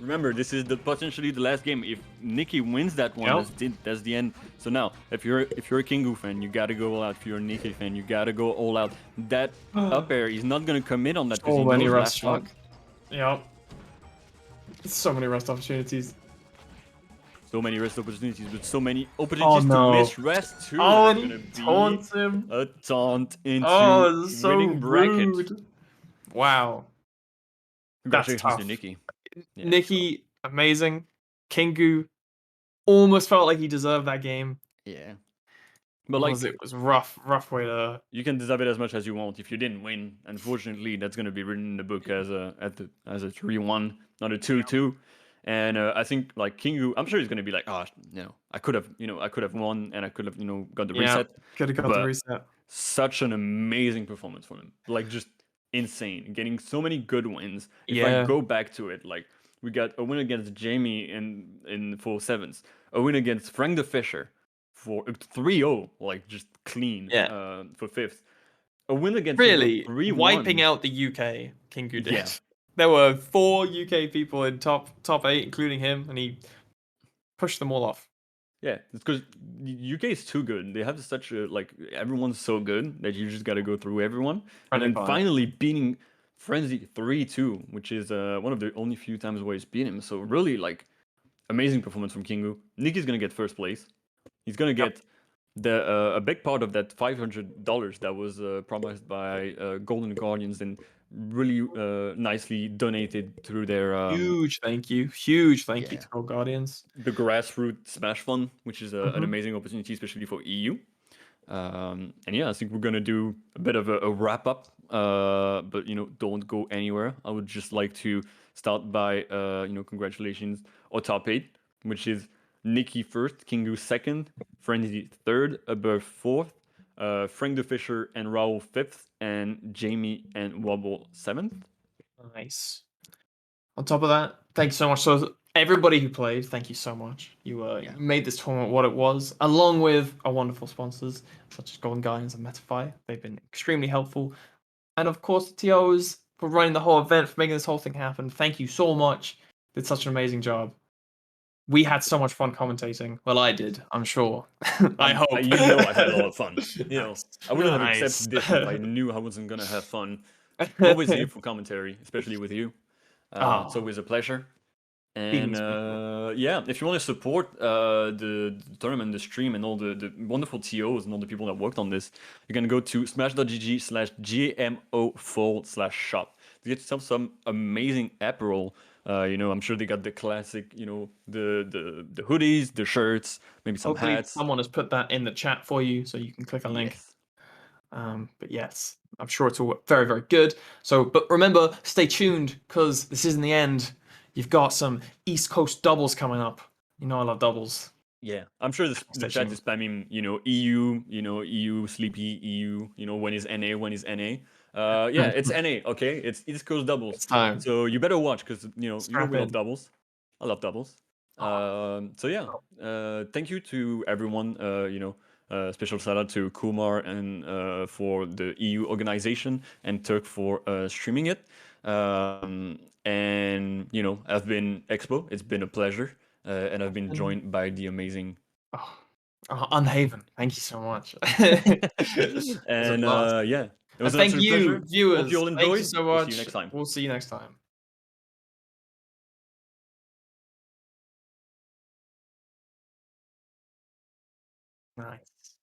remember, this is potentially the last game. If Nicky wins that one, Yep. that's the end. So now, if you're a Kingu fan, you gotta go all out. If you're a Nicky fan, you gotta go all out. That up air, he's not gonna commit on that because So he many knows rest last stock. shots. Yep. So many rest opportunities. So many rest opportunities, but so many opportunities to no. miss rest too. Oh, It's and gonna he be taunts him. a taunt into Oh, it's so winning bracket. rude. Wow. That's Congratulations to tough. Nicky. Yeah, Nicky, amazing. Kingu almost felt like he deserved that game. yeah. But like, It was rough way to. you can deserve it as much as you want. If you didn't win, unfortunately, that's gonna be written in the book as a 3-1, not a 2-2. And I think like Kingu, I'm sure he's gonna be like, oh, I could have, I could have won, and I could have, got the Yeah, reset. could have got the But reset. such an amazing performance from him, like just insane, getting so many good wins. If I Yeah. go back to it, like we got a win against Jamie in 4-7s, a win against Frank the Fisher for 3-0, like just clean Yeah. for fifth. A win against Simple Really 3-1. wiping out the UK, Kingu did. Yeah, There were 4 UK people in top 8, including him, and he pushed them all off. yeah. It's because UK is too good. They have such a like everyone's so good that you just got to go through everyone, and Friendly then fire. finally beating Frenzy 3-2, which is one of the only few times where he's beaten him. So really like amazing performance from Kingu. Nicky's gonna get first place. He's gonna Yep. get the a big part of that $500 that was promised by Golden Guardians and really nicely donated through their Huge thank you. Huge thank you yeah to Gold Guardians. the grassroots Smash Fund, which is an Mhm. amazing opportunity, especially for EU. And yeah, I think we're gonna do a bit of a wrap up, but don't go anywhere. I would just like to start by congratulations or top 8, which is Nikki first, Kingu second, Frenzy third, above fourth, Frank the Fisher and Raul fifth, and Jamie and Wobble seventh. Nice. On top of that, thanks so much. So everybody who played, thank you so much. You Yeah. made this tournament what it was, along with our wonderful sponsors such as Golden Guardians and Metafy. They've been extremely helpful, and of course the TOs for running the whole event, for making this whole thing happen. Thank you so much. Did such an amazing job. We had so much fun commentating. Well, I did. I'm sure. I hope. I had a lot of fun. Nice. I wouldn't have Nice. accepted this if I knew I wasn't gonna have fun. Always here for commentary, especially with you. It's Oh, always a pleasure. And feelings mutual. yeah, if you want to support the tournament, the stream, and all the wonderful TOs and all the people that worked on this, you can go to smash.gg/GMO/shop to get yourself some amazing apparel. I'm sure they got the classic, the hoodies, the shirts, maybe some Hopefully, hats. someone has put that in the chat for you, so you can click a link. Yes. But yes, I'm sure it's all very, very good. So, but remember, stay tuned because this isn't the end. You've got some East Coast doubles coming up. You know I love doubles. Yeah, I'm sure the Stay chat tuned. is spamming, EU, EU, sleepy EU, when is NA, when is NA. Yeah, it's NA, okay? It's East Coast doubles. It's time. So you better watch because Strap we love in. doubles. I love doubles. Oh, So yeah, thank you to everyone. Special shout out to Kumar and for the EU organization and Turk for streaming it. And I've been Expo. It's been a pleasure and I've been and joined by the amazing. oh, Unhaven. Thank you so much. It was a And blast. yeah, it And was an thank absolute you, pleasure. Hope you viewers. all Thank you enjoyed. so We'll see you much. next time. We'll see you next time. Nice.